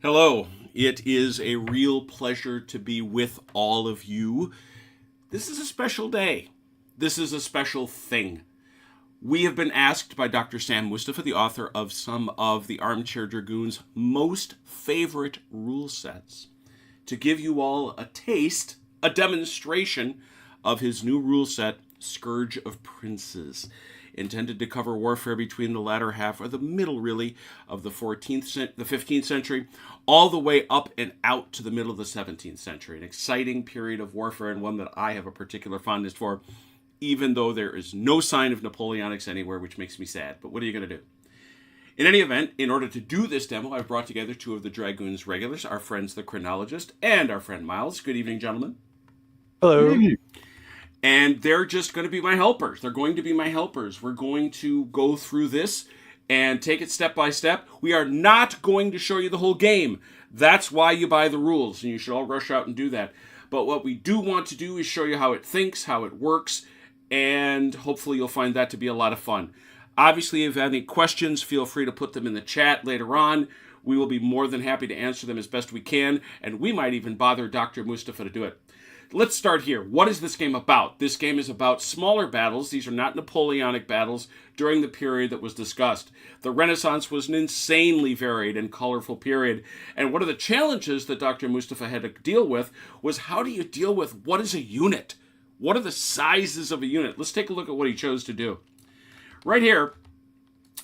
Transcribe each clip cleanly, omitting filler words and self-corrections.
Hello. It is a real pleasure to be with all of you. This is a special day. This is a special thing. We have been asked by Dr. Sam Mustafa, the author of some of the Armchair Dragoon's most favorite rule sets, to give you all a taste, a demonstration of his new rule set, Scourge of Princes, intended to cover warfare between the latter half, or the middle really, of the 15th century, all the way up and out to the middle of the 17th century. An exciting period of warfare, and one that I have a particular fondness for, even though there is no sign of Napoleonics anywhere, which makes me sad. But what are you going to do? In any event, in order to do this demo, I've brought together two of the Dragoon's regulars, our friends the Chronologist and our friend Miles. Good evening, gentlemen. Hello. And they're just going to be my helpers. They're going to be my helpers. We're going to go through this and take it step by step. We are not going to show you the whole game. That's why you buy the rules, and you should all rush out and do that. But what we do want to do is show you how it thinks, how it works, and hopefully you'll find that to be a lot of fun. Obviously, if you have any questions, feel free to put them in the chat later on. We will be more than happy to answer them as best we can, and we might even bother Dr. Mustafa to do it. Let's start here. What is this game about? This game is about smaller battles. These are not Napoleonic battles during the period that was discussed. The Renaissance was an insanely varied and colorful period. And one of the challenges that Dr. Mustafa had to deal with was, how do you deal with what is a unit? What are the sizes of a unit? Let's take a look at what he chose to do. Right here,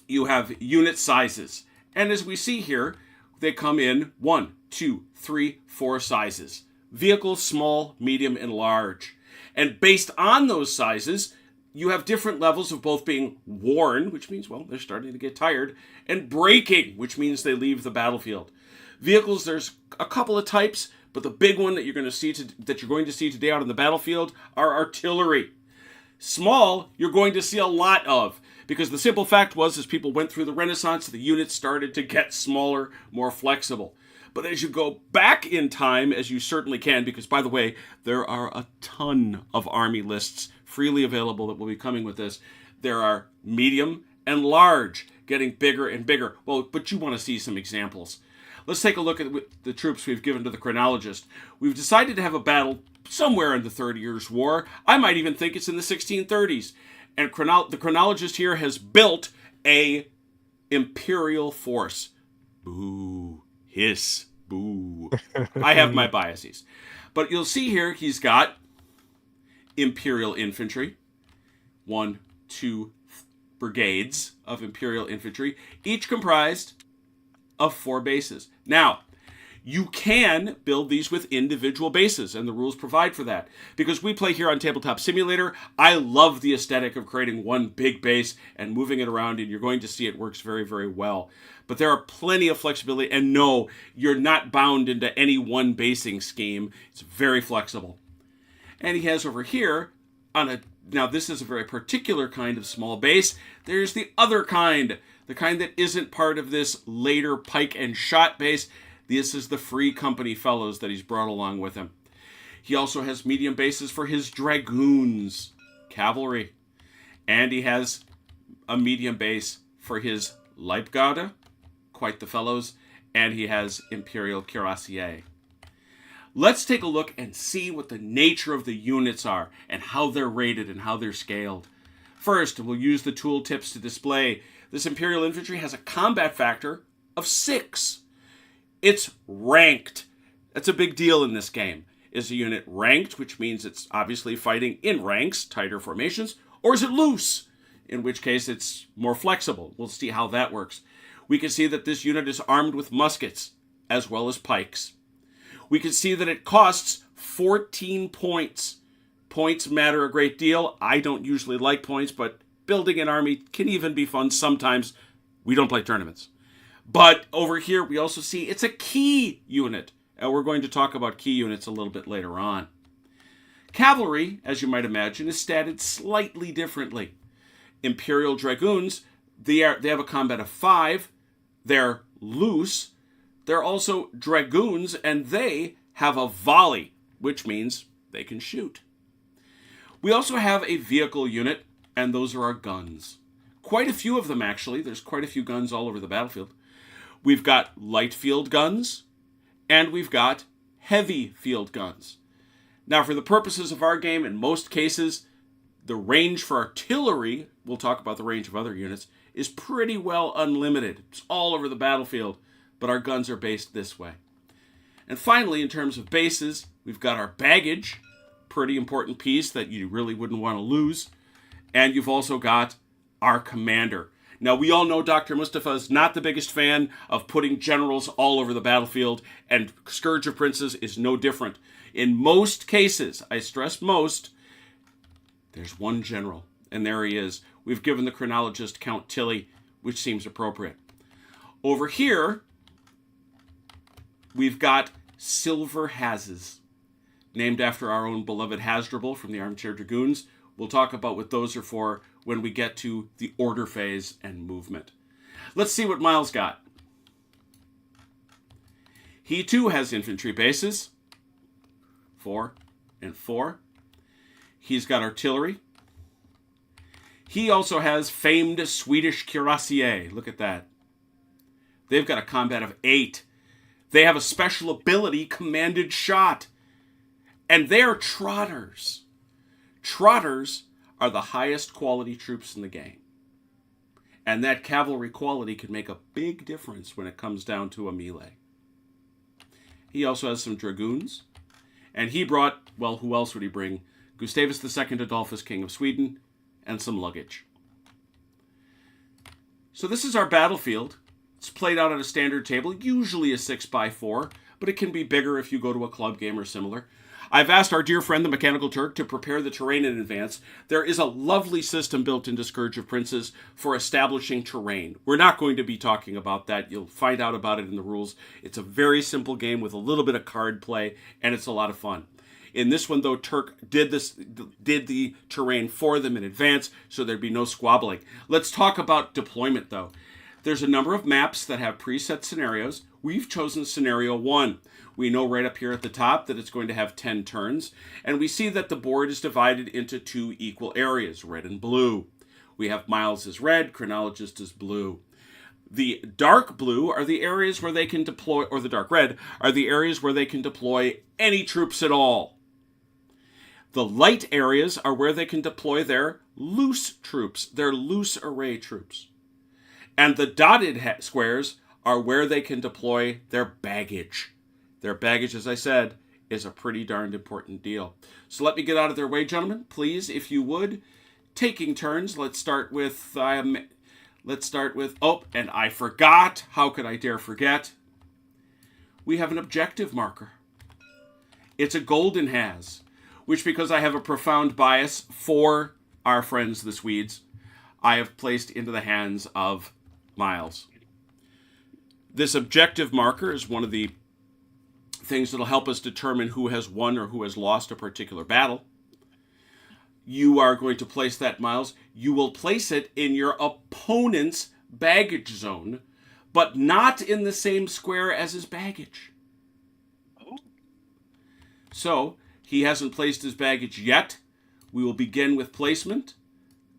you have unit sizes. And as we see here, they come in 1, 2, 3, 4 sizes. Vehicles, small, medium, and large. And based on those sizes, you have different levels of both being worn, which means, well, they're starting to get tired, and breaking, which means they leave the battlefield. Vehicles, there's a couple of types, but the big one that you're going to see today out on the battlefield are artillery. Small, you're going to see a lot of, because the simple fact was, as people went through the Renaissance, the units started to get smaller, more flexible. But as you go back in time, as you certainly can, because, by the way, there are a ton of army lists freely available that will be coming with this. There are medium and large, getting bigger and bigger. Well, but you want to see some examples. Let's take a look at the troops we've given to the Chronologist. We've decided to have a battle somewhere in the 30 Years' War. I might even think it's in the 1630s. And the Chronologist here has built a imperial force. Boo. Hiss. Boo. I have my biases. But you'll see here he's got Imperial Infantry. 1, 2 brigades of Imperial Infantry, each comprised of 4 bases. Now, you can build these with individual bases, and the rules provide for that. Because we play here on Tabletop Simulator, I love the aesthetic of creating one big base and moving it around, and you're going to see it works very, very well. But there are plenty of flexibility, and no, you're not bound into any one basing scheme. It's very flexible. And he has over here, now this is a very particular kind of small base. There's the other kind, the kind that isn't part of this later pike and shot base. This is the Free Company fellows that he's brought along with him. He also has medium bases for his dragoons, cavalry. And he has a medium base for his Leibgarde, quite the fellows. And he has Imperial Cuirassiers. Let's take a look and see what the nature of the units are and how they're rated and how they're scaled. First, we'll use the tooltips to display. This Imperial Infantry has a combat factor of 6. It's ranked. That's a big deal in this game. Is a unit ranked, which means it's obviously fighting in ranks, tighter formations, or is it loose, in which case it's more flexible? We'll see how that works. We can see that this unit is armed with muskets, as well as pikes. We can see that it costs 14 points. Points matter a great deal. I don't usually like points, but building an army can even be fun sometimes. We don't play tournaments. But over here, we also see it's a key unit. And we're going to talk about key units a little bit later on. Cavalry, as you might imagine, is statted slightly differently. Imperial Dragoons, they have a combat of 5. They're loose. They're also Dragoons, and they have a volley, which means they can shoot. We also have a vehicle unit, and those are our guns. Quite a few of them, actually. There's quite a few guns all over the battlefield. We've got light field guns, and we've got heavy field guns. Now, for the purposes of our game, in most cases, the range for artillery, we'll talk about the range of other units, is pretty well unlimited. It's all over the battlefield, but our guns are based this way. And finally, in terms of bases, we've got our baggage, pretty important piece that you really wouldn't want to lose. And you've also got our commander. Now, we all know Dr. Mustafa is not the biggest fan of putting generals all over the battlefield, and Scourge of Princes is no different. In most cases, I stress most, there's one general, and there he is. We've given the chronologist Count Tilly, which seems appropriate. Over here, we've got Silver Hazes, named after our own beloved Hasdrubal from the Armchair Dragoons. We'll talk about what those are for when we get to the order phase and movement. Let's see what Miles got. He too has infantry bases. 4 and 4. He's got artillery. He also has famed Swedish cuirassier. Look at that. They've got a combat of 8. They have a special ability, commanded shot. And they're trotters. Trotters are the highest quality troops in the game. And that cavalry quality can make a big difference when it comes down to a melee. He also has some dragoons. And he brought, well, who else would he bring? Gustavus II Adolphus, King of Sweden, and some luggage. So this is our battlefield. It's played out on a standard table, usually a 6x4, but it can be bigger if you go to a club game or similar. I've asked our dear friend, the Mechanical Turk, to prepare the terrain in advance. There is a lovely system built into Scourge of Princes for establishing terrain. We're not going to be talking about that. You'll find out about it in the rules. It's a very simple game with a little bit of card play, and it's a lot of fun. In this one, though, Turk did the terrain for them in advance, so there'd be no squabbling. Let's talk about deployment, though. There's a number of maps that have preset scenarios. We've chosen scenario 1. We know right up here at the top that it's going to have 10 turns, and we see that the board is divided into 2 equal areas, red and blue. We have Miles as red, Chronologist as blue. The dark blue are the areas where they can deploy, or the dark red, are the areas where they can deploy any troops at all. The light areas are where they can deploy their loose troops, their loose array troops. And the dotted squares are where they can deploy their baggage. Their baggage, as I said, is a pretty darned important deal. So let me get out of their way, gentlemen. Please, if you would, taking turns. Let's start with, and I forgot. How could I dare forget? We have an objective marker. It's a golden Haz, which, because I have a profound bias for our friends, the Swedes, I have placed into the hands of Miles. This objective marker is one of the things that will help us determine who has won or who has lost a particular battle. You are going to place that, Miles. You will place it in your opponent's baggage zone, but not in the same square as his baggage. Oh. So, he hasn't placed his baggage yet. We will begin with placement.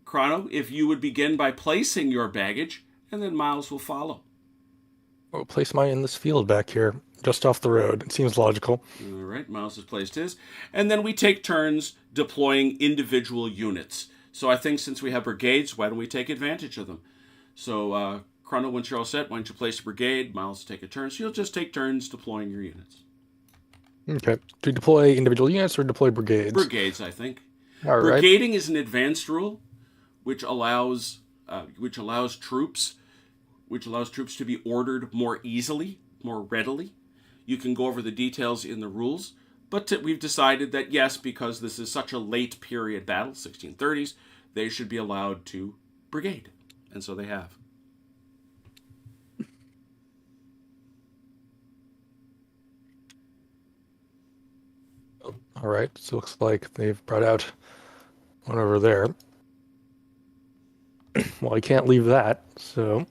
Chrono, if you would begin by placing your baggage, and then Miles will follow. I'll place mine in this field back here, just off the road. It seems logical. All right, Miles has placed his. And then we take turns deploying individual units. So I think since we have brigades, why don't we take advantage of them? So, Chrono, once you're all set, why don't you place a brigade? Miles will take a turn. So you'll just take turns deploying your units. Okay. Do you deploy individual units or deploy brigades? Brigades, I think. All right. Brigading is an advanced rule, which allows troops to be ordered more easily, more readily. You can go over the details in the rules, but we've decided that yes, because this is such a late period battle, 1630s, they should be allowed to brigade, and so they have. All right, so it looks like they've brought out one over there. Well, I can't leave that, so...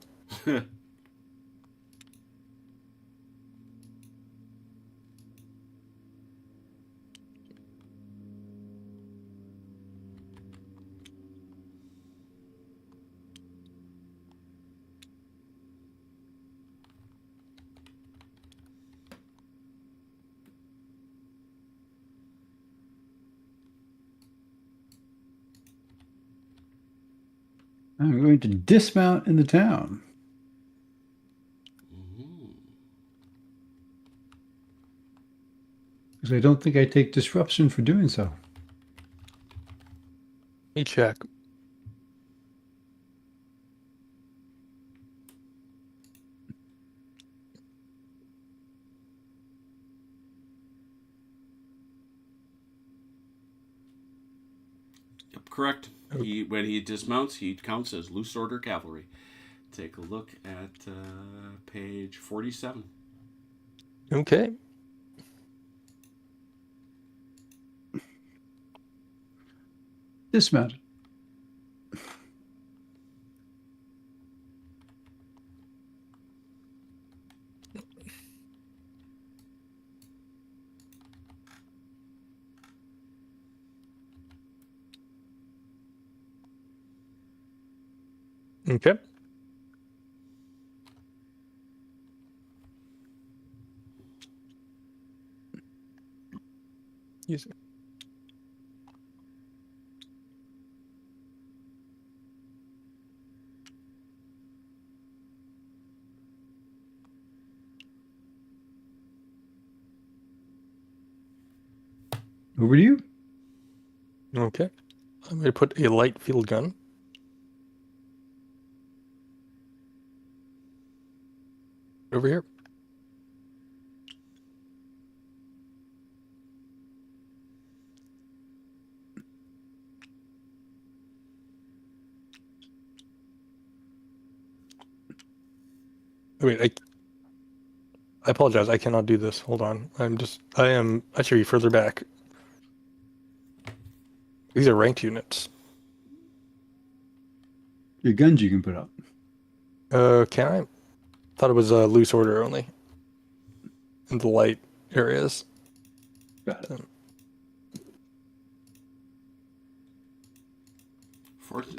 I'm going to dismount in the town. Because I don't think I take disruption for doing so. Let me check. Yep, correct. When he dismounts, he counts as loose order cavalry. Take a look at page 47. Okay. Dismounted. Okay. Easy. Over to you. Okay. I'm going to put a light field gun. Over here. Wait, I apologize. I cannot do this. Hold on. I should be further back. These are ranked units. Your guns you can put up. Can I? Thought it was loose order only. In the light areas. Got it.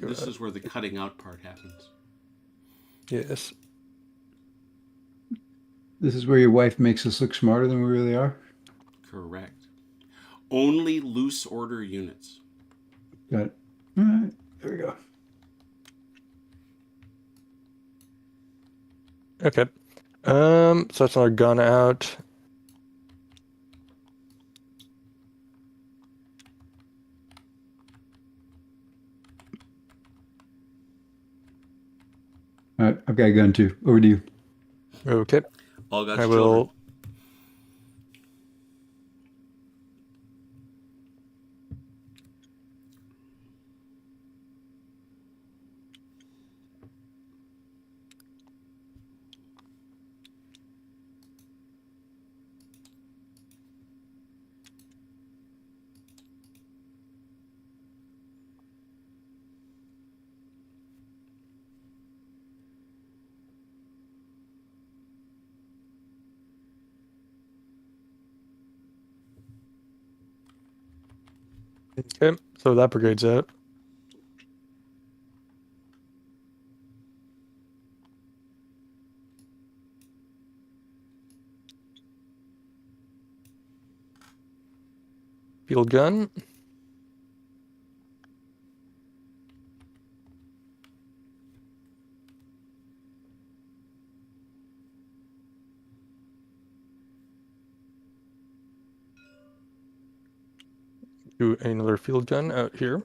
This is where the cutting out part happens. Yes. This is where your wife makes us look smarter than we really are. Correct. Only loose order units. Got it. All right. There we go. Okay. So that's another gun out. All right. I've got a gun too. Over to you. Okay. All got I your children. will. Okay. So that brigade's out. Field gun. Do another field gun out here.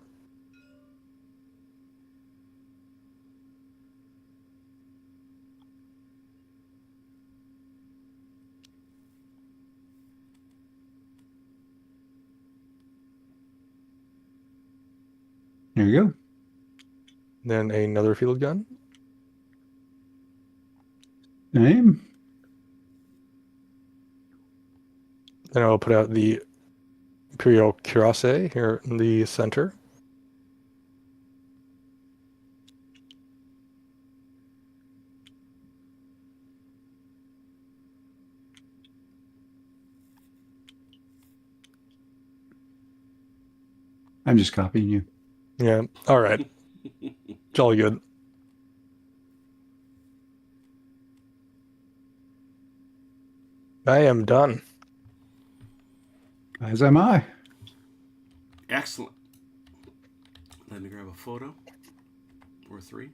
There you go. Then another field gun. Name. Then I'll put out the Imperial Cuirassier here in the center. I'm just copying you. Yeah. All right. It's all good. I am done. As am I. Excellent. Let me grab a photo. Or 3.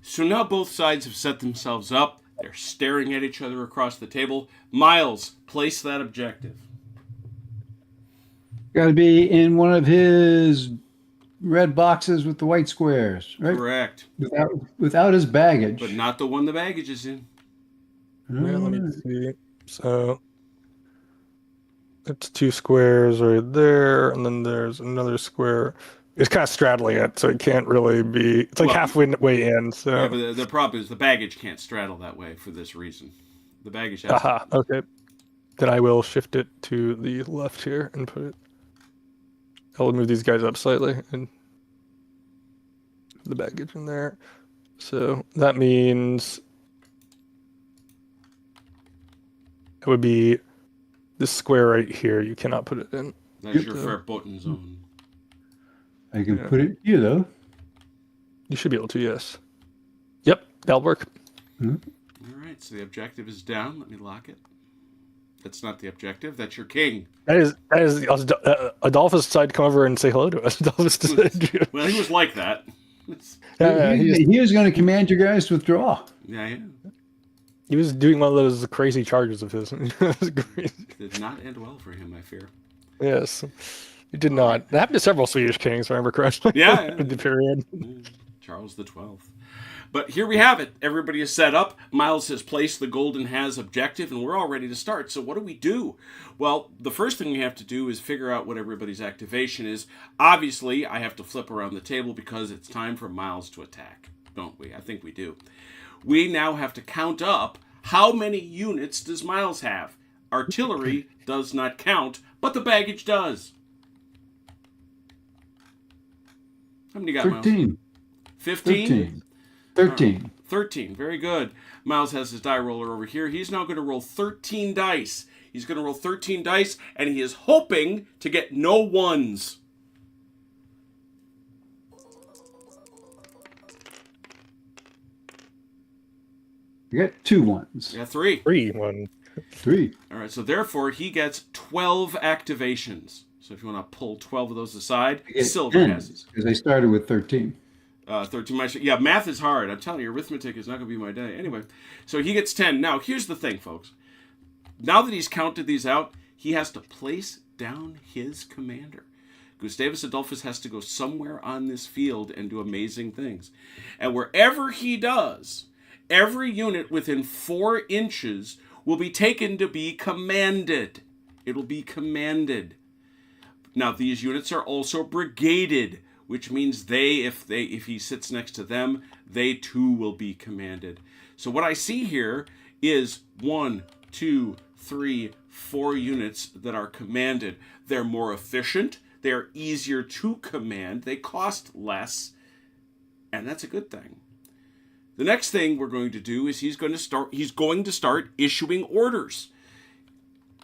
So now both sides have set themselves up. They're staring at each other across the table. Miles, place that objective. Got to be in one of his red boxes with the white squares, right? Correct. Without his baggage. But not the one the baggage is in. Yeah, let me see. So it's 2 squares right there, and then there's another square. It's kind of straddling it, so it can't really be. It's like halfway in. So yeah, but the problem is the baggage can't straddle that way for this reason. The baggage has. Aha. Okay. Then I will shift it to the left here and put it. I'll move these guys up slightly and the baggage in there. So that means it would be this square right here. You cannot put it in. That's your fair button zone. I can put it here, though. You should be able to, yes. Yep, that'll work. All right, so the objective is down. Let me lock it. That's not the objective. That's your king. That is Adolphus decided to come over and say hello to us. Adolphus decided. Well, he was like that. He was going to command you guys to withdraw. Yeah. He was doing one of those crazy charges of his. It was crazy. Did not end well for him, I fear. Yes. It did not. That happened to several Swedish kings, if I remember correctly. Yeah. The period. Charles the 12th. But here we have it. Everybody is set up. Miles has placed the Golden Has objective, and we're all ready to start. So what do we do? Well, the first thing we have to do is figure out what everybody's activation is. Obviously, I have to flip around the table because it's time for Miles to attack, don't we? I think we do. We now have to count up how many units does Miles have. Artillery does not count, but the baggage does. How many you got, 13. Miles? 15? 13. 13. Very good. Miles has his die roller over here. He's now going to roll 13 dice. He's going to roll 13 dice, and he is hoping to get no ones. You got 2 ones. Yeah, 3. 1. 3. All right, so therefore he gets 12 activations. So if you want to pull 12 of those aside, Silver has his. Because they started with 13. 13 minus. Yeah, math is hard. I'm telling you, arithmetic is not going to be my day. Anyway, so he gets 10. Now, here's the thing, folks. Now that he's counted these out, he has to place down his commander. Gustavus Adolphus has to go somewhere on this field and do amazing things. And wherever he does, every unit within 4 inches will be taken to be commanded. It will be commanded. Now, these units are also brigaded, which means if he sits next to them, they too will be commanded. So what I see here is 1, 2, 3, 4 units that are commanded. They're more efficient. They are easier to command. They cost less, and that's a good thing. The next thing we're going to do is he's going to start issuing orders.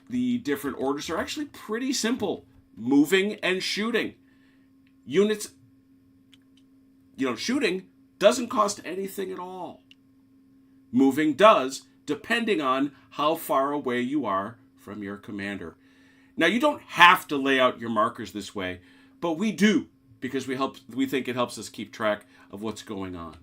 The different orders are actually pretty simple. Moving and shooting. Units, shooting doesn't cost anything at all. Moving does, depending on how far away you are from your commander. Now, you don't have to lay out your markers this way, but we do, because we think it helps us keep track of what's going on.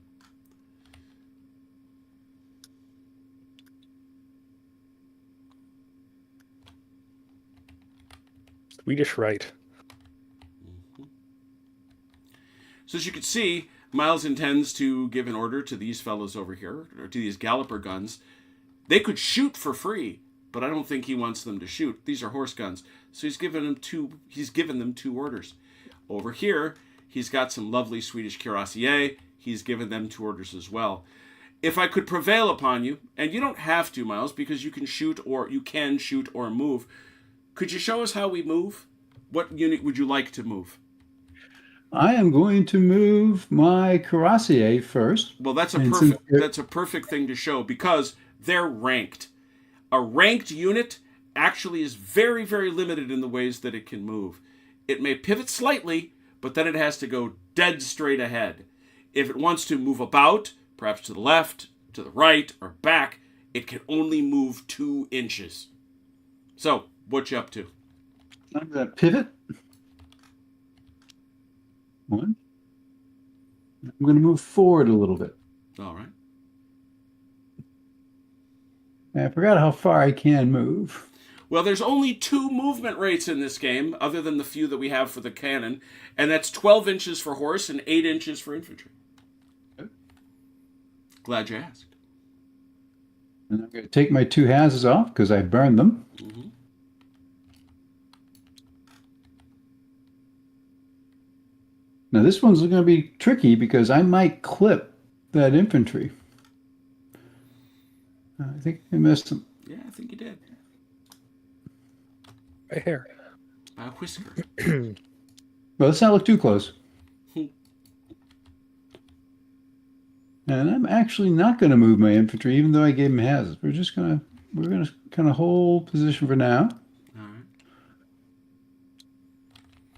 Swedish right. So as you can see, Miles intends to give an order to these fellows over here, or to these galloper guns. They could shoot for free, but I don't think he wants them to shoot. These are horse guns. So he's given them 2 orders. Over here, he's got some lovely Swedish cuirassiers. He's given them 2 orders as well. If I could prevail upon you, and you don't have to, Miles, because you can shoot or move, could you show us how we move? What unit would you like to move? I am going to move my cuirassier first. Well, that's a perfect thing to show because they're ranked. A ranked unit actually is very, very limited in the ways that it can move. it may pivot slightly, but then it has to go dead straight ahead. If it wants to move about, perhaps to the left, to the right, or back, it can only move 2 inches. So, what you up to? I'm going to pivot. 1. I'm going to move forward a little bit. All right. I forgot how far I can move. Well, there's only 2 movement rates in this game, other than the few that we have for the cannon, and that's 12 inches for horse and 8 inches for infantry. Okay. Glad you asked. And I'm going to take my 2 houses off because I burned them. Mm-hmm. Now this one's going to be tricky because I might clip that infantry. I think I missed him. Yeah, I think you did. Right here. By a whisker. Well, let's not look too close. And I'm actually not going to move my infantry, even though I gave them houses. We're going to kind of hold position for now. All right.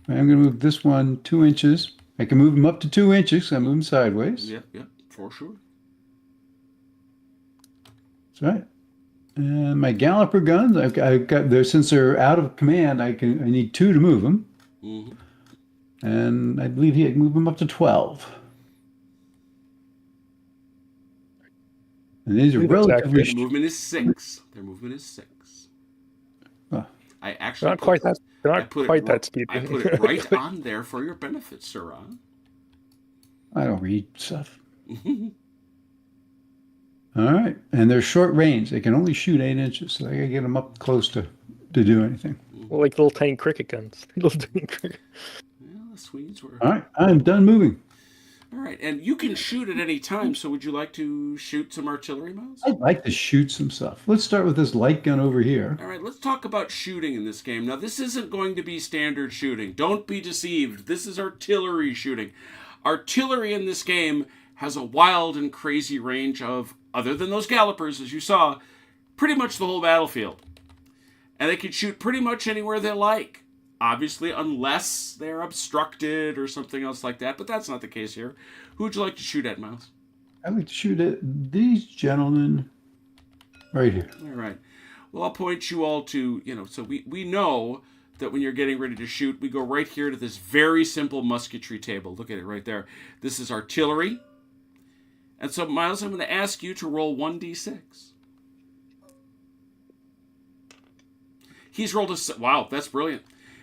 I'm going to move this one 2 inches. I can move them up to 2 inches. So I move them sideways. Yep, for sure. That's right. And my galloper guns, I've got there since they're out of command. I need 2 to move them, and I believe he can move them up to 12. And these are relatively. Their movement is 6. Their movement is 6. Oh. I actually Not quite that. Not quite that speed. I put it right on there for your benefit, sir. I don't read stuff. All right, and they're short range. They can only shoot 8 inches, so I gotta get them up close to do anything. Well, like little tiny cricket guns. Little tiny cricket. Well, the Swedes were. All right, I'm done moving. All right, and you can shoot at any time. So, would you like to shoot some artillery, Miles? I'd like to shoot some stuff. Let's start with this light gun over here. All right, let's talk about shooting in this game. Now, this isn't going to be standard shooting. Don't be deceived. This is artillery shooting. Artillery in this game has a wild and crazy range of, other than those gallopers, as you saw, pretty much the whole battlefield. And they can shoot pretty much anywhere they like. Obviously, unless they're obstructed or something else like that. But that's not the case here. Who would you like to shoot at, Miles? I'd like to shoot at these gentlemen right here. All right. Well, I'll point you all to, so we know that when you're getting ready to shoot, we go right here to this very simple musketry table. Look at it right there. This is artillery. And so, Miles, I'm going to ask you to roll 1d6. He's rolled a... Wow, that's brilliant.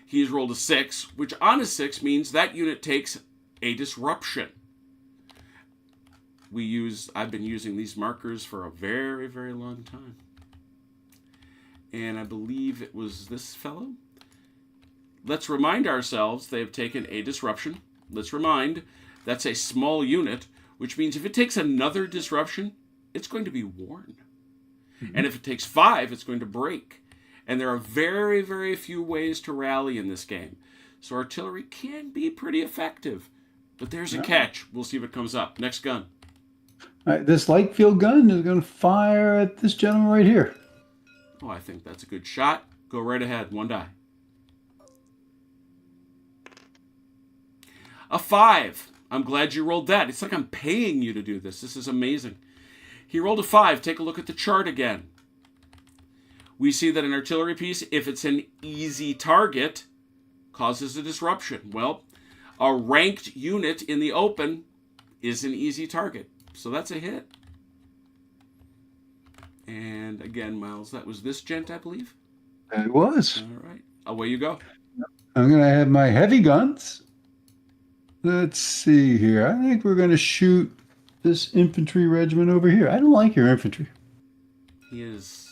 He's rolled a 6, which on a 6 means that unit takes a disruption. I've been using these markers for a very, very long time. And I believe it was this fellow. Let's remind ourselves they've taken a disruption. Let's remind, that's a small unit, which means if it takes another disruption, it's going to be worn. Mm-hmm. And if it takes 5, it's going to break. And there are very, very few ways to rally in this game. So artillery can be pretty effective. But there's a catch. We'll see if it comes up. Next gun. All right, this light field gun is going to fire at this gentleman right here. Oh, I think that's a good shot. Go right ahead. 1 die. A 5. I'm glad you rolled that. It's like I'm paying you to do this. This is amazing. He rolled a 5. Take a look at the chart again. We see that an artillery piece, if it's an easy target, causes a disruption. Well, a ranked unit in the open is an easy target. So that's a hit. And again, Miles, that was this gent, I believe? It was. All right. Away you go. I'm going to have my heavy guns. Let's see here. I think we're going to shoot this infantry regiment over here. I don't like your infantry. He is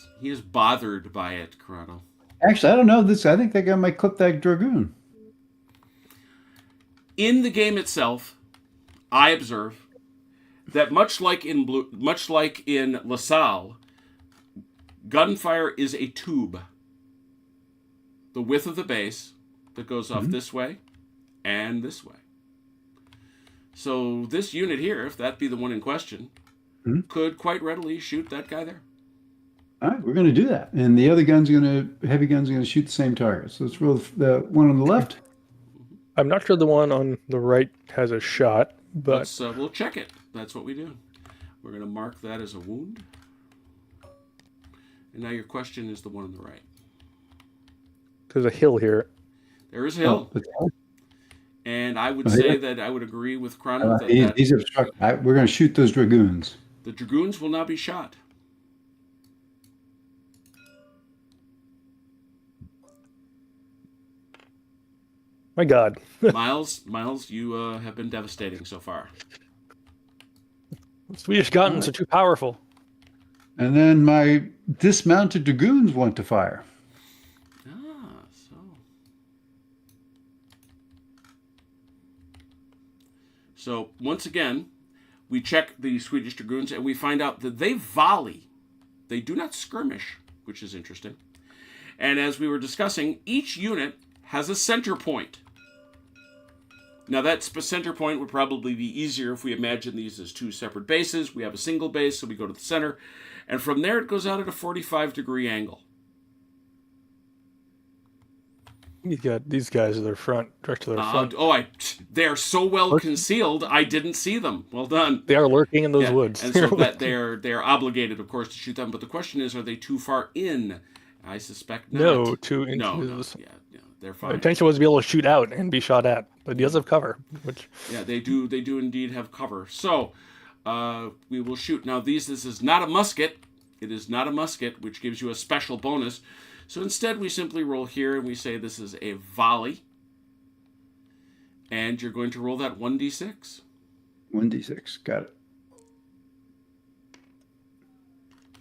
bothered by it, Corrado. Actually, I don't know this. I think that guy might clip that dragoon. In the game itself, I observe that much like in LaSalle, gunfire is a tube. The width of the base that goes off this way and this way. So this unit here, if that be the one in question, could quite readily shoot that guy there. All right, we're going to do that. And the other heavy gun's going to shoot the same target. So let's roll the one on the left. I'm not sure the one on the right has a shot, but We'll check it. That's what we do. We're going to mark that as a wound. And now your question is the one on the right. there's a hill here. There is a hill. Oh, And I would say that I would agree with Chrono that, he's obstructed. We're going to shoot those dragoons. the dragoons will now be shot. My God. Miles, you have been devastating so far. Swedish guns are too powerful. And then my dismounted dragoons want to fire. So once again, we check the Swedish dragoons and we find out that they volley. They do not skirmish, which is interesting. And as we were discussing, each unit has a center point. Now that center point would probably be easier if we imagine these as two separate bases. We have a single base, so we go to the center. And from there it goes out at a 45-degree angle. You got these guys at their front, direct to their front. They're so well concealed, I didn't see them. Well done. They are lurking in those woods. And so that they're obligated, of course, to shoot them. But the question is, are they too far in? I suspect not. No, 2 inches. No, they're fine. My intention was to be able to shoot out and be shot at, but he does have cover. Which they do indeed have cover. So we will shoot. Now this is not a musket. It is not a musket, which gives you a special bonus. So instead, we simply roll here and we say this is a volley. And you're going to roll that 1d6. 1d6, got it.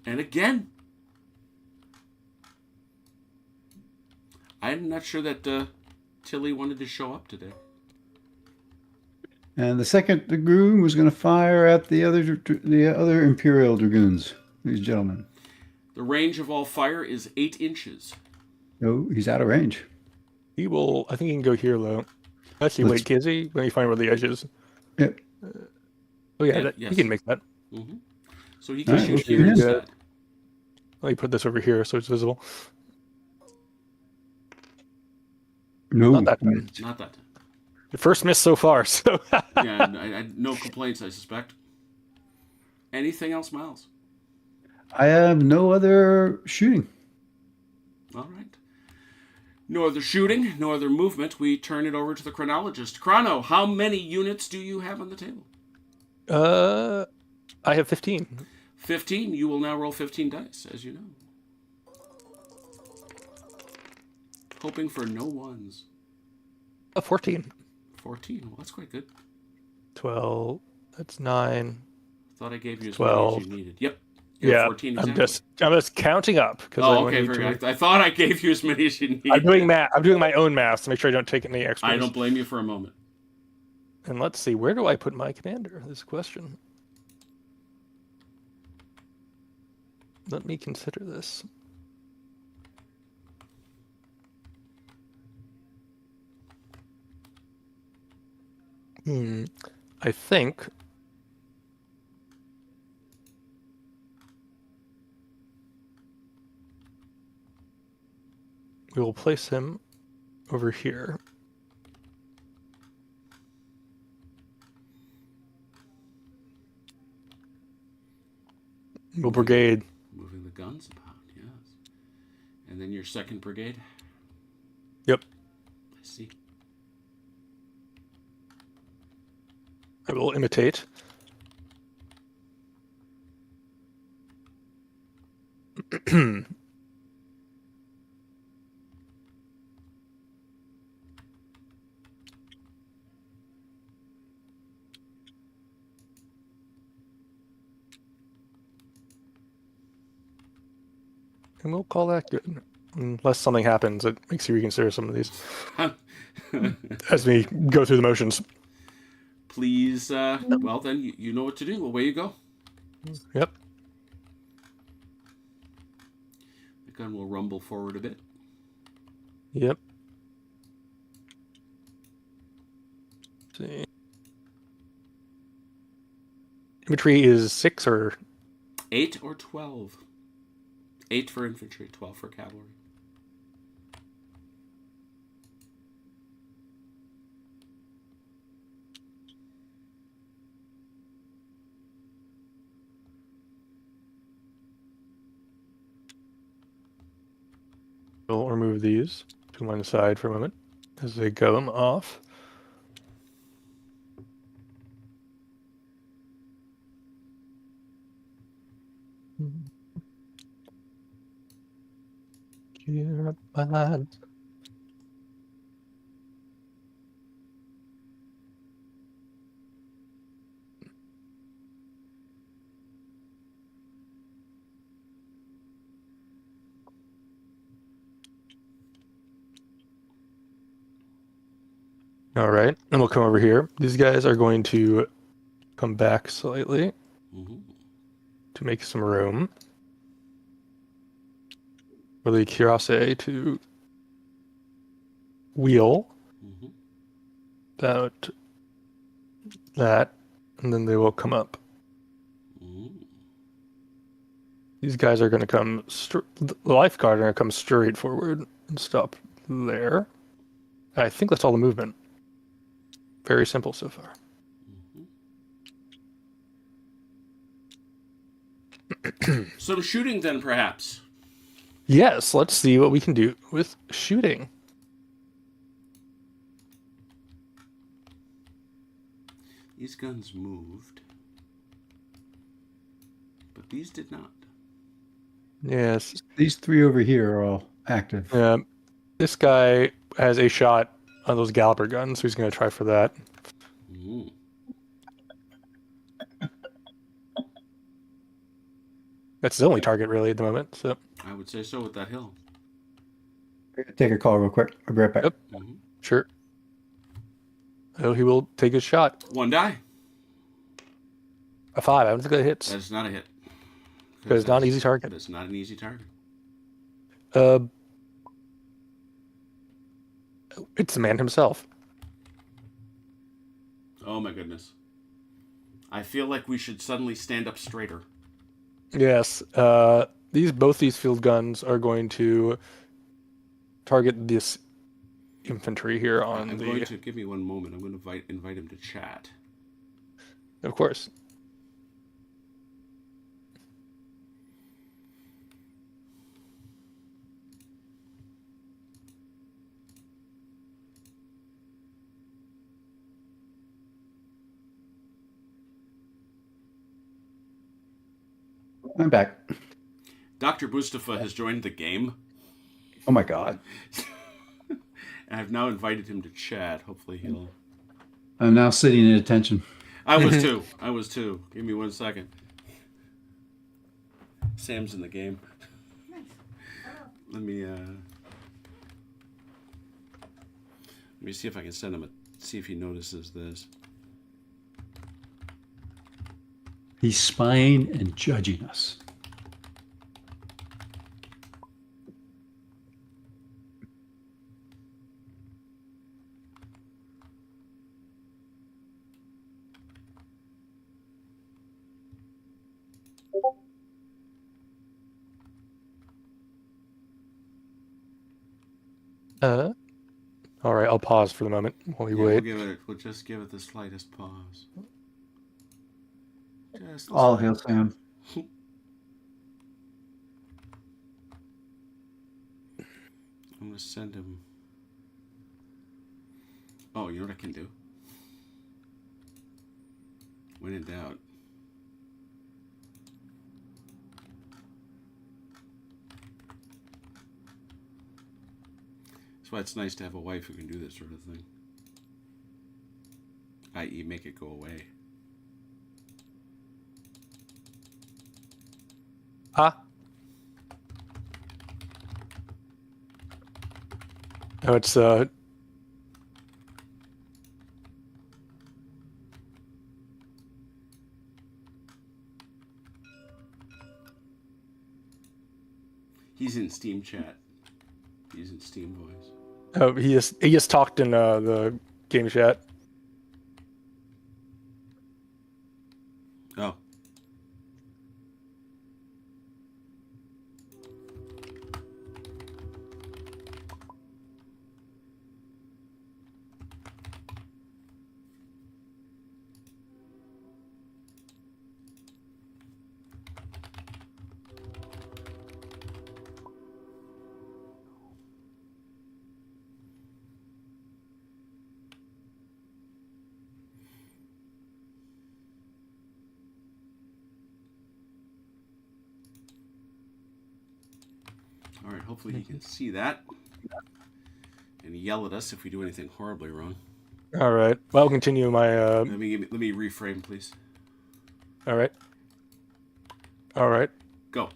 And again, I'm not sure that Tilly wanted to show up today. And the second dragoon was going to fire at the other Imperial dragoons, these gentlemen. The range of all fire is 8 inches. No, he's out of range. he will. I think he can go here though. Actually, wait, is he? Let me find where the edge is. Yep. Oh yeah, he can make that. Mm-hmm. So he can shoot here instead. Let me put this over here so it's visible. No, not that time. Not that time. The first miss so far. So yeah, no complaints, I suspect. Anything else, Miles? I have no other shooting. All right. No other shooting, no other movement. We turn it over to the chronologist. Chrono, how many units do you have on the table? I have 15. 15. You will now roll 15 dice, as you know. Hoping for no ones. 14. 14. Well, that's quite good. 12. That's 9. Thought I gave you as 12. many as you needed. Yep. Yeah, 14 I'm just counting up. Okay, very good. I thought I gave you as many as you needed. I'm doing math. I'm doing my own math to make sure I don't take any extras. I don't blame you for a moment. And let's see, where do I put my commander? This is a question. Let me consider this. I think we will place him over here. Brigade. Moving the guns about, yes. And then your second brigade? Yep. I see. I will imitate. And we'll call that good. Unless something happens that makes you reconsider some of these. As we go through the motions. Please, well then, you know what to do. Away you go. Yep. The gun will rumble forward a bit. Yep. Let's see. Infantry is 6 or 8 or 12. 8 for infantry, 12 for cavalry. remove these to one side for a moment as they come off. Cheer up, my lads. All right, and we'll come over here. These guys are going to come back slightly to make some room for the cuirassé to wheel about that, and then they will come up. These guys are going to come, the lifeguard are going to come straight forward and stop there. I think that's all the movement. Very simple so far. So shooting then, perhaps. Yes, let's see what we can do with shooting. These guns moved, but these did not. Yes. These three over here are all active. This guy has a shot on those Galloper guns, so he's going to try for that. That's his only target, really, at the moment. So I would say so with that hill. Take a call real quick. I'll be right back. Yep. Sure. Oh, he will take his shot. One die. A 5. I don't think that hits. That is not a hit. Because it's not an easy target. It's not an easy target. It's the man himself. Oh my goodness. I feel like we should suddenly stand up straighter. Yes. Both these field guns are going to target this infantry here on I'm going to give me one moment. I'm going to invite him to chat. Of course. I'm back. Dr. Mustafa has joined the game. Oh my god. And I've now invited him to chat. Hopefully he'll... I'm now sitting at attention. I was too. Give me 1 second. Sam's in the game. Let me see if I can send him see if he notices this. He's spying and judging us. All right, I'll pause for the moment while we wait. We'll just give it the slightest pause. Just All hail Sam. I'm going to send him... Oh, you know what I can do? When in doubt. That's why it's nice to have a wife who can do this sort of thing. I.e. make it go away. Oh, it's He's in Steam chat. He's in Steam voice. Oh, he just talked in the game chat. Oh. All right, hopefully he can see that and yell at us if we do anything horribly wrong. All right. Well, I'll continue my. Let me reframe, please. All right. All right. Go.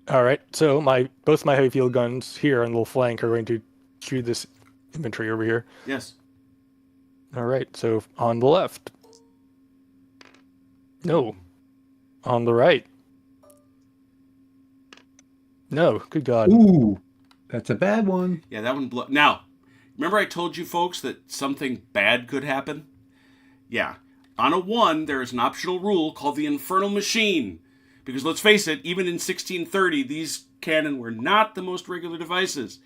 All right. So both my heavy field guns here on the little flank are going to shoot this infantry over here. Yes. All right. So on the left. No. On the right. No. Good God. Ooh, that's a bad one. Yeah, that one blew. Now, remember I told you folks that something bad could happen? Yeah. On a 1, there is an optional rule called the Infernal Machine. Because let's face it, even in 1630, these cannon were not the most regular devices.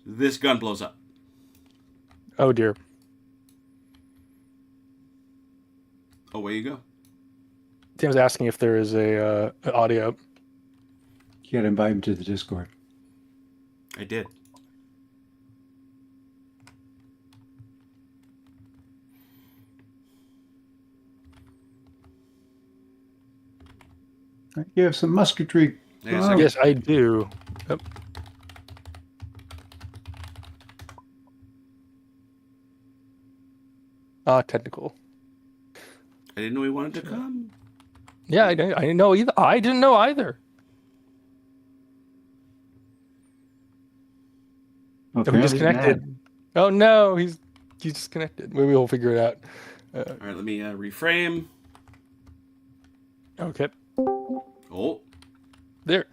This gun blows up. Oh dear. Away you go. Tim's asking if there is a audio. You gotta invite him to the Discord. I did. You have some musketry. Yes, Oh, Yes, I do. Yep. Technical. I didn't know he wanted to come. Yeah, I didn't know either. I didn't know either. well, Oh, he apparently he's disconnected. mad. Oh no, he's disconnected. Maybe we'll figure it out. All right, let me reframe. Okay. Oh, There.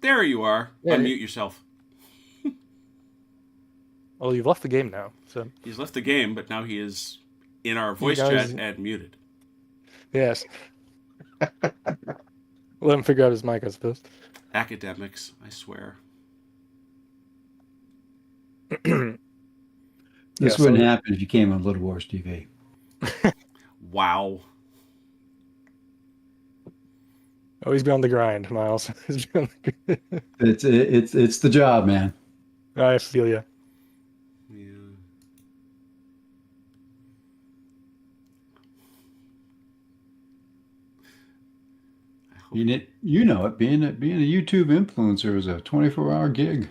there you are. There. Unmute yourself. Well, you've left the game now, so He's left the game, but now he is in our voice Now chat he's- and muted. yes. Let him figure out his mic, I suppose. Academics, I swear. This Yeah, wouldn't so- happen if you came on Little Wars TV. Wow. Oh, he's been on the grind, Miles. He's been on the grind. It's the job, man. I feel you. Yeah. I hope You know it. Being a YouTube influencer is a 24-hour gig.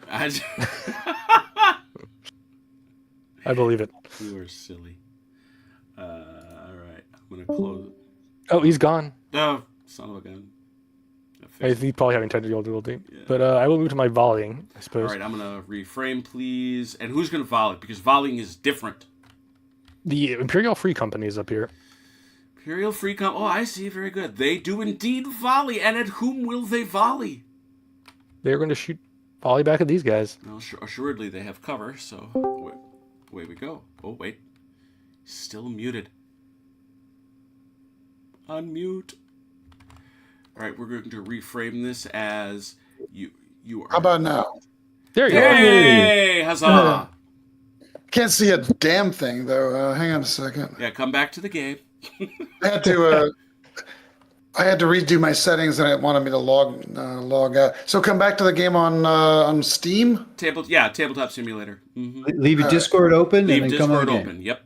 I believe it. You are silly. All right, I'm gonna close. Oh, he's gone. Oh, son of a gun. He's probably having technical difficulty. Yeah. But I will move to my volleying, I All suppose. right, I'm gonna reframe, please. And who's gonna volley? Because volleying is different. The Imperial Free Company is up here. Imperial Free Com. Oh, I see. Very good. They do indeed volley. And at whom will they volley? They're going to shoot volley back at these guys. Well, assuredly they have cover. So away we go. Oh wait, still muted. Unmute. All right, we're going to reframe this as you are. How about now? There you go. Hey, huzzah! Can't see a damn thing though. Hang on a second. Yeah, come back to the game. I had to. I had to redo my settings, and it wanted me to log out. So come back to the game on Steam. Tabletop Simulator. Mm-hmm. Leave your Discord open Leave and then come on Discord in. open. Yep.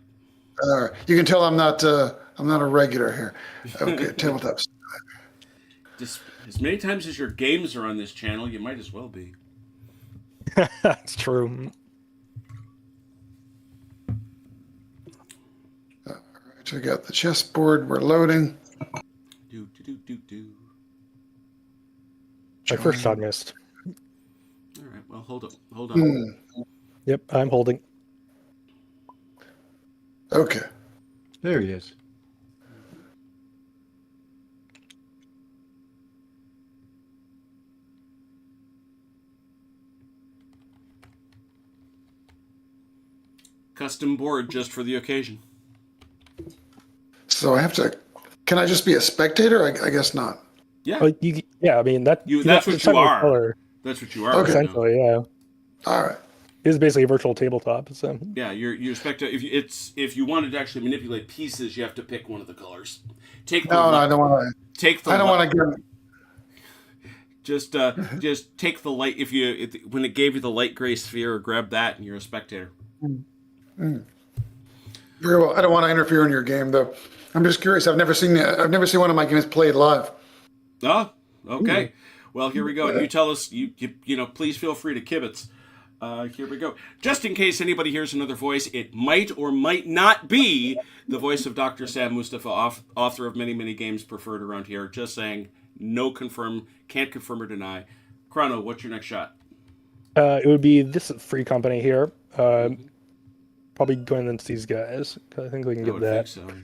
All right. You can tell I'm not a regular here. Okay, tabletop. Just as many times as your games are on this channel, you might as well be. That's true. All right, we got the chessboard. We're loading. Do. My first shot missed. All right. Well, hold on. Yep, I'm holding. Okay. There he is. Custom board just for the occasion. So I have to. Can I just be a spectator? I guess not. Yeah, I mean that's what you are. That's what you are. Okay. Right now. Essentially, yeah. All right. It is basically a virtual tabletop. So Yeah, you're expect to, if you wanted to actually manipulate pieces, you have to pick one of the colors. Take the No, li- I don't want to. take the I don't li- want to get. just take the light when it gave you the light gray sphere, grab that and you're a spectator. Very well. I don't want to interfere in your game, though. I'm just curious. I've never seen one of my games played live. Oh, okay. Well, here we go. You tell us. You know. Please feel free to kibitz. Here we go. Just in case anybody hears another voice, it might or might not be the voice of Dr. Sam Mustafa, author of many, many games preferred around here. Just saying, no confirm, can't confirm or deny. Chrono, what's your next shot? It would be this free company here. Probably going against these guys. 'Cause I think we can I get would that. think so.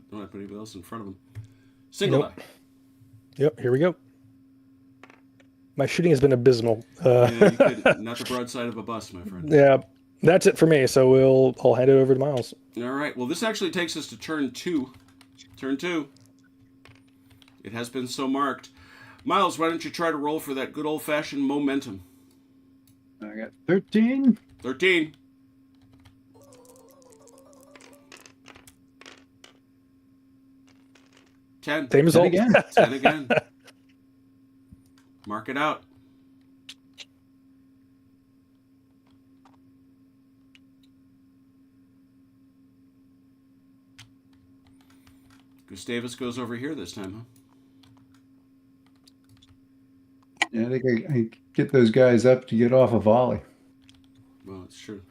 Don't have anybody else in front of them. Single die. Yep, here we go. My shooting has been abysmal. Yeah, you could, not the broadside of a bus, my friend. Yeah, that's it for me. So I'll hand it over to Miles. All right. Well, this actually takes us to turn 2. Turn 2. It has been so marked. Miles, why don't you try to roll for that good old-fashioned momentum? I got 13. 13. Ten. Same result again. 10 again. Mark it out. Gustavus goes over here this time, huh? Yeah, I think I get those guys up to get off a volley. Well, it's true.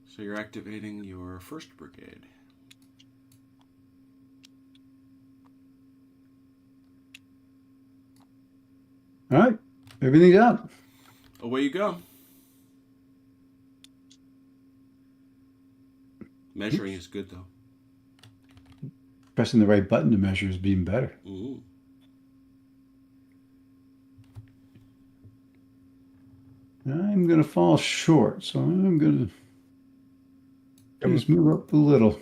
So you're activating your 1st brigade. All right, everything's up. Away you go. Measuring is good, though. Pressing the right button to measure is being better. Ooh. I'm going to fall short, so I'm going to just move up a little.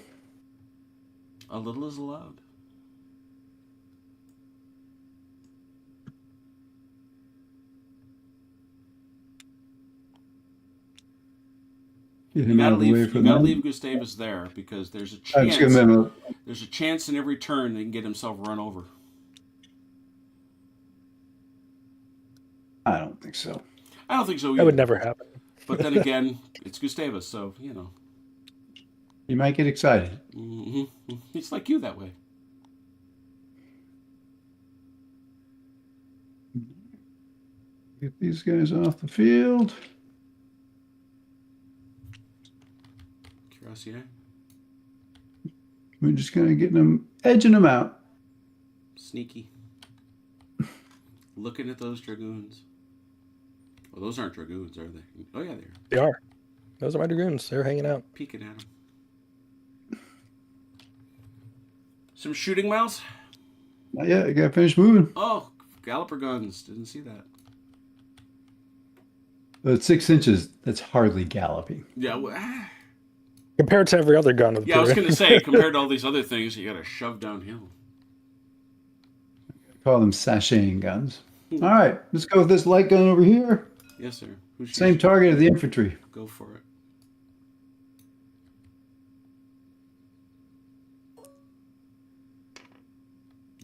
A little is allowed. Get You him out gotta of the way leave. for You gotta that. leave Gustavus there because there's a I'm just chance. gonna There's a chance in every turn that he can get himself run over. I don't think so. I don't think so either. That would never happen. But then again, it's Gustavus, so you know. You might get excited. Mm-hmm. He's like you that way. Get these guys off the field. Cuirassier. We're just kind of getting them, edging them out. Sneaky. Looking at those dragoons. Well, those aren't dragoons, are they? Oh, yeah, they are. They are. Those are my dragoons. They're hanging out. Peeking at them. Some shooting, Miles? Not yet. I got to finish moving. Oh, galloper guns. Didn't see that. But 6 inches, that's hardly galloping. Yeah, Compared to every other gun. yeah, I was going to say, compared to all these other things, you got to shove downhill. Call them sashaying guns. All right, let's go with this light gun over here. Yes, sir. Who's Same target as the infantry. Go for it.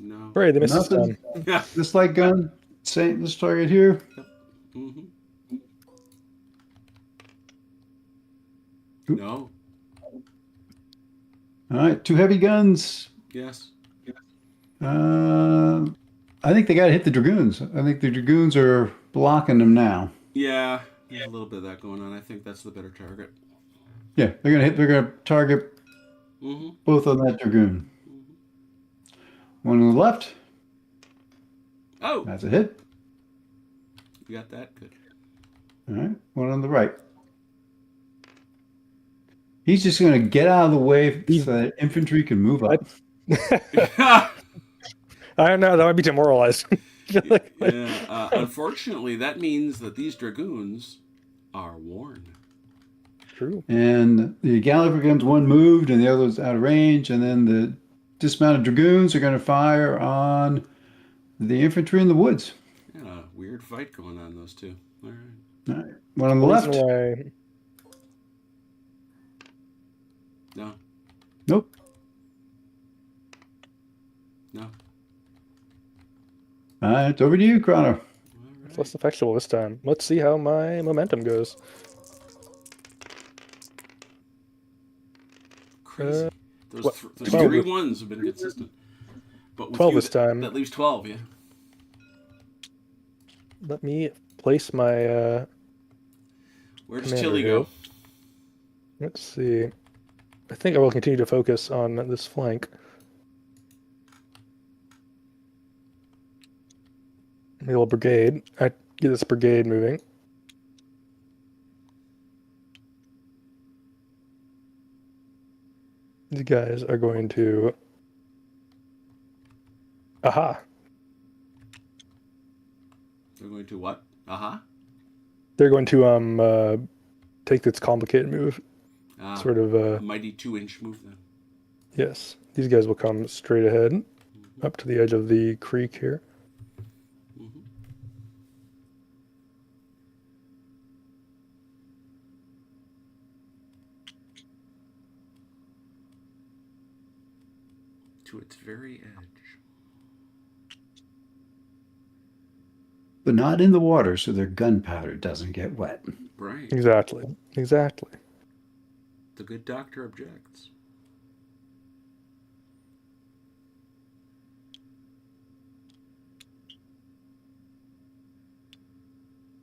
No. Right, they missed this Nothing. time. Yeah. This light gun, same. This target here. Mm-hmm. Oop. No. All right, 2 heavy guns. Yes. I think they got to hit the dragoons. I think the dragoons are blocking them now. Yeah. There's a little bit of that going on. I think that's the better target. Yeah, they're gonna hit. They're gonna target Mm-hmm. both on that dragoon. One on the left. Oh, That's a hit. you got that? Good. All right. One on the right. He's just going to get out of the way so that infantry can move up. I don't know. That might be demoralized. Yeah. Unfortunately, that means that these dragoons are worn. True. And the galloper guns, one moved and the other was out of range. And then the dismounted dragoons are going to fire on the infantry in the woods. Yeah, a weird fight going on, those two. All right. All right. One on the left. Away. No. Nope. No. All right. It's over to you, Chrono. All It's right. less effectual this time. Let's see how my momentum goes. Crazy. Those 12. 3 ones have been consistent. But with 12 you, this time. that leaves 12, yeah. Let me place my Where does commander Tilly here. go? Let's see. I think I will continue to focus on this flank. The little brigade. I get this brigade moving. These guys are going to... Aha! They're going to what? They're going to take this complicated move. Sort of... a mighty 2-inch move then. Yes. These guys will come straight ahead, up to the edge of the creek here. Mm-hmm. To its very edge. But not in the water, so their gunpowder doesn't get wet. Right. Exactly. Exactly. The good doctor objects.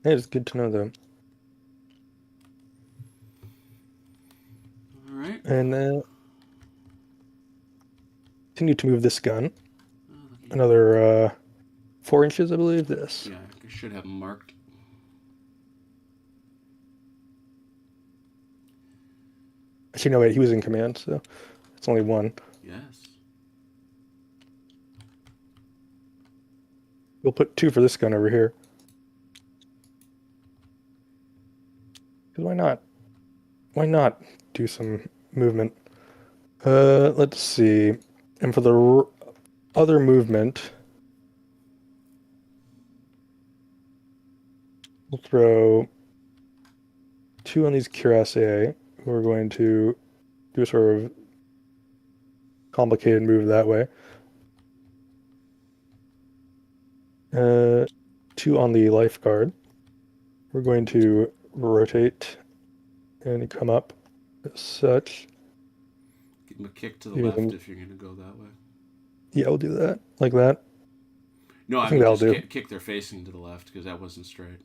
It's good to know, though. All right. And then continue to move this gun. Another 4 inches, I believe. This. Yeah, I should have them marked. Actually, no, wait. He was in command, so it's only one. Yes. We'll put 2 for this gun over here. Because why not? Why not do some movement? Let's see. And for the other movement, we'll throw 2 on these cuirassiers. We're going to do a sort of complicated move that way. 2 on the lifeguard. We're going to rotate and come up as such. Give them a kick to the Yeah, left then- if you're going to go that way. Yeah, we'll do that. Like that. No, I think mean that'll just do. kick their facing to the left because that wasn't straight.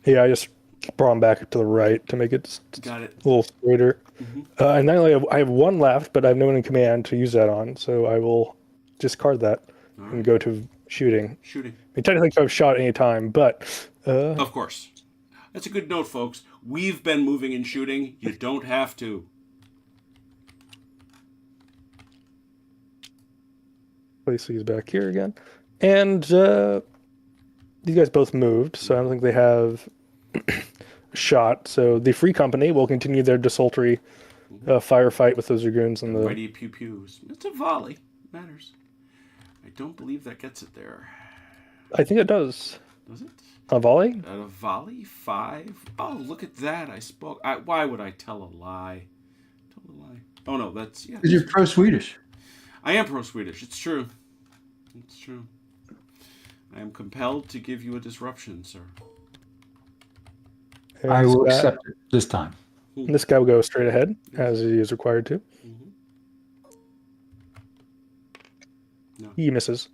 Yeah, I just brought them back to the right to make it Got it. a little straighter. Mhm. And then I have 1 left, but I have no one in command to use that on, so I will discard that All and right. go to shooting. Shooting. I mean, technically, I could have shot any time, but Of course. That's a good note, folks. We've been moving and shooting. You don't have to. place these back here again. And these guys both moved, so I don't think they have a shot. So the Free Company will continue their desultory firefight with those dragoons and the... Mighty pew pews. It's a volley. Matters. I don't believe that gets it there. I think it does. Does it? A volley? At a volley? 5? Oh, look at that. I spoke. Why would I tell a lie? Tell a lie. Oh, no, that's... Yeah. Because you're pro-Swedish. I am pro-Swedish. It's true. It's true. I am compelled to give you a disruption, sir. And I will that- accept it this time. This guy will go straight ahead, as he is required to. Mm-hmm. No. He misses.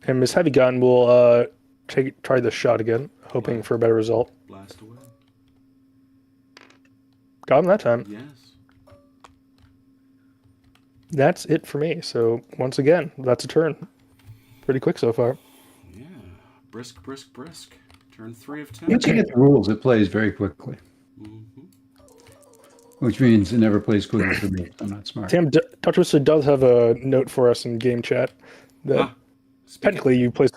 And Miss Heavy Gun will try this shot again, hoping Wow. for a better result. Blast away. Got him that time. Yes. That's it for me. So, once again, that's a turn. Pretty quick so far. Yeah. Brisk, brisk, brisk. Turn 3 of 10. Once you get the rules, it plays very quickly, Mm-hmm. which means it never plays quickly for me. I'm not smart. Sam, Dr. Twister does have a note for us in game chat that Ah, technically you placed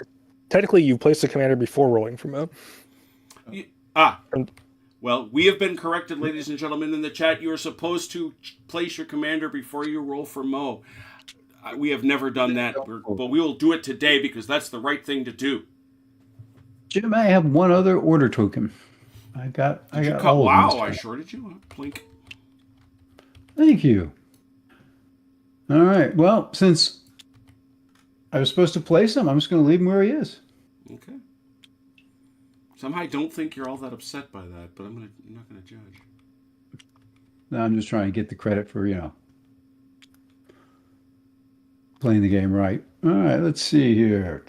the commander before rolling for Mo. Well, we have been corrected, ladies and gentlemen, in the chat. You are supposed to place your commander before you roll for Mo. We have never done that, but we will do it today because that's the right thing to do. Jim, I have one other order token. I got all of them Wow, this I time. shorted you. Plink. Thank you. All right. Well, since I was supposed to place him, I'm just going to leave him where he is. Okay. Somehow I don't think you're all that upset by that, but I'm not gonna judge. No, I'm just trying to get the credit for, Playing the game right. All right, let's see here.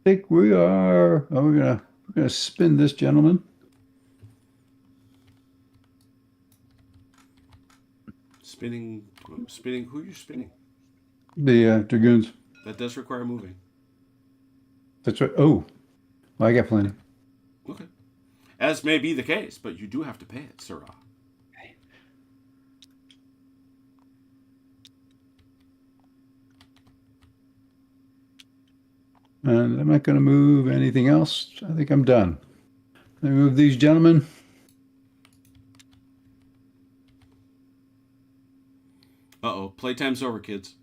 I think we are. Oh, we're gonna spin this gentleman. Spinning. Who are you spinning? The dragoons. That does require moving. That's right. Oh, well, I got plenty. Okay. As may be the case, but you do have to pay it, Sirrah. And I'm not going to move anything else. I think I'm done. I move these gentlemen. Uh-oh. Playtime's over, kids.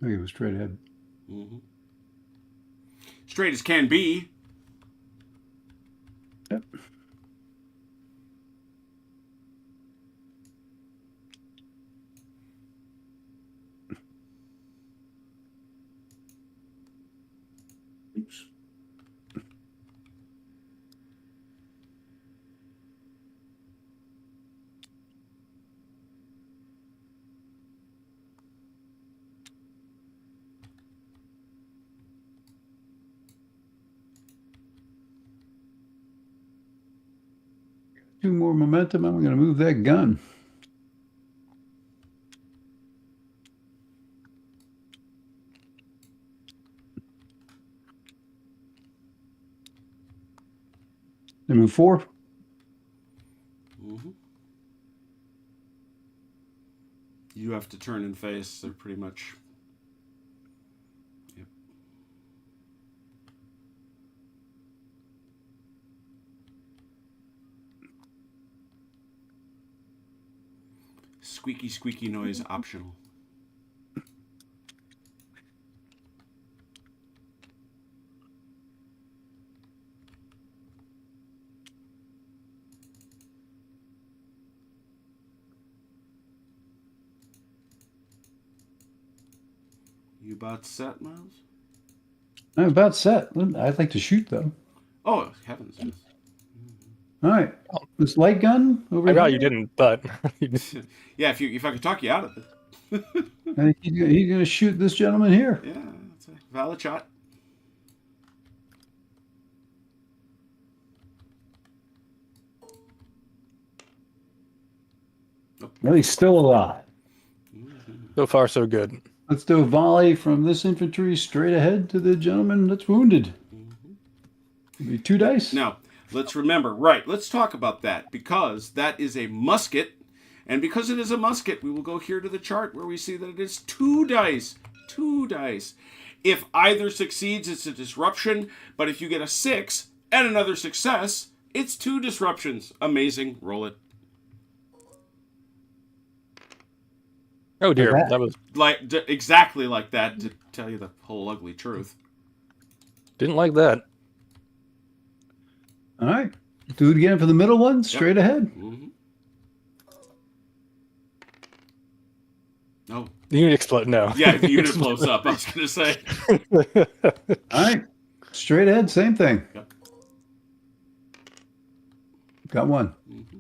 Okay, it was straight ahead. Mm-hmm. Straight as can be. Yep. Oops. Two more momentum. I'm going to move that gun. Then move 4. Mm-hmm. You have to turn and face. They're pretty much... Yep. Squeaky, squeaky noise optional. You about set, Miles? I'm about set. I'd like to shoot, though. Oh, heavens, yes. All right. This light gun over I here. got you didn't, but Yeah, if I could talk you out of it. I think he's going to shoot this gentleman here. Yeah, that's a valid shot. Well, he's still alive. so far so good. Let's do a volley from this infantry straight ahead to the gentleman that's wounded. It'll be 2 dice. Now, let's remember, right, let's talk about that, because that is a musket, and because it is a musket, we will go here to the chart where we see that it is 2 dice. 2 dice. If either succeeds, it's a disruption, but if you get a 6 and another success, it's 2 disruptions. Amazing. Roll it. Oh dear, Like that? that was Exactly like that, to tell you the whole ugly truth. didn't like that. All right. Do it again for the middle one, straight ahead. Mm-hmm. No. The unit explode. No. Yeah, the unit blows up, I was going to say. All right. Straight ahead, same thing. Yep. Got one. Mm-hmm.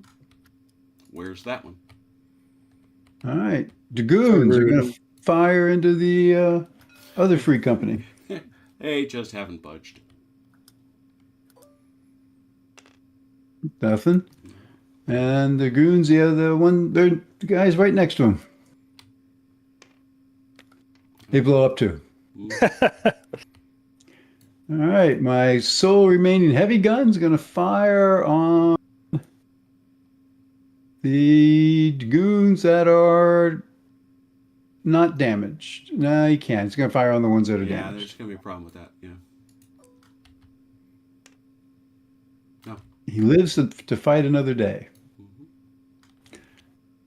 Where's that one? All right. Dragoons are going to fire into the other free company. They just haven't budged. Nothing. And the goons, yeah, the guys right next to him. They blow up too. All right. My sole remaining heavy gun's going to fire on the goons that are not damaged. No, he can't. It's going to fire on the ones that are Yeah, damaged. there's going to be a problem with that. Yeah. No. He lives to fight another day.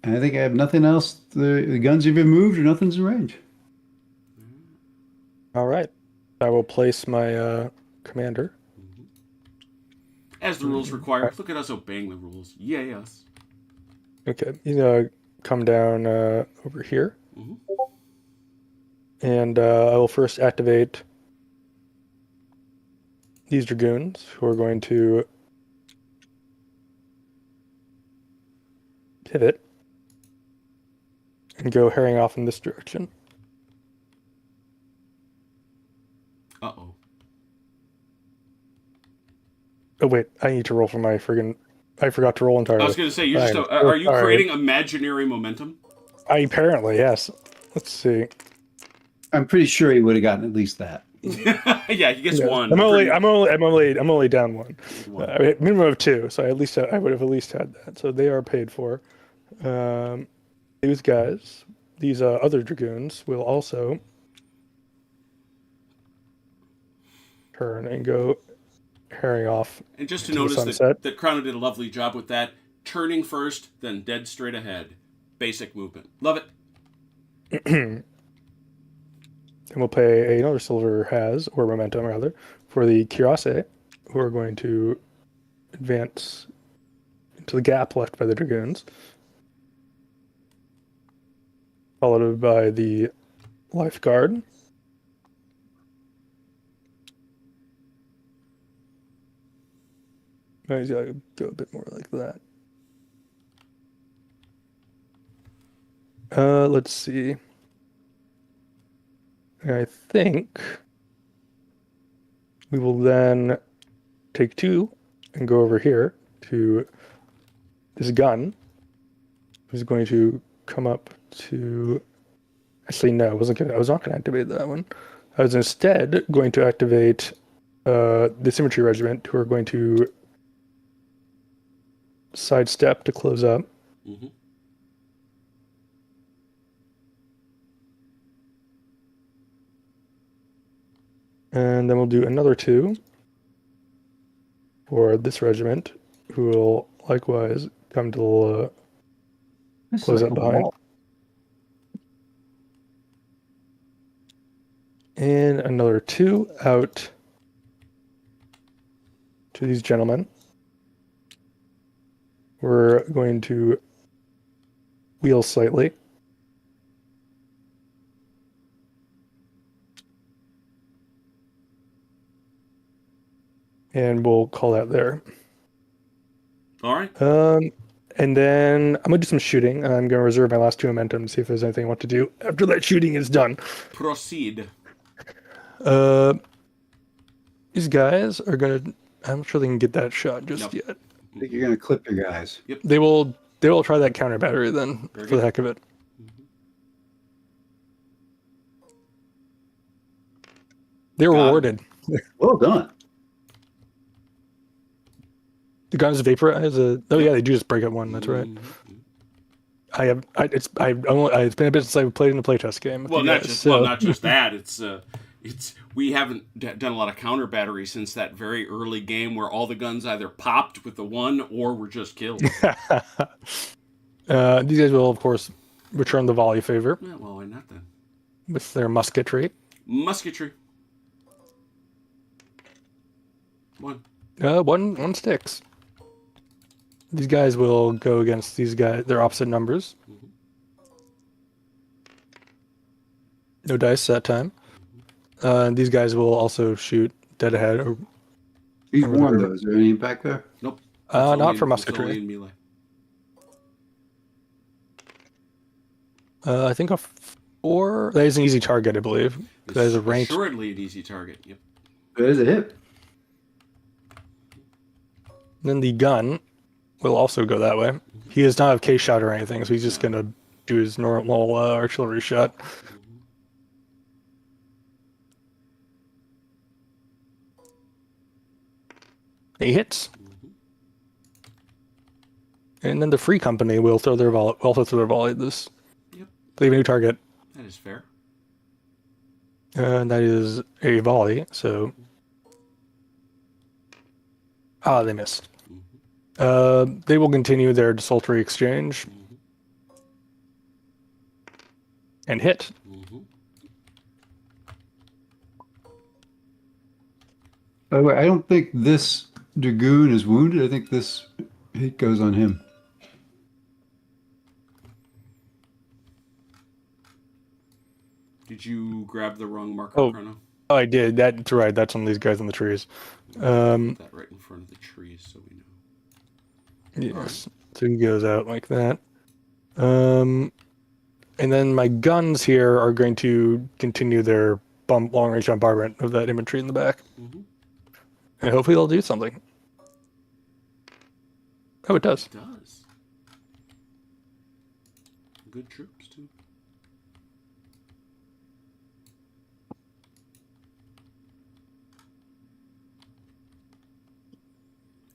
And I think I have nothing else. The guns have been moved or nothing's in range. All right. I will place my commander. As the rules require. Look at us obeying the rules. Yes. Okay, he's gonna come down over here, and I will first activate these dragoons, who are going to pivot and go herring off in this direction. Uh-oh. Oh wait, I need to roll for my friggin'. I forgot to roll entirely. I was going to say, you're just are you creating imaginary momentum? Apparently, yes. Let's see. I'm pretty sure he would have gotten at least that. Yeah, he gets Yes. one. I'm only down one. Minimum of two, so I would have at least had that. So they are paid for. These guys, these other dragoons, will also turn and go herring off. And just to the notice sunset. that Chrono did a lovely job with that. Turning first, then dead straight ahead. Basic movement. Love it. And we'll pay another silver or momentum rather, for the cuirassiers, who are going to advance into the gap left by the dragoons, followed by the lifeguard. I gotta go a bit more like that. Let's see. I think we will then take two and go over here to this gun, who's going to come up to. Actually, no, I was not going to activate that one. I was instead going to activate the Symmetry Regiment, who are going to sidestep to close up. And then we'll do another two for this regiment, who will likewise come to close up behind. Wall. And another two out to these gentlemen. We're going to wheel slightly. And we'll call that there. All right. And then I'm going to do some shooting. I'm going to reserve my last two momentum to see if there's anything I want to do after that shooting is done. Proceed. These guys are going to... I'm not sure they can get that shot just yet. I think you're going to clip your guys. Yep. They will try that counter battery then, for the heck of it. They're rewarded. Well done. The guns vaporize. Oh yeah, they do just break up one. That's right. It's been a bit since I've played in a playtest game. Well, not just that. It's we haven't done a lot of counter battery since that very early game where all the guns either popped with the one or were just killed. These guys will, of course, return the volley favor. Yeah, well, why not then? With their musketry. Musketry. One. One sticks. These guys will go against these guys. They're opposite numbers. No dice that time. These guys will also shoot dead ahead. You warned those. Is there any back there? Nope. Not for musketry. Only in melee. I think a 4. That is an easy target, I believe. That is a ranked. Assuredly an easy target. Yep. That is a hit. Then the gun will also go that way. He does not have case shot or anything, so he's just going to do his normal artillery shot. He hits. And then the free company will throw their volley. Also throw their volley at this. Yep. They have a new target. That is fair. And that is a volley. So, they missed. They will continue their desultory exchange. and hit. Mm-hmm. By the way, I don't think this dragoon is wounded. I think this hit goes on him. Did you grab the wrong marker, Oh. Chrono? Oh, I did. That's right. That's one of these guys in the trees. Put that right in front of the trees so we know. Yes. So he goes out like that. And then my guns here are going to continue their long-range bombardment of that infantry in the back. Mm-hmm. And hopefully they'll do something. Oh, it does. It does. Good troops, too.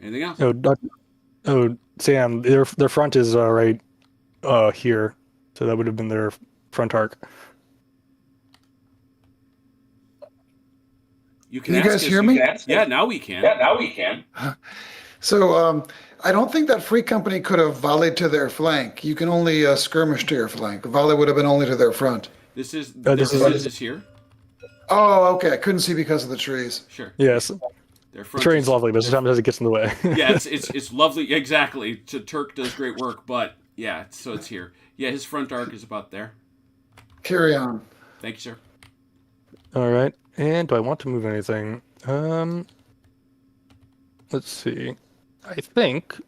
Anything else? Oh, Sam, their front is right here. So that would have been their front arc. You Can you guys us, hear me? Yeah, now we can. So I don't think that free company could have volleyed to their flank. You can only skirmish to your flank. Volley would have been only to their front. This is this is here. Oh, okay. I couldn't see because of the trees. Sure. Yes. Their The front terrain's is- lovely, but sometimes it gets in the way. Yeah, it's lovely. Exactly. Turk does great work, but yeah, so it's here. Yeah, his front arc is about there. Carry on. Thank you, sir. All right. And do I want to move anything? Let's see. I think.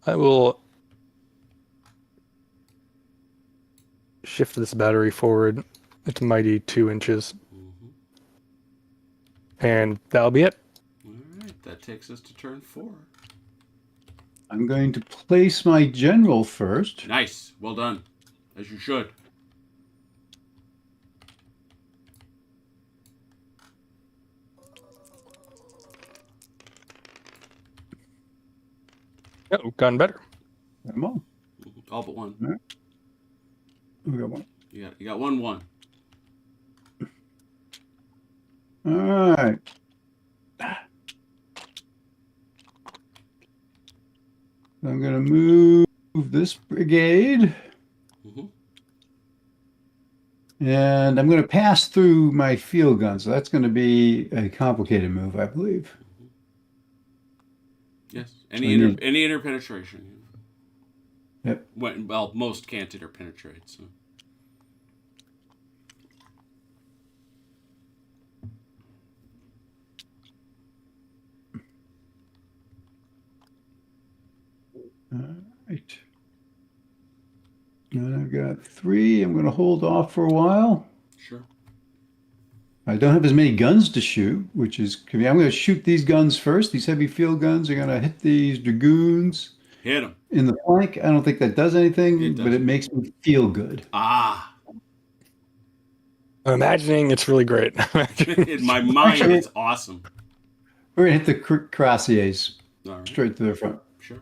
I will shift this battery forward. It's mighty 2 inches. Mm-hmm. And that'll be it. All right, that takes us to turn 4. I'm going to place my general first. Nice. Well done. As you should. Oh, gotten better. Come on. All but one. We got one. You got 1-1. All right. I'm going to move this brigade. Mm-hmm. And I'm going to pass through my field gun. So that's going to be a complicated move, I believe. Yes. Any interpenetration. Yep. Well, most can't interpenetrate. So. All right. And I've got 3. I'm going to hold off for a while. Sure. I don't have as many guns to shoot, which is, I'm going to shoot these guns first. These heavy field guns are going to hit these dragoons Hit him. in the flank. I don't think that does anything, It but doesn't. it makes me feel good. Ah. I'm imagining it's really great. In my mind, it's awesome. We're going to hit the cuirassiers All right. straight to their front. Sure.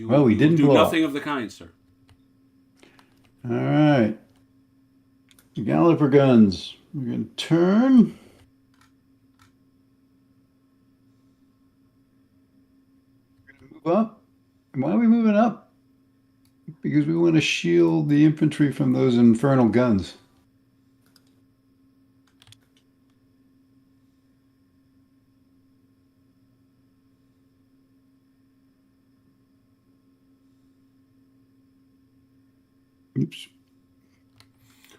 Well, we you didn't do blow up. nothing of the kind, sir. All right. Galloper guns. We're going to turn. We're going to move up. And why are we moving up? Because we want to shield the infantry from those infernal guns. Oops.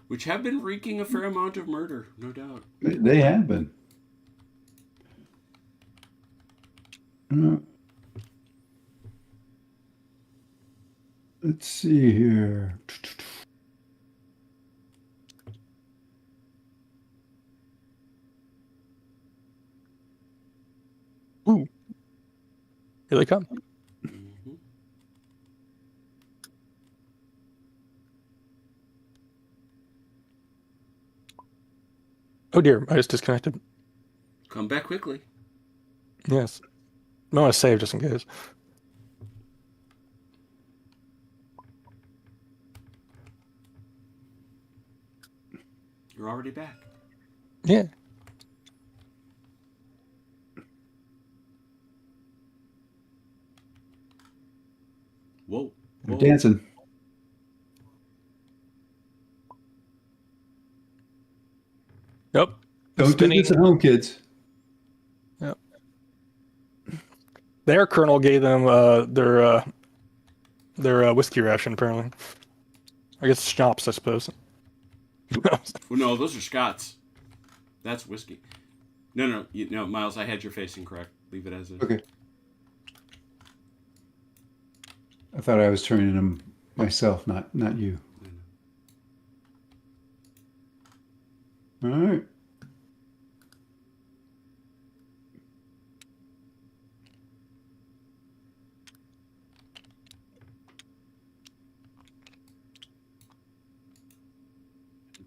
Which have been wreaking a fair amount of murder, no doubt. They have been. Let's see here. Ooh. Here they come. Mm-hmm. Oh dear, I just disconnected. Come back quickly. Yes. I want to save just in case. You're already back. Yeah. dancing. Yep. Don't Spinning. do this at home, kids. Yep. Their colonel gave them their whiskey ration, apparently. I guess schnapps, I suppose. Well, no, those are Scots. That's whiskey. No, Miles, I had your face incorrect. Leave it as is. Okay. I thought I was turning them myself, not you. All right.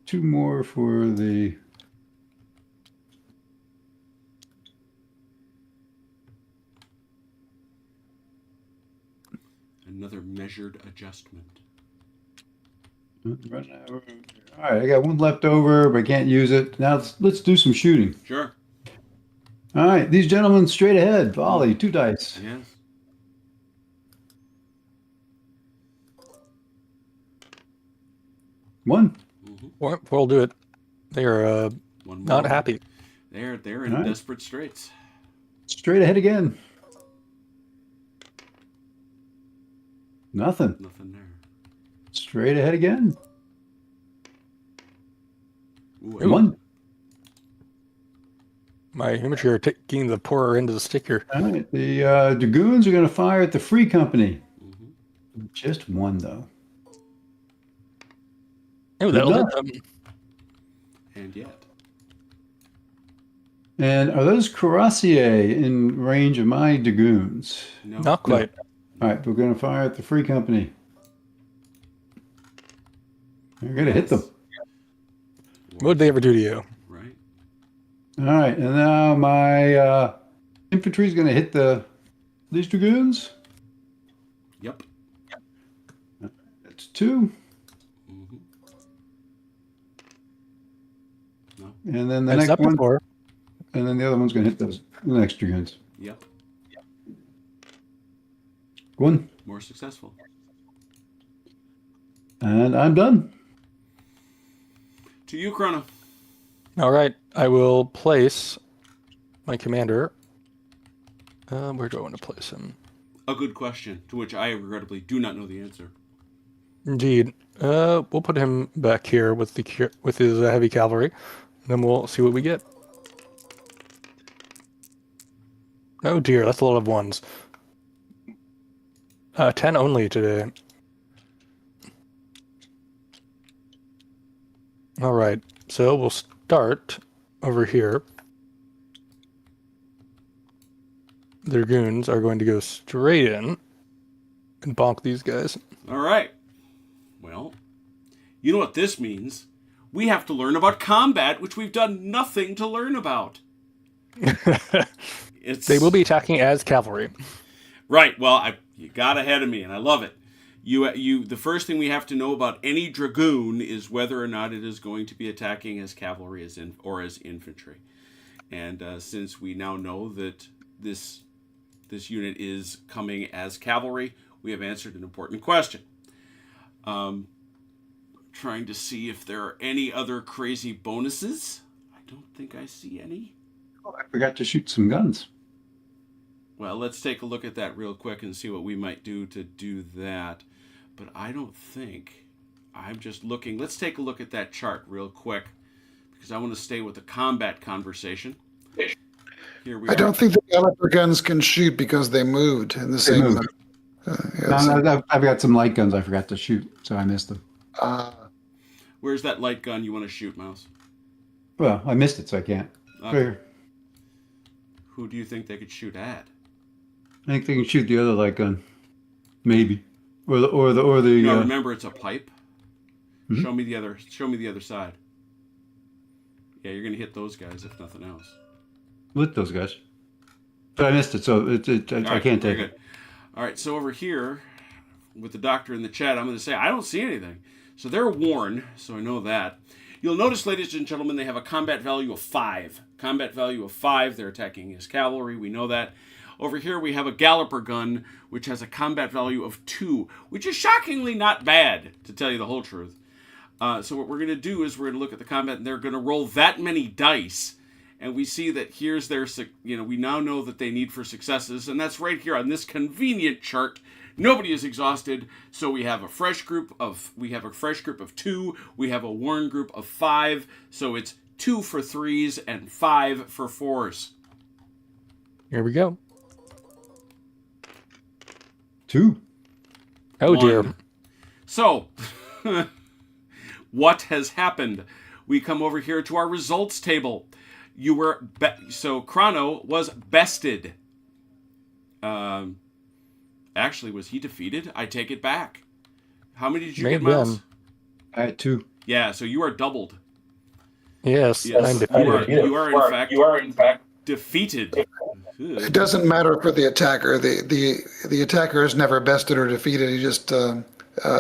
Two more for the Another measured adjustment. All right, I got one left over, but I can't use it. Now let's do some shooting. Sure. All right, these gentlemen straight ahead. Volley, 2 dice. Yes. One. We'll do it. They are One more. not happy. They're in All right. desperate straits. Straight ahead again. Nothing. Nothing there. Straight ahead again. Ooh, One. My infantry are taking the poorer end of the stick here. All right, the dragoons are going to fire at the free company. Mhm. Just one, though. Oh, Good that'll enough. hit them. And yet. And are those cuirassiers in range of my dragoons? No. Not quite. All right, we're going to fire at the free company. We're going to hit them. What would they ever do to you? Right. All right, and now my infantry is going to hit these dragoons. Yep. That's 2. Mm-hmm. No. And then the I've next stepped one, before. and then the other one's going to hit the next dragoons. Yep. One, More successful. and I'm done. To you, Chrono. All right, I will place my commander. Where do I want to place him? A good question, to which I regrettably do not know the answer. Indeed. We'll put him back here with his heavy cavalry. And then we'll see what we get. Oh dear, that's a lot of ones. 10 only today. All right, so we'll start over here. The dragoons are going to go straight in and bonk these guys. All right. Well, you know what this means. We have to learn about combat, which we've done nothing to learn about. They will be attacking as cavalry. Right. Well, you got ahead of me, and I love it. The first thing we have to know about any dragoon is whether or not it is going to be attacking as cavalry or as infantry. And since we now know that this unit is coming as cavalry, we have answered an important question. Trying to see if there are any other crazy bonuses. I don't think I see any. Oh, I forgot to shoot some guns. Well, let's take a look at that real quick and see what we might do to do that. But I don't think... I'm just looking. Let's take a look at that chart real quick, because I want to stay with the combat conversation. Here we I are. don't think the caliber guns can shoot because they moved in the same. moved. I've got some light guns I forgot to shoot, so I missed them. Where's that light gun you want to shoot, Mouse? Well, I missed it, so I can't. Okay. Here. Who do you think they could shoot at? I think they can shoot the other light gun, maybe, or the. No, remember it's a pipe. Mhm. Show me the other side. Yeah, you're gonna hit those guys if nothing else. With those guys, but I missed it, so I can't take it. All right, so over here with the doctor in the chat, I'm going to say I don't see anything. So they're worn, so I know that. You'll notice, ladies and gentlemen, they have a combat value of 5. Combat value of 5. They're attacking as cavalry. We know that. Over here we have a Galloper gun, which has a combat value of 2, which is shockingly not bad, to tell you the whole truth. So what we're going to do is we're going to look at the combat, and they're going to roll that many dice, and we see that here's their, we now know that they need for successes, and that's right here on this convenient chart. Nobody is exhausted, so we have a fresh group of 2, we have a worn group of 5, so it's 2 for 3s and 5 for 4s. Here we go. 2. Oh, 1. dear. So, what has happened? We come over here to our results table. So Chrono was bested. Actually, was he defeated? I take it back. How many did you get, Miles? I had 2. Yeah, so you are doubled. Yes, Yes, I'm defeated. you are in fact defeated. It doesn't matter for the attacker. The attacker is never bested or defeated. He just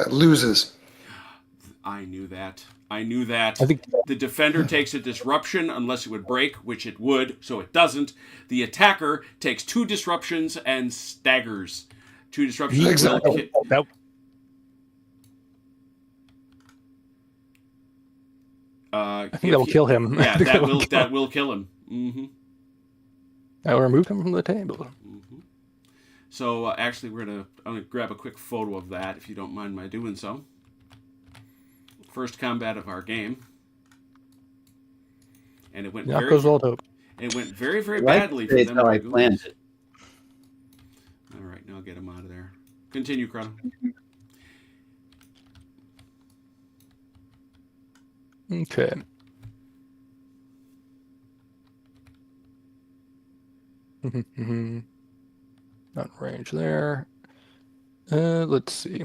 loses. I knew that. I think the defender takes a disruption unless it would break, which it would, so it doesn't. The attacker takes 2 disruptions and staggers. 2 disruptions. Exactly. I think that will kill him. Yeah, that will kill him. Mm-hmm. I will remove him from the table. Mm-hmm. So actually, I'm gonna grab a quick photo of that, if you don't mind my doing so. First combat of our game, and it went very, very badly for them. How I planned it. All right, now get him out of there. Continue, Chrono. Okay. Not range there. Let's see.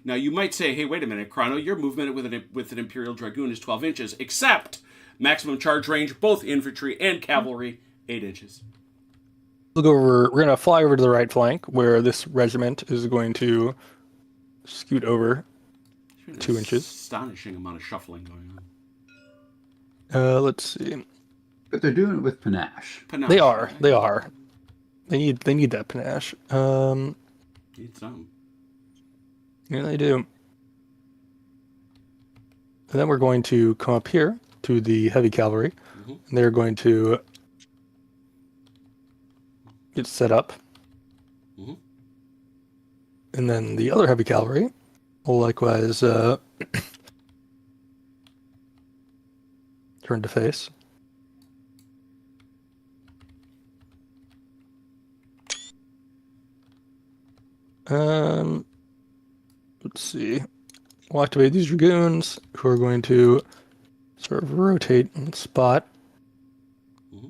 Now you might say, "Hey, wait a minute, Chrono. Your movement with an Imperial Dragoon is 12 inches, except maximum charge range, both infantry and cavalry, 8 inches." We're gonna fly over to the right flank, where this regiment is going to scoot over 2 inches. Astonishing amount of shuffling going on. Let's see. But they're doing it with panache. They are. They need that panache. Need some. Yeah, they do. And then we're going to come up here to the heavy cavalry. Mm-hmm. And they're going to get set up. Mm-hmm. And then the other heavy cavalry will likewise turn to face. Let's see. We'll activate these dragoons, who are going to sort of rotate and spot. Mm-hmm.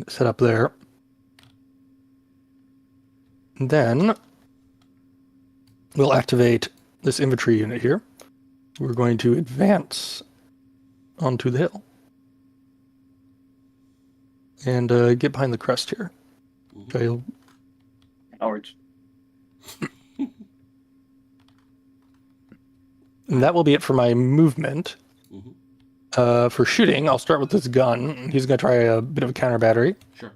Set up there. And then we'll activate this infantry unit here. We're going to advance onto the hill. And get behind the crest here. Mm-hmm. Okay. Cowards. And that will be it for my movement. Mm-hmm. For shooting, I'll start with this gun. He's going to try a bit of a counter battery. Sure.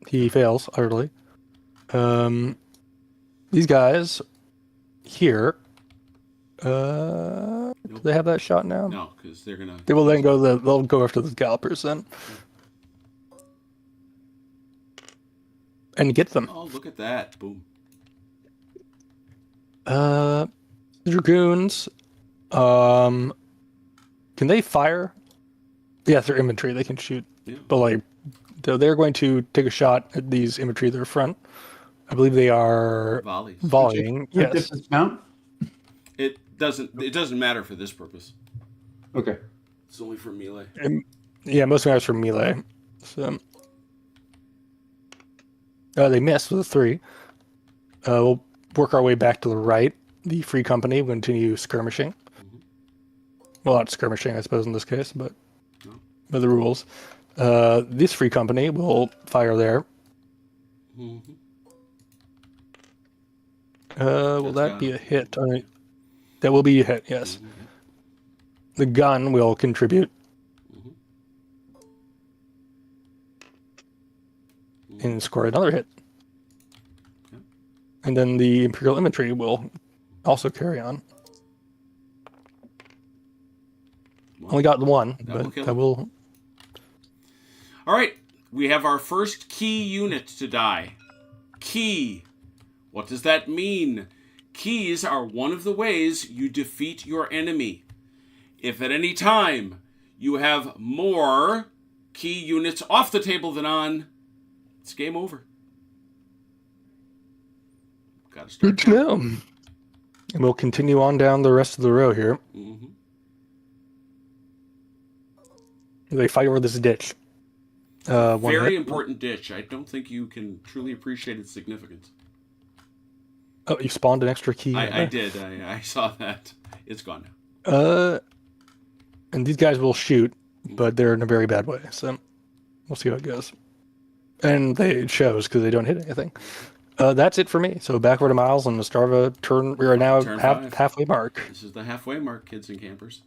He fails utterly. These guys here, do they have that shot now? No, because they're gonna. They will then go. They'll go after the gallopers then, and get them. Oh, look at that! Boom. Dragoons. Can they fire? Yes, they're infantry. They can shoot, Yeah. but they're going to take a shot at these infantry at their front. I believe they are Volleys. volleying. Yes. Distance count? It doesn't matter for this purpose. Okay. It's only for melee. Yeah, most of them are from melee. So they missed with a 3. We'll work our way back to the right. The Free Company will continue skirmishing. Mm-hmm. Well, not skirmishing, I suppose, in this case, but No. by the rules. This Free Company will fire there. Mm-hmm. Will That's that be a hit? That will be a hit, yes. Mm-hmm. the gun will contribute. And score another hit. Okay. And then the Imperial Infantry will also carry on. Well, Only got one, that will but kill that him. will. All right, we have our first key unit to die. Key. What does that mean? Keys are one of the ways you defeat your enemy. If at any time you have more key units off the table than on, it's game over. Got to start. Good to know. And we'll continue on down the rest of the row here. Mm-hmm. They fight over this ditch. One Very hit. important ditch. I don't think you can truly appreciate its significance. Oh, you spawned an extra key. I did. I saw that. It's gone now. And these guys will shoot, but they're in a very bad way. So we'll see how it goes. And it shows because they don't hit anything. That's it for me. So back over to Miles and Nastarva. We are now Turn 5. halfway mark. This is the halfway mark, kids and campers.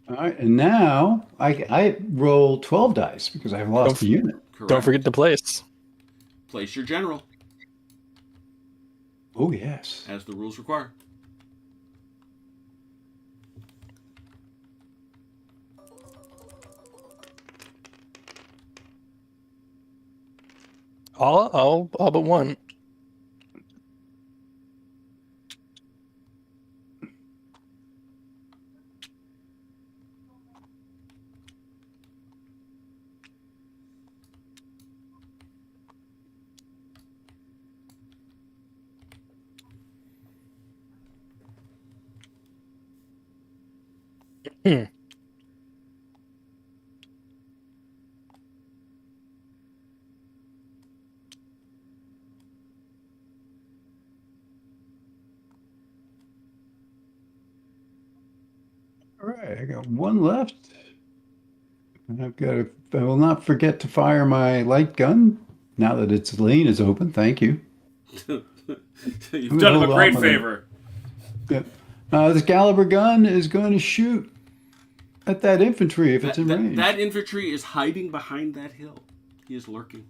All right, and now I roll 12 dice because I've lost a unit. Correct. Don't forget to place. Place your general, Oh, yes. as the rules require. All but one. All right, I got one left. And I will not forget to fire my light gun now that its lane is open. Thank you. You've done him a great favor. Yep. This Caliber gun is going to shoot at that infantry if it's in range. That infantry is hiding behind that hill. He is lurking.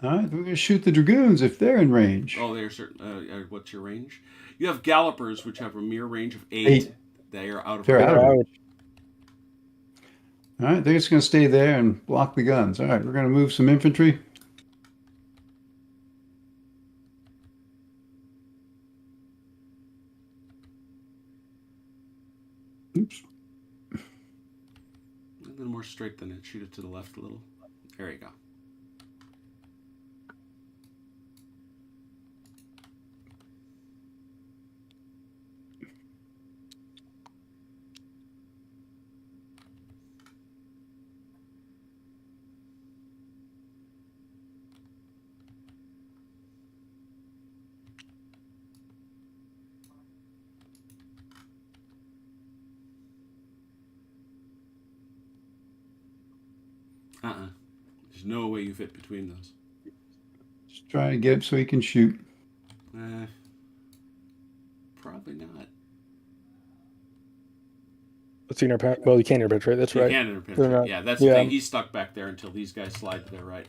All right, we're going to shoot the Dragoons if they're in range. Oh, they're certain. What's your range? You have Gallopers, which have a mere range of 8. 8. They are out of They're range. out of range. All right, they're just going to stay there and block the guns. All right, we're going to move some infantry. Oops. A little more straight than it. Shoot it to the left a little. There you go. There's no way you fit between those. Just trying to get it so he can shoot. Probably not. Let's see, well, you can't interpret, right? That's right. You can interpret. They're not- Yeah, that's the yeah. thing. He's stuck back there until these guys slide to their right.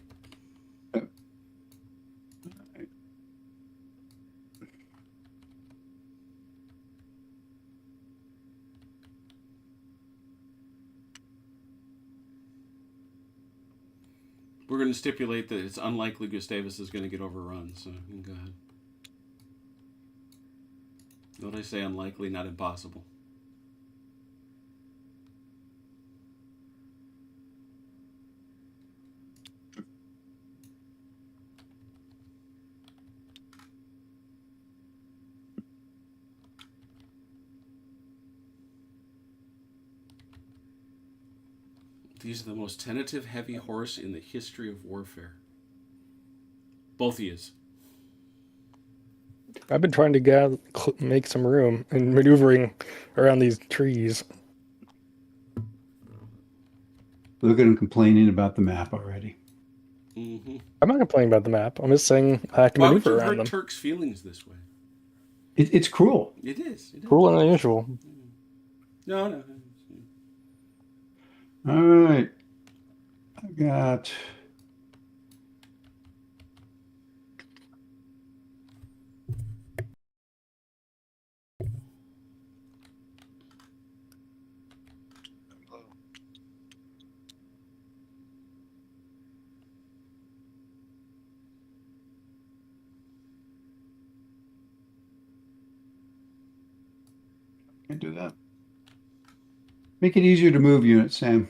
We're going to stipulate that it's unlikely Gustavus is going to get overrun, so you can go ahead. What I say, unlikely, not impossible. These are the most tentative heavy horse in the history of warfare. Both he is. I've been trying to make some room and maneuvering around these trees. Look at him complaining about the map already. Mm-hmm. I'm not complaining about the map. I'm just saying I have to Why would maneuver you around hurt them. Turk's feelings this way? It's cruel. It is. Cruel and unusual. No. All right. I got. Can't do that. Make it easier to move units, Sam.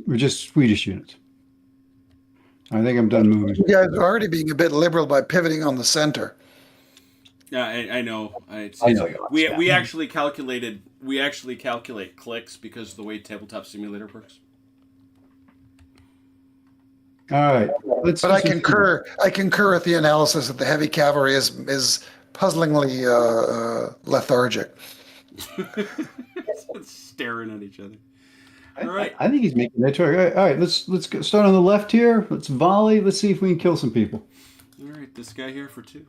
We're just Swedish units. I think I'm done moving. You guys are already being a bit liberal by pivoting on the center. Yeah, I know. I know you are, We Scott. we actually calculate clicks because of the way Tabletop Simulator works. All right. Let's But do I some- concur. I concur with the analysis that the heavy cavalry is puzzlingly lethargic. Staring at each other. I, All right. I think he's making that target. All right. Let's start on the left here. Let's volley. Let's see if we can kill some people. All right, this guy here for 2.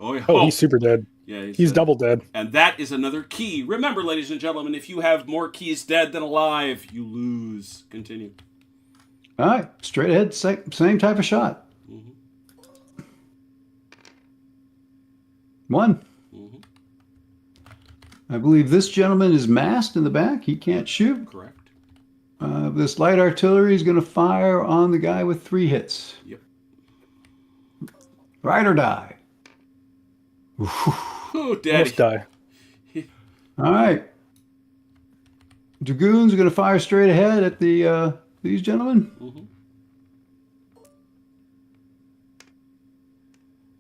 Oh, yeah. Oh, he's super dead. Yeah, He's double dead. And that is another key. Remember, ladies and gentlemen, if you have more keys dead than alive, you lose. Continue. All right. Straight ahead. Same type of shot. Mm-hmm. 1. Mm-hmm. I believe this gentleman is masked in the back. He can't shoot. Correct. This light artillery is going to fire on the guy with 3 hits. Yep. Ride or die. Oh, daddy. Almost die. All right. Dragoons are going to fire straight ahead at these gentlemen. Mm-hmm.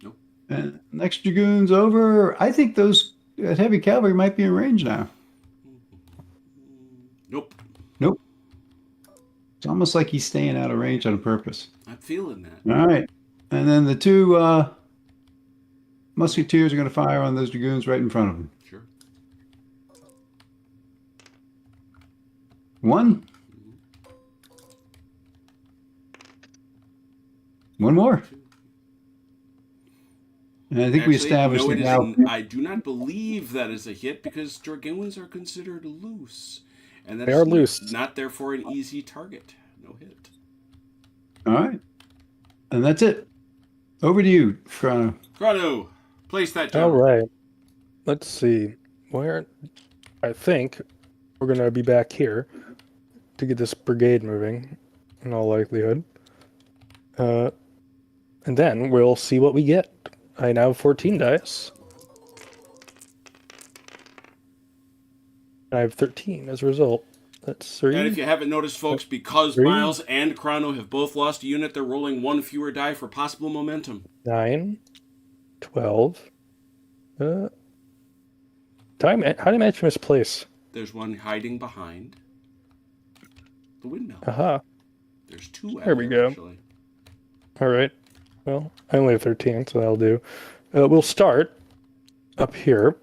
Nope. And next dragoon's over. I think that heavy cavalry might be in range now. Nope. Nope. It's almost like he's staying out of range on purpose. I'm feeling that. All right. And then the 2 musketeers are going to fire on those dragoons right in front of them. Sure. 1. 1 more. And I think we established no, that now. I do not believe that is a hit because dragoons are considered loose. And They are loose. Not therefore an easy target. No hit. All right. And that's it. Over to you, Chrono. Chrono, place that All jump. right. Let's see. Where? I think we're going to be back here to get this brigade moving, in all likelihood. And then we'll see what we get. I now have 14 dice. I have 13 as a result. That's 3. And if you haven't noticed, folks, because 3. Miles and Chrono have both lost a unit, they're rolling 1 fewer die for possible momentum. 9, 12. How did I manage to misplace? There's one hiding behind the windmill. Aha. There's 2 out There we go. actually. All right. Well, I only have 13, so that'll do. We'll start up here.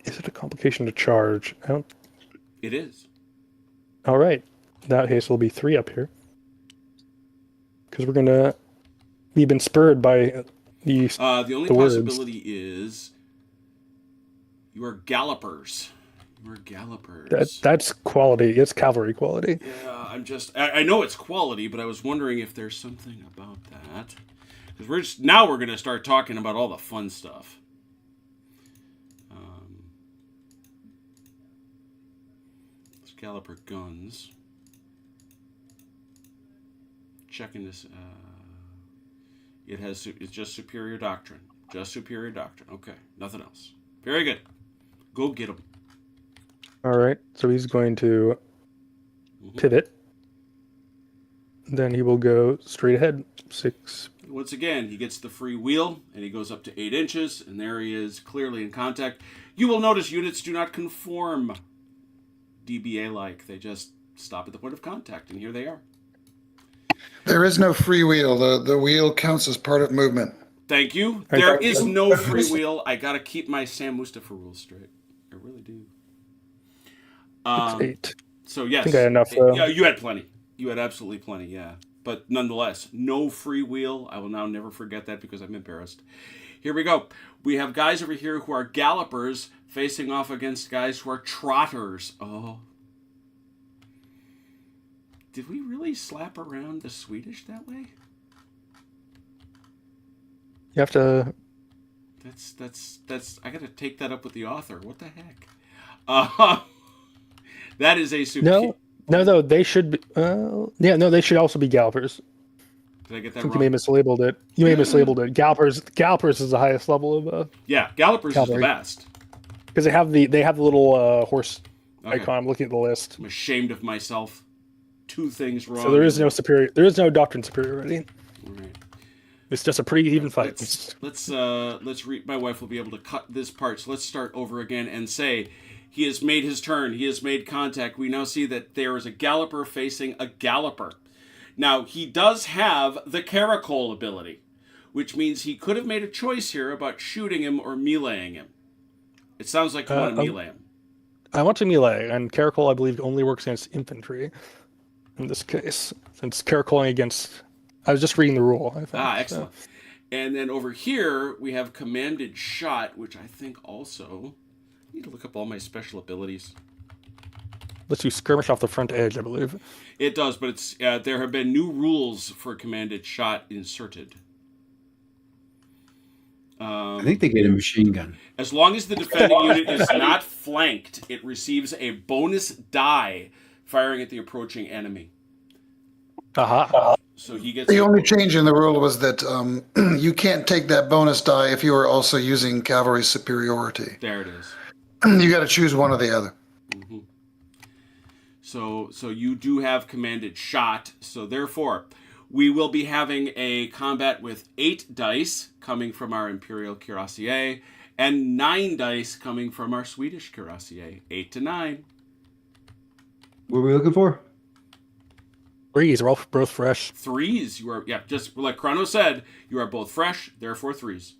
Is it a complication to charge? I don't. It is. All right. In that case, it'll be 3 up here. Because we've been spurred by the The only the words. possibility is you are gallopers. You are gallopers. That's quality. It's cavalry quality. Yeah, I know it's quality, but I was wondering if there's something about that. Because we're going to start talking about all the fun stuff. Galloper guns. Checking this. It's just superior doctrine. Just superior doctrine. Okay, nothing else. Very good. Go get him. All right. So he's going to pivot. Then he will go straight ahead. 6. Once again, he gets the free wheel, and he goes up to 8 inches, and there he is, clearly in contact. You will notice units do not conform DBA-like. They just stop at the point of contact, and here they are. There is no free wheel. The wheel counts as part of movement. Thank you. There is no free wheel. I got to keep my Sam Mustafa rules straight. I really do. 8. So, yes. I think I had enough. Yeah, you had plenty. You had absolutely plenty, yeah. But nonetheless, no free wheel. I will now never forget that because I'm embarrassed. Here we go. We have guys over here who are gallopers facing off against guys who are trotters. Oh. Did we really slap around the Swedish that way? You have to. That's. I got to take that up with the author. What the heck? Uh, that is a super. No. They should be. No. They should also be gallopers. Did I get that I think wrong? you may mislabeled it. Gallopers is the highest level of. Yeah, gallopers cavalry. is the best. Because they have the little horse Okay. icon. I'm looking at the list. I'm ashamed of myself. 2 things wrong. So there is no superior. There is no doctrine superiority. All right. It's just a pretty even fight. Let's read. My wife will be able to cut this part. So let's start over again and say, he has made his turn. He has made contact. We now see that there is a galloper facing a galloper. Now he does have the caracole ability, which means he could have made a choice here about shooting him or meleeing him. It sounds like you want to melee him. I want to melee, and caracole I believe only works against infantry. In this case, since caracoling against. I was just reading the rule. I think. Excellent. So. And then over here, we have commanded shot, which I think also... I need to look up all my special abilities. Lets you skirmish off the front edge, I believe. It does, but it's there have been new rules for commanded shot inserted. I think they get a machine gun. As long as the defending unit is not flanked, it receives a bonus die firing at the approaching enemy. Aha. So he gets The only change in the rule was that you can't take that bonus die if you are also using cavalry superiority. There it is. You got to choose one or the other. Mm-hmm. So you do have commanded shot. So therefore, we will be having a combat with 8 dice coming from our Imperial Cuirassier and 9 dice coming from our Swedish Cuirassier. 8 to 9. What are we looking for? 3s are all both fresh. 3s, you are, just like Chrono said, you are both fresh, therefore 3s.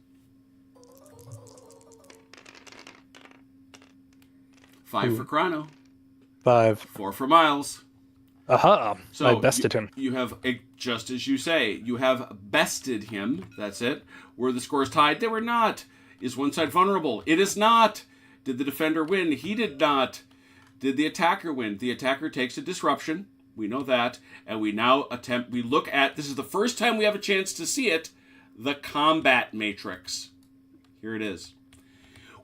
5 for Chrono. 5. 4 for Miles. Aha! So I bested him. You have, just as you say, you have bested him. That's it. Were the scores tied? They were not. Is one side vulnerable? It is not. Did the defender win? He did not. Did the attacker win? The attacker takes a disruption. We know that. And we now we look at, this is the first time we have a chance to see it, the combat matrix. Here it is.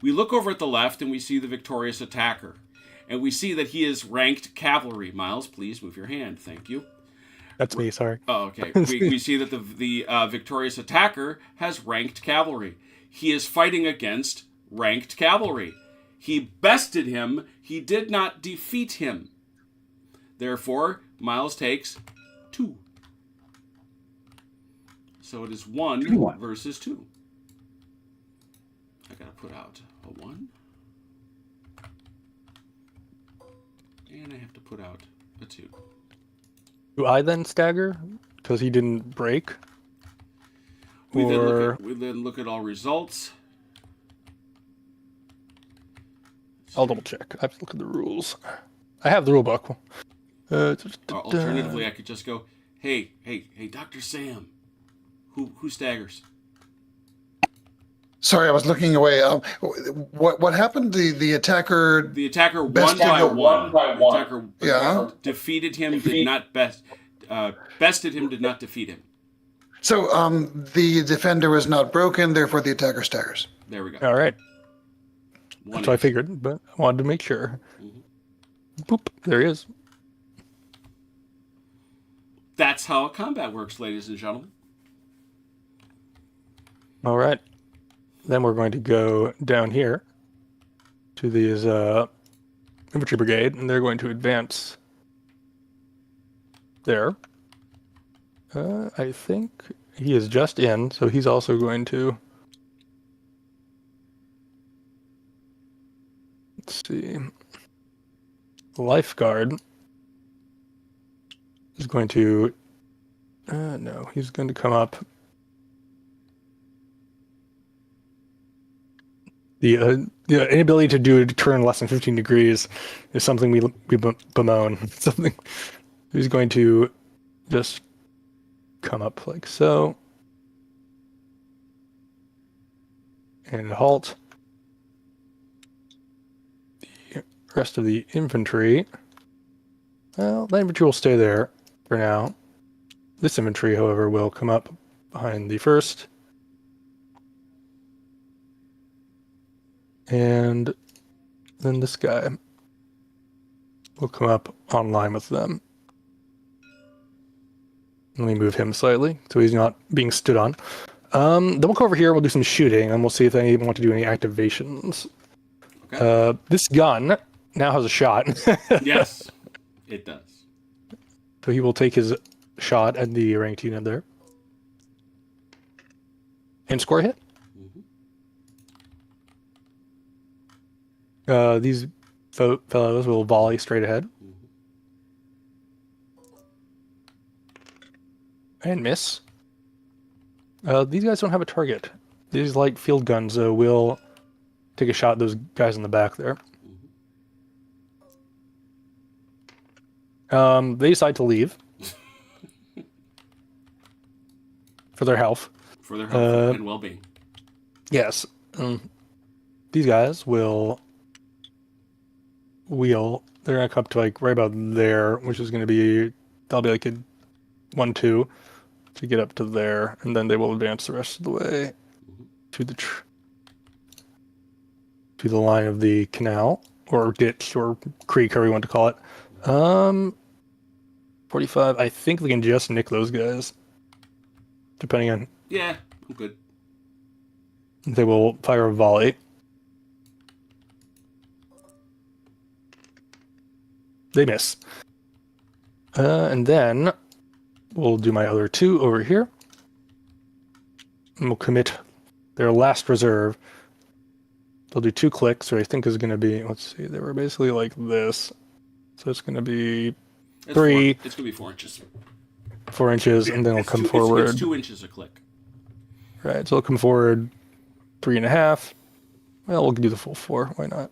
We look over at the left and we see the victorious attacker. And we see that he is ranked cavalry. Miles, please move your hand. Thank you. That's me, sorry. Oh, okay. We see that the victorious attacker has ranked cavalry. He is fighting against ranked cavalry. He bested him. He did not defeat him. Therefore, Miles takes 2. So it is 1 versus 2. I gotta put out a 1. And I have to put out a 2. Do I then stagger? Because he didn't break? We then look at all results. I'll double check. I have to look at the rules. I have the rule book. Alternatively, I could just go, hey, Dr. Sam, who staggers? Sorry, I was looking away. What happened? The attacker. The attacker won Bested by him. 1. The attacker Yeah. defeated him, did not bested him, did not defeat him. So the defender was not broken, therefore the attacker staggers. There we go. All right. One That's what I each. figured, but I wanted to make sure. Boop. There he is. That's how combat works, ladies and gentlemen. All right. Then we're going to go down here to these infantry brigade, and they're going to advance there. I think he is just in, so he's also going to... Let's see. Lifeguard is going to... no, he's going to come up... The inability to do a turn less than 15 degrees is something we bemoan. Something he's going to just come up like so. and halt. The rest of the infantry, well, the infantry will stay there for now. This infantry, however, will come up behind the first. And then this guy will come up online with them. Let me move him slightly so he's not being stood on. Then we'll go over here, we'll do some shooting, and we'll see if they want to do any activations. Okay. This gun now has a shot. Yes, it does. So he will take his shot at the ranked unit there. And score a hit. These fellows will volley straight ahead. And miss. These guys don't have a target. These light field guns will take a shot at those guys in the back there. They decide to leave. For their health. For their health and well-being. Yes. These guys will wheel. They're going to come up to like right about there, which is going to be, that'll be like a 1-2 to get up to there, and then they will advance the rest of the way to the line of the canal, or ditch, or creek, however you want to call it. 45, I think they can just nick those guys. Depending on... Yeah, I'm good. They will fire a volley. They miss. And then we'll do my other two over here. And we'll commit their last reserve. They'll do 2 clicks, or I think is going to be, let's see, they were basically like this. So it's going to be It's 3. It's going to be 4 inches. 4 inches, and then it'll come It's forward. 2 inches a click. Right, so it'll come forward 3.5. Well, we'll do the full 4. Why not?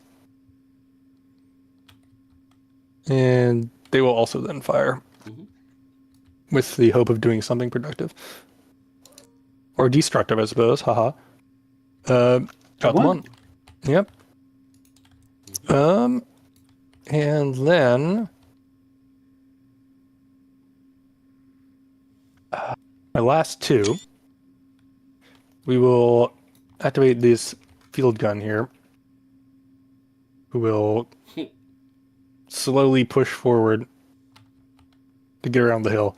And they will also then fire with the hope of doing something productive or destructive, I suppose. Haha. Got them on. Yep. And then my last 2. We will activate this field gun here. Who will slowly push forward to get around the hill,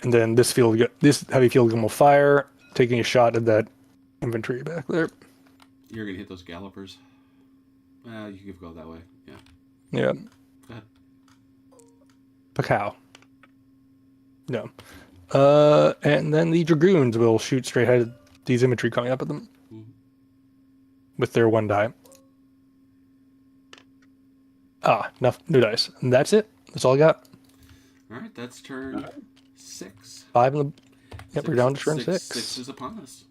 and then this heavy field gun will fire, taking a shot at that infantry back there. You're gonna hit those gallopers. You could go that way. Yeah. Yeah. Go ahead. Pacow. No. And then the dragoons will shoot straight ahead at these infantry coming up at them with their 1 die. No dice. And that's it. That's all I got. All right, that's turn 6. 5 in the... Yep, we're down to turn 6. 6 is upon us.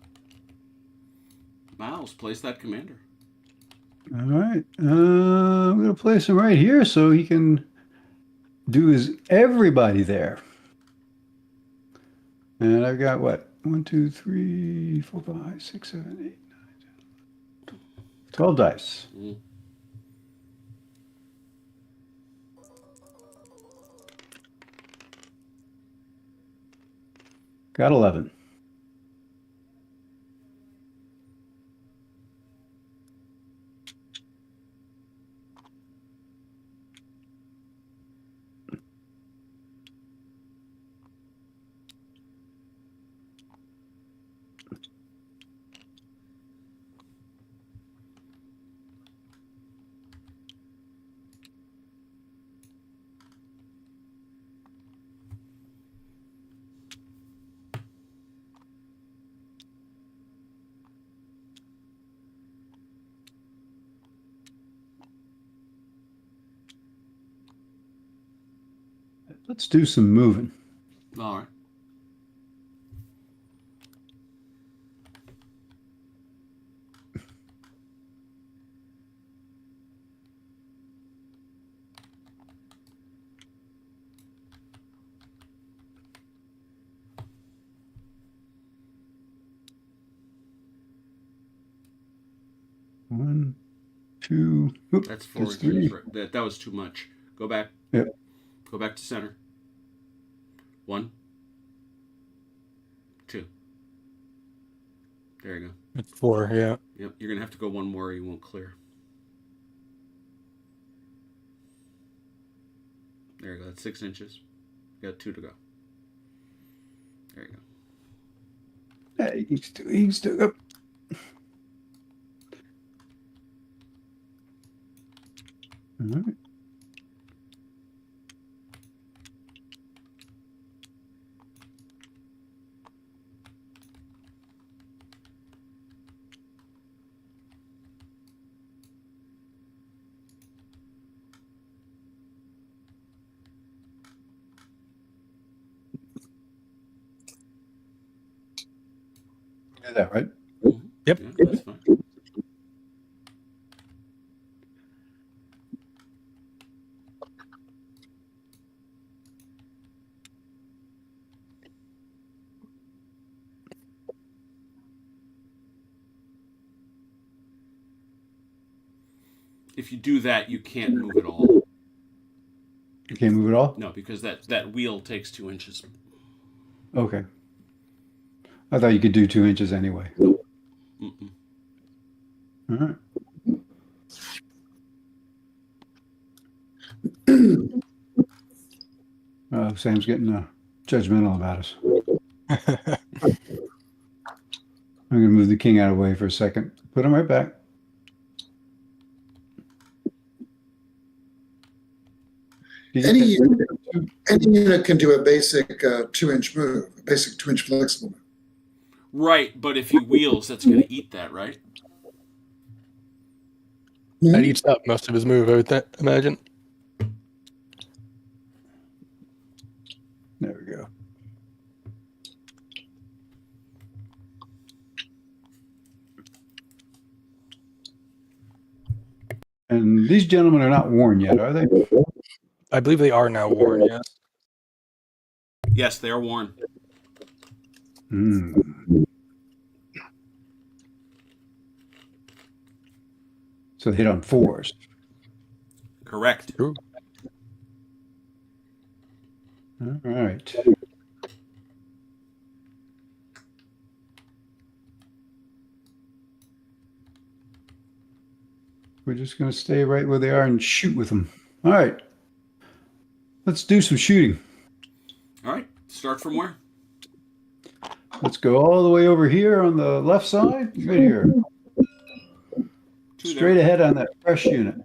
Miles, place that commander. All right. I'm going to place him right here so he can do his everybody there. And I've got what? 1, 2, 3, 4, 5, 6, 7, 8, 9, 10, 12 dice. Got 11. Let's do some moving. All right. 2. Oop, That's 4 that's inches. 3. Right. That was too much. Go back. Yep. Go back to center. 1, 2. There you go. It's 4, yeah. Yep. You're gonna have to go one more, or you won't clear. There you go. That's 6 inches. You got 2 to go. There you go. Hey, he's still up. All right. Is that right? Yep. Yeah, that's fine. If you do that, you can't move at all. You can't move at all? No, because that wheel takes 2 inches. Okay. I thought you could do 2 inches anyway. Mm-mm. All right. Oh, Sam's getting judgmental about us. I'm going to move the king out of the way for a second. Put him right back. You get Any that? any unit can do a basic 2-inch move, a basic 2-inch flexible move. Right, but if he wheels, that's going to eat that, right? That eats up most of his move, I would imagine. There we go. And these gentlemen are not worn yet, are they? I believe they are now worn, yes. Yes, they are worn. Hmm. So they hit on 4s. Correct. True. All right. We're just going to stay right where they are and shoot with them. All right. Let's do some shooting. All right. Start from where? Let's go all the way over here on the left side. Right here. Straight ahead on that fresh unit.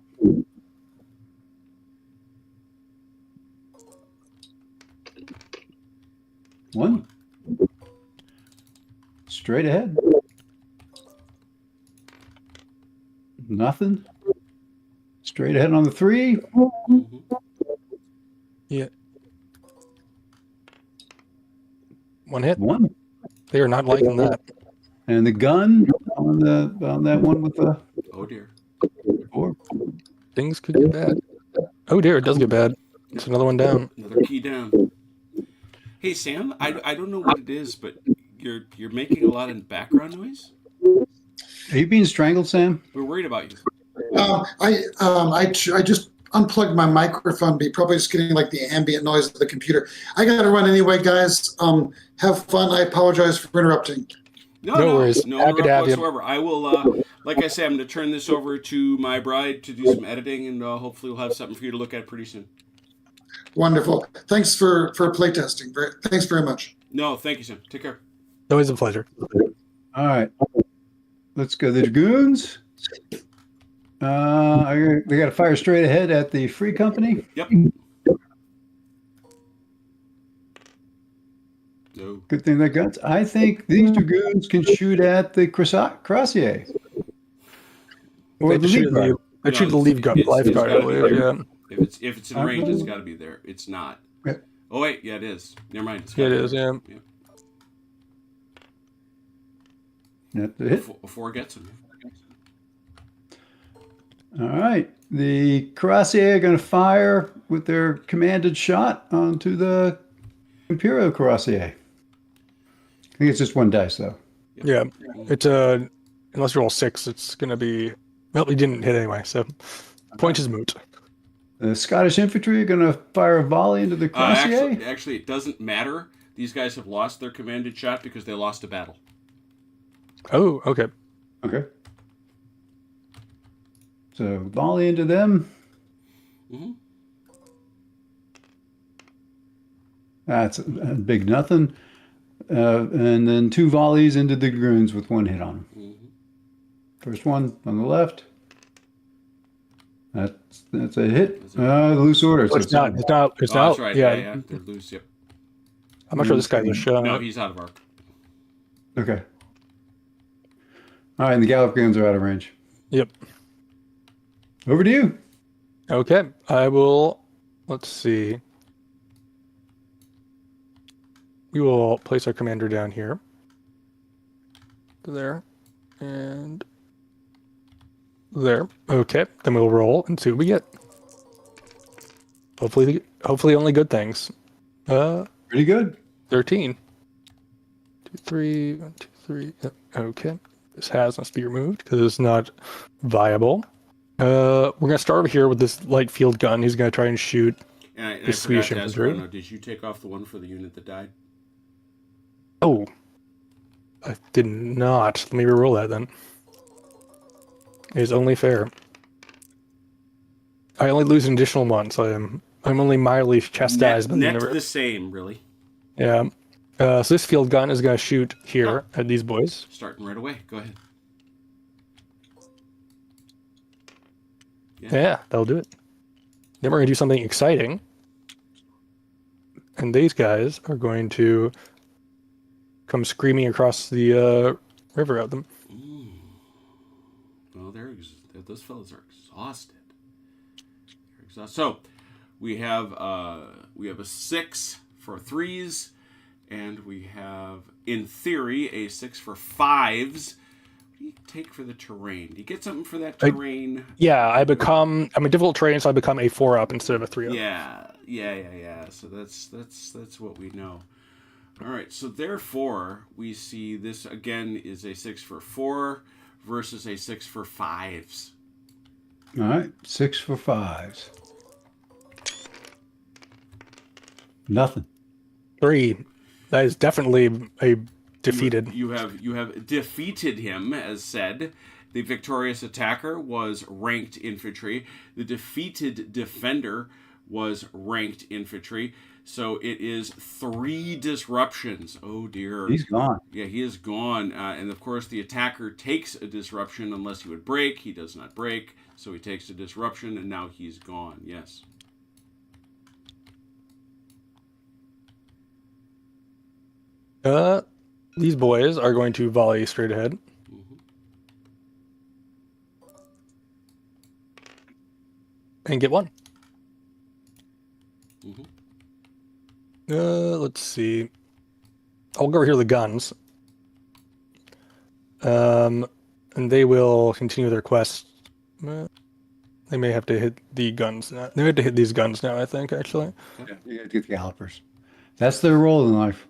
One. Straight ahead. Nothing. Straight ahead on the 3. Mm-hmm. Yeah. One hit. 1. They are not liking that. And the gun on that one with the Oh dear. 4. Things could get bad. Oh dear, it does get bad. It's another one down. Another key down. Hey Sam, I don't know what it is, but you're making a lot of background noise. Are you being strangled, Sam? We're worried about you. I just unplugged my microphone. Be probably just getting like the ambient noise of the computer. I got to run anyway, guys. Have fun. I apologize for interrupting. No worries. No Happy to have you. whatsoever. I will, like I said, I'm going to turn this over to my bride to do some editing, and hopefully we'll have something for you to look at pretty soon. Wonderful. Thanks for playtesting. Thanks very much. No, thank you, Sam. Take care. Always a pleasure. All right. Let's go. The dragoons. They got to fire straight ahead at the free company. Yep. No. Good thing they got. I think these dragoons can shoot at the Crossier. Or the lead guard. They shoot the lead guard, lifeguard, I believe. Yeah. If it's in range, it's got to be there. It's not. Yeah. Oh wait, yeah, it is. Never mind. Yeah, it is. Yeah. That's the hit. Before it gets him. All right. The Crossier are going to fire with their commanded shot onto the Imperial Crossier. I think it's just 1 dice, though. Yeah. It's unless you roll 6, it's going to be Well, he didn't hit anyway, so point is moot. The Scottish infantry are going to fire a volley into the cuirassier. Actually, it doesn't matter. These guys have lost their commanded shot because they lost a battle. Oh, okay. Okay. So volley into them. Mm-hmm. That's a big nothing. And then 2 volleys into the dragoons with 1 hit on them. Mm-hmm. First one on the left. That's a hit. Loose order. Oh, it's not. That's right. Yeah. They're loose. Yep. I'm not sure this guy's a shot. No, he's out of arc. Okay. All right, and the gallop guns are out of range. Yep. Over to you. Okay, I will. Let's see. We will place our commander down here. There. And there. Okay, then we'll roll and see what we get. Hopefully only good things. Pretty good. 13. 2, 3, 1, 2, 3. Yep. Okay. This must be removed because it's not viable. We're gonna start over here with this light field gun. He's gonna try and shoot And the I Swedish forgot to ask infantry. Bruno, did you take off the one for the unit that died? Oh, I did not. Let me reroll that then. It is only fair. I only lose an additional one, so I'm only mildly chastised by the Net universe. the same, really. Yeah. So this field gun is gonna shoot here at these boys. Starting right away. Go ahead. Yeah, that'll do it. Then we're gonna do something exciting. And these guys are going to come screaming across the river at them. Well, those fellas are exhausted. So we have a 6 for 3s, and we have, in theory, a 6 for 5s. What do you take for the terrain? Do you get something for that terrain? I'm a difficult terrain, so I become a 4-up instead of a 3-up. Yeah. So that's what we know. All right. So therefore, we see this again is a 6 for 4 versus a 6 for 5s. All right, 6 for 5s. Nothing. 3. That is definitely a defeated. You have defeated him, as said. The victorious attacker was ranked infantry. The defeated defender was ranked infantry. So it is 3 disruptions. Oh dear. He's gone. Yeah, he is gone. And of course, the attacker takes a disruption unless he would break. He does not break, so he takes a disruption, and now he's gone. Yes. These boys are going to volley straight ahead. And get 1. Let's see. I'll go over here with the guns. And they will continue their quest. They may have to hit the guns now. They have to hit these guns now, I think, actually. Yeah, you gotta get the gallopers. That's their role in life.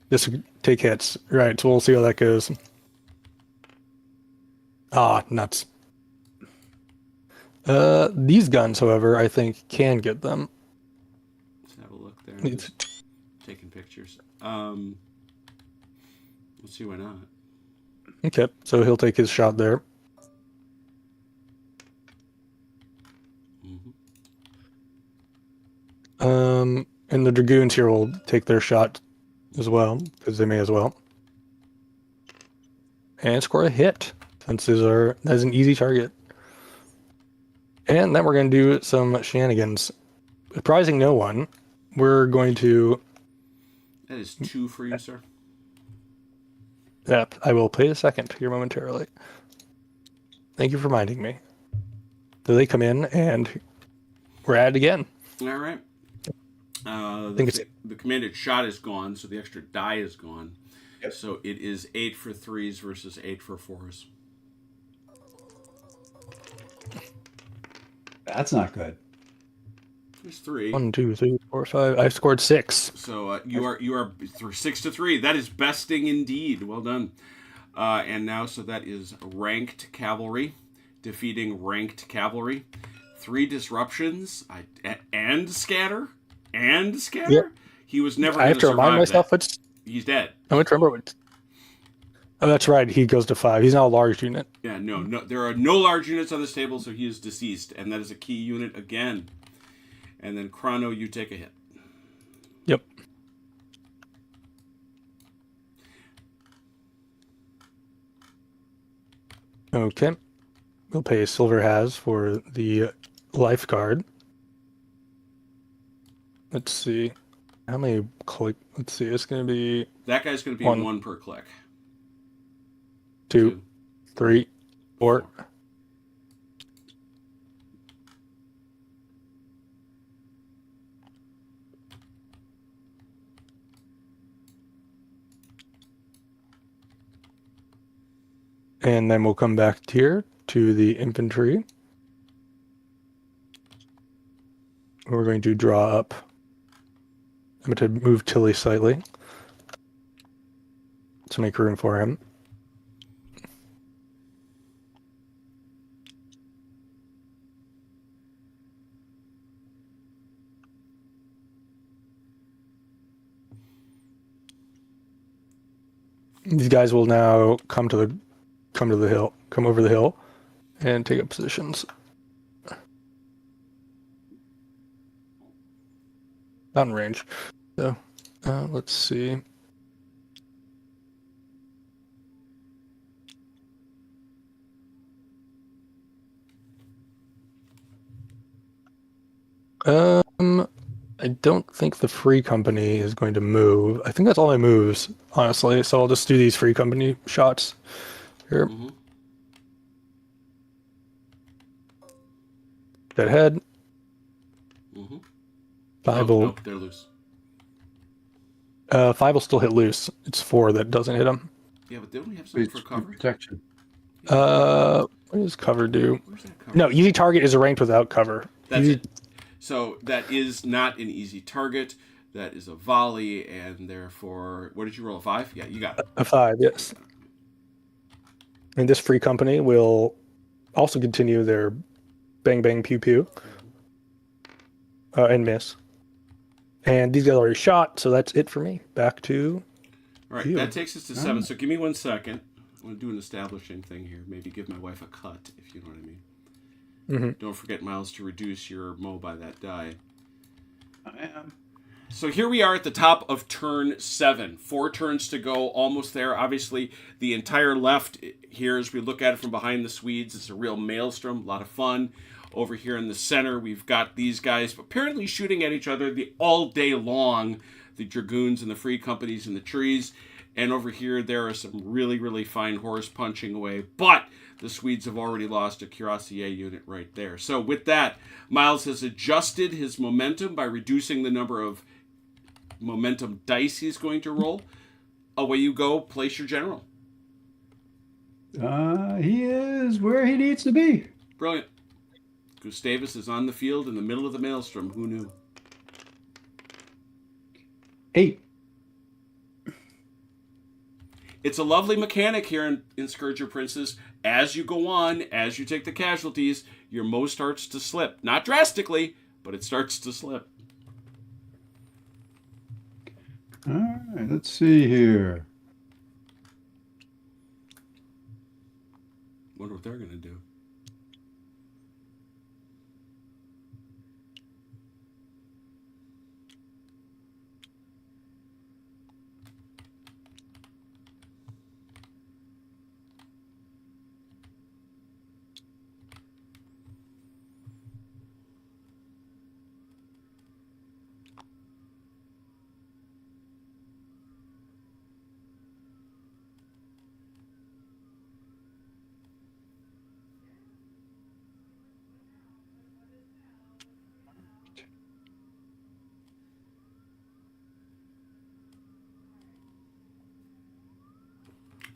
Just take hits. Right, so we'll see how that goes. Ah, nuts. These guns, however, I think can get them. Let's have a look there. Taking pictures. Let's see why not. Okay, so he'll take his shot there. And the dragoons here will take their shot as well, because they may as well. And score a hit, since that's an easy target. And then we're going to do some shenanigans. Surprising no one, we're going to... That is 2 for you, sir. Yep, I will play a second here momentarily. Thank you for reminding me. So they come in, and we're at it again. All right. The commanded shot is gone, so the extra die is gone. Yep. So it is 8 for 3s versus 8 for 4s. That's not good. There's 3. 1, 2, 3, 4, 5. I've scored 6. So you are 6 to 3. That is besting indeed. Well done. And now, so that is ranked cavalry defeating ranked cavalry. 3 disruptions and scatter. Yep. He was never I going have to remind myself that. what's. He's dead. I want to remember what. Oh, that's right. He goes to 5. He's not a large unit. Yeah, no. There are no large units on this table, so he is deceased, and that is a key unit again. And then Chrono, you take a hit. Yep. Okay. We'll pay silver has for the lifeguard. Let's see. How many click? Let's see. It's going to be That guy's going to be 1 per click. 2, 3, 4. And then we'll come back here to the infantry. We're going to draw up. I'm going to move Tilly slightly to make room for him. These guys will now come over the hill, and take up positions. Not in range. So, let's see. I don't think the free company is going to move. I think that's all my moves, honestly. So I'll just do these free company shots here. Mm-hmm. Dead head. Mm-hmm. 5 will. Nope, they're loose. 5 will still hit loose. It's 4 that doesn't hit him. Yeah, but they only have something for cover. Protection. What does cover do? Where's that cover? No, easy target is a ranked without cover. That's it. So that is not an easy target. That is a volley, and therefore, what did you roll? A 5? Yeah, you got it. A 5, yes. And this free company will also continue their bang bang pew pew and miss. And these guys already shot, so that's it for me. Back to All right, you. that takes us to 7. So give me 1 second. I'm going to do an establishing thing here. Maybe give my wife a cut, if you know what I mean. Mm-hmm. Don't forget, Miles, to reduce your mo by that die. I am. So here we are at the top of turn 7. 4 turns to go, almost there. Obviously, the entire left here, as we look at it from behind the Swedes, is a real maelstrom, a lot of fun. Over here in the center, we've got these guys apparently shooting at each other all day long, the Dragoons and the Free Companies in the trees. And over here, there are some really, really fine horse punching away. But the Swedes have already lost a cuirassier unit right there. So with that, Miles has adjusted his momentum by reducing the number of momentum dice he's going to roll. Away you go. Place your general. He is where he needs to be. Brilliant. Gustavus is on the field in the middle of the maelstrom. Who knew? 8. It's a lovely mechanic here in Scourge of Princes. As you go on, as you take the casualties, your mo starts to slip. Not drastically, but it starts to slip. All right, let's see here. Wonder what they're going to do.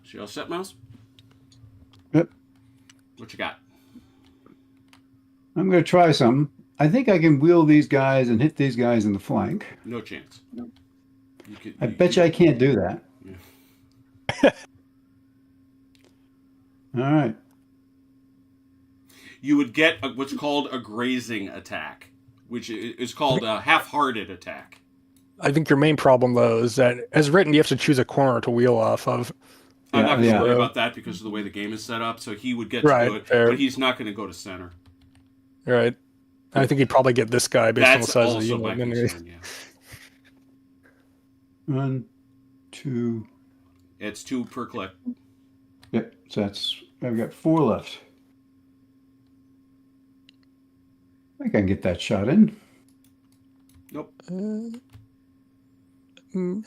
So you all set, Mouse? Yep. What you got? I'm going to try something. I think I can wheel these guys and hit these guys in the flank. No chance. I bet you I can't do that. Yeah. All right. you would get what's called a grazing attack, which is called a half-hearted attack. I think your main problem, though, is that as written, you have to choose a corner to wheel off of. I'm not going to Yeah. worry about that because of the way the game is set up. So he would get to Right, do it, fair. but he's not going to go to center. Right. I think he'd probably get this guy based on the That's size of the also my unit. concern. Yeah, 1, 2. it's 2 per click. Yep. So I've got 4 left. I think I can get that shot in. Nope. I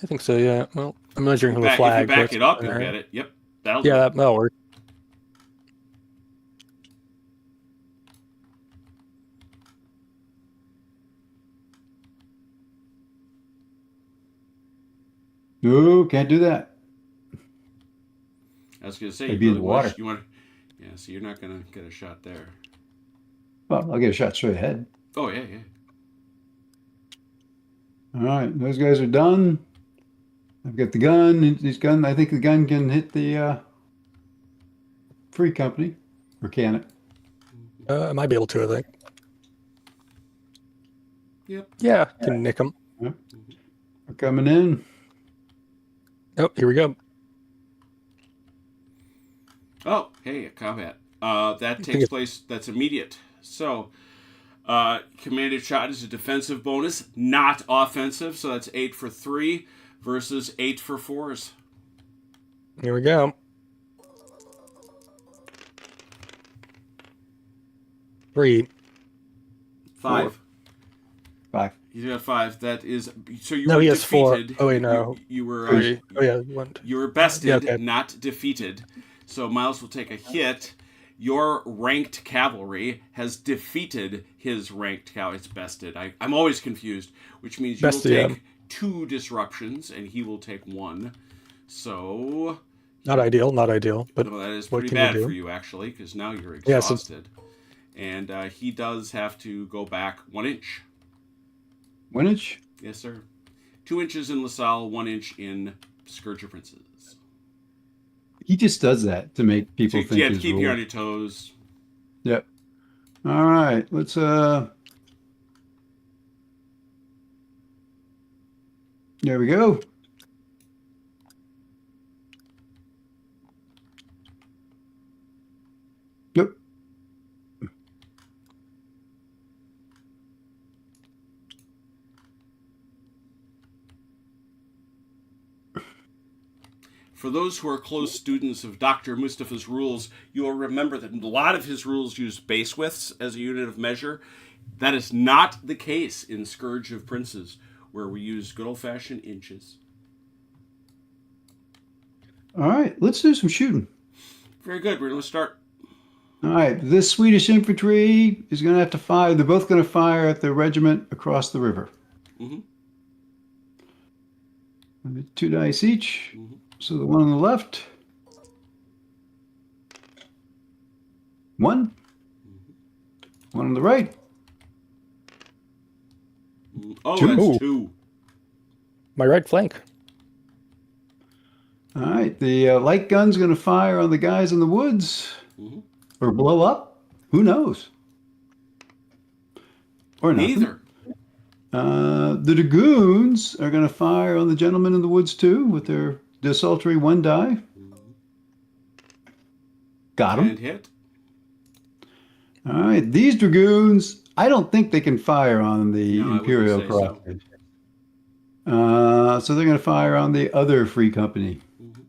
think so, yeah. Well, I'm measuring from the If flag. you back but- it up, you'll get it. Yep, that'll Yeah, do. that'll work. No, can't do that. I was going to say, It'd you be in really the water. wish you want. Yeah, so you're not going to get a shot there. Well, I'll get a shot straight ahead. Oh yeah. All right, those guys are done. I've got the gun. This gun, I think the gun can hit the free company, or can it? I might be able to, I think. Yep. Yeah, can nick him. We're coming in. Oh, here we go. Oh, hey, a combat. That think takes it- place. That's immediate. So, commanded shot is a defensive bonus, not offensive. So that's 8 for 3 versus 8 for 4s. Here we go. 3. 5. 5. He's got 5. That is so you No, were he has 4. defeated. Oh, wait, no. You were 3. Oh, yeah, 1. you were bested, Yeah, okay. not defeated. So Miles will take a hit. Your ranked cavalry has defeated his ranked cavalry. It's bested. I'm always confused, which means you Bested, will yeah. take 2 disruptions, and he will take 1. So Not ideal, not ideal. But well, that is what pretty can you bad do? for you, actually, because now you're Yeah, so- exhausted. And he does have to go back 1 inch. 1 inch. Yes, sir. 2 inches in LaSalle, 1 inch in Scourge of Princes. He just does that to make So people you think have to he's keep you ruled. on your toes. Yep. All right. Let's there we go. Yep. For those who are close students of Dr. Mustafa's rules, you will remember that a lot of his rules use base widths as a unit of measure. That is not the case in Scourge of Princes, where we use good old-fashioned inches. All right. Let's do some shooting. Very good. We're going to start. All right. This Swedish infantry is going to have to fire. They're both going to fire at the regiment across the river. Mhm. 2 dice each. Mhm. So the one on the left. 1. 1 on the right. Oh, 2. that's Ooh. 2. My right flank. All right. The light gun's going to fire on the guys in the woods Mhm. or blow up. Who knows? Or nothing. Neither. The dragoons are going to fire on the gentlemen in the woods too with their desultory 1 die. Got And him. hit. All right. These dragoons, I don't think they can fire on the No, I wouldn't Imperial say so. Crossroads. So they're going to fire on the other free company. Mhm.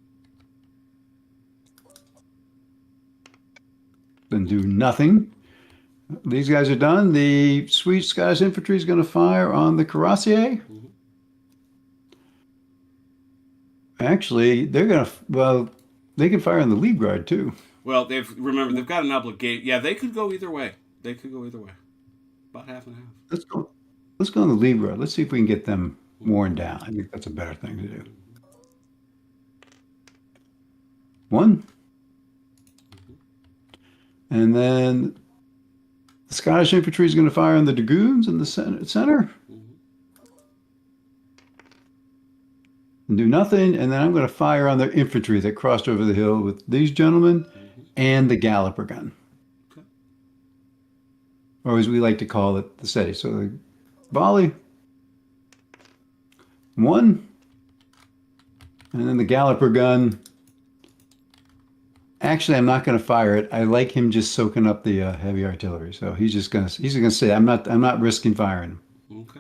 Then do nothing. These guys are done. The sweet Scottish infantry is going to fire on the cuirassier. Mhm. Actually, they're going to, well, they can fire on the lead guard too. Well, they've got an obligation. Yeah, they could go either way. They could go either way. About half and half. Let's go. Let's go on the lead guard. Let's see if we can get them worn down. I think that's a better thing to do. 1. And then the Scottish infantry is going to fire on the dragoons in the center. And do nothing. And then I'm going to fire on their infantry that crossed over the hill with these gentlemen and the galloper gun. Okay. or as we like to call it, the steady. So the volley, 1, and then the galloper gun. Actually, I'm not going to fire it. I like him just soaking up the heavy artillery. So he's just going to say, I'm not risking firing him. Okay.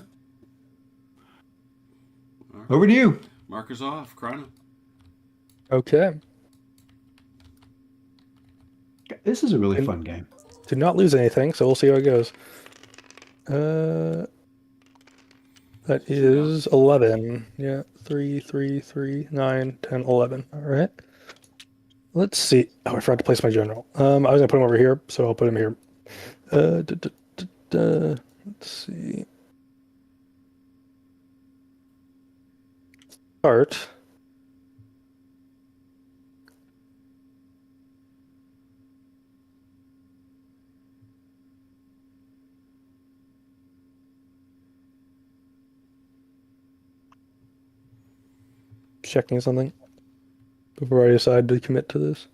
Over to you. Markers off. Chrono. Okay. This is a really fun game. Did not lose anything, so we'll see how it goes. That is 11. Yeah, 3, 3, 3, 9, 10, 11. All right. Let's see. Oh, I forgot to place my general. I was going to put him over here, so I'll put him here. Let's see. Start. Checking something before I decide to commit to this.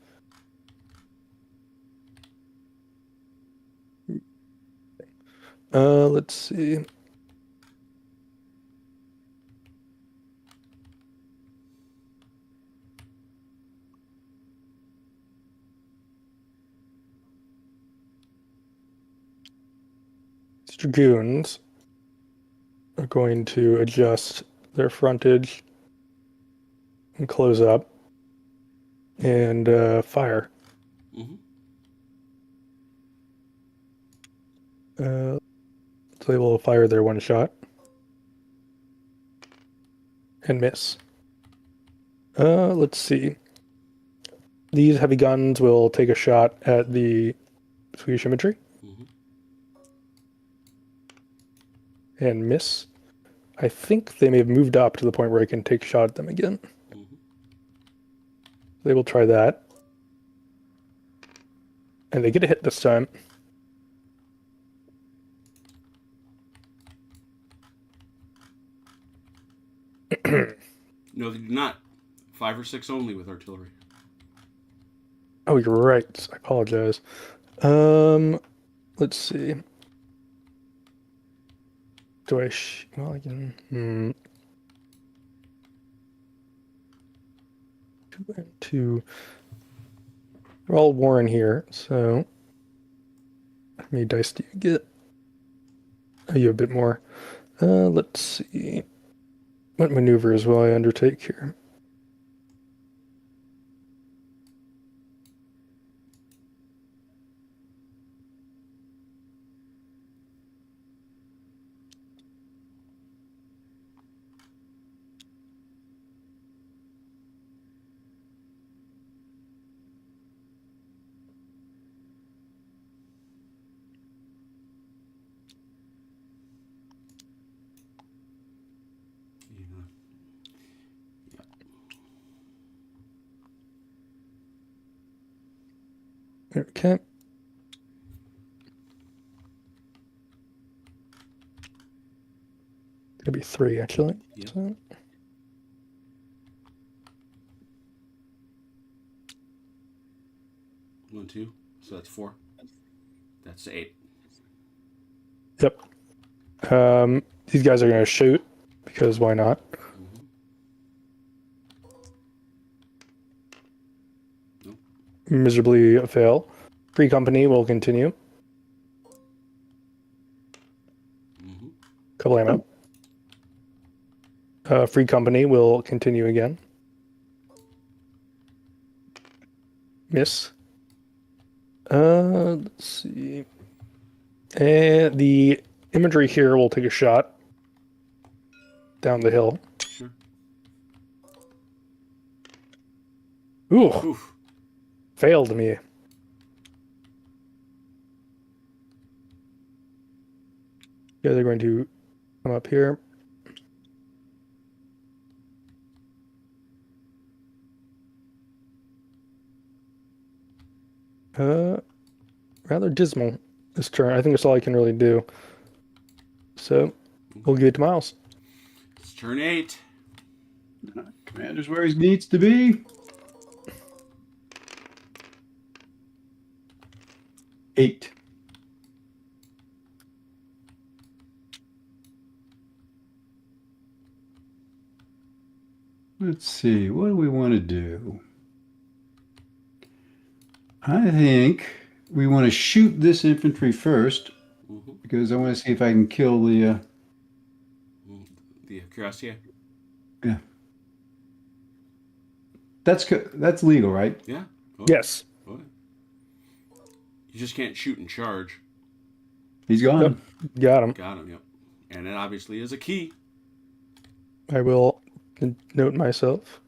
Let's see. These dragoons are going to adjust their frontage and close up and fire. Mm-hmm. So they will fire their one shot and miss. Let's see. These heavy guns will take a shot at the Swedish infantry Mm-hmm. and miss. I think they may have moved up to the point where I can take a shot at them again. Mm-hmm. They will try that. And they get a hit this time. No, they do not. 5 or 6 only with artillery. Oh, you're right. I apologize. Let's see. Do I? Well, I can. 2 and 2. They're all Warren here, so how many dice do you get? Oh, you have a bit more. Let's see. What maneuvers will I undertake here? Okay. It'll be 3 actually. Yep. So. One, 2. So that's 4. That's 8. Yep. These guys are going to shoot because why not? Mm-hmm. Nope. Miserably fail. Free company will continue. Mm-hmm. Couple ammo. Free company will continue again. Miss. Let's see. And the imagery here will take a shot down the hill. Sure. Ooh, Oof. failed me. You guys are going to come up here. Rather dismal this turn. I think that's all I can really do. So, we'll give it to Miles. It's turn 8. Commander's where he needs to be. 8. let's see. What do we want to do? I think we want to shoot this infantry first Mm-hmm. because I want to see if I can kill the. The cuirassier. Yeah. That's legal, right? Yeah. Oh, Yes. oh. You just can't shoot and charge. He's gone. Yep. Got him. Got him. Yep. And it obviously is a key. I will note myself.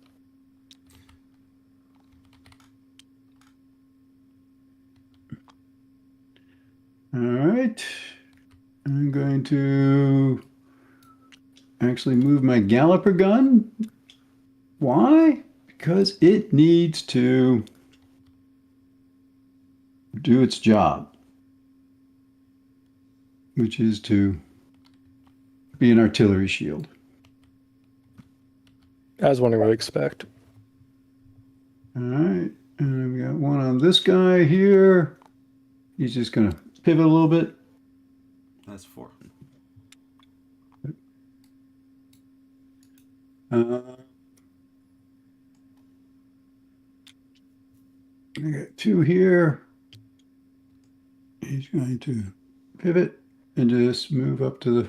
All right. I'm going to actually move my Galloper gun. Why? Because it needs to do its job, which is to be an artillery shield. As one would expect. All right. And we got one on this guy here. He's just going to pivot a little bit. That's 4. I got 2 here. He's going to pivot and just move up to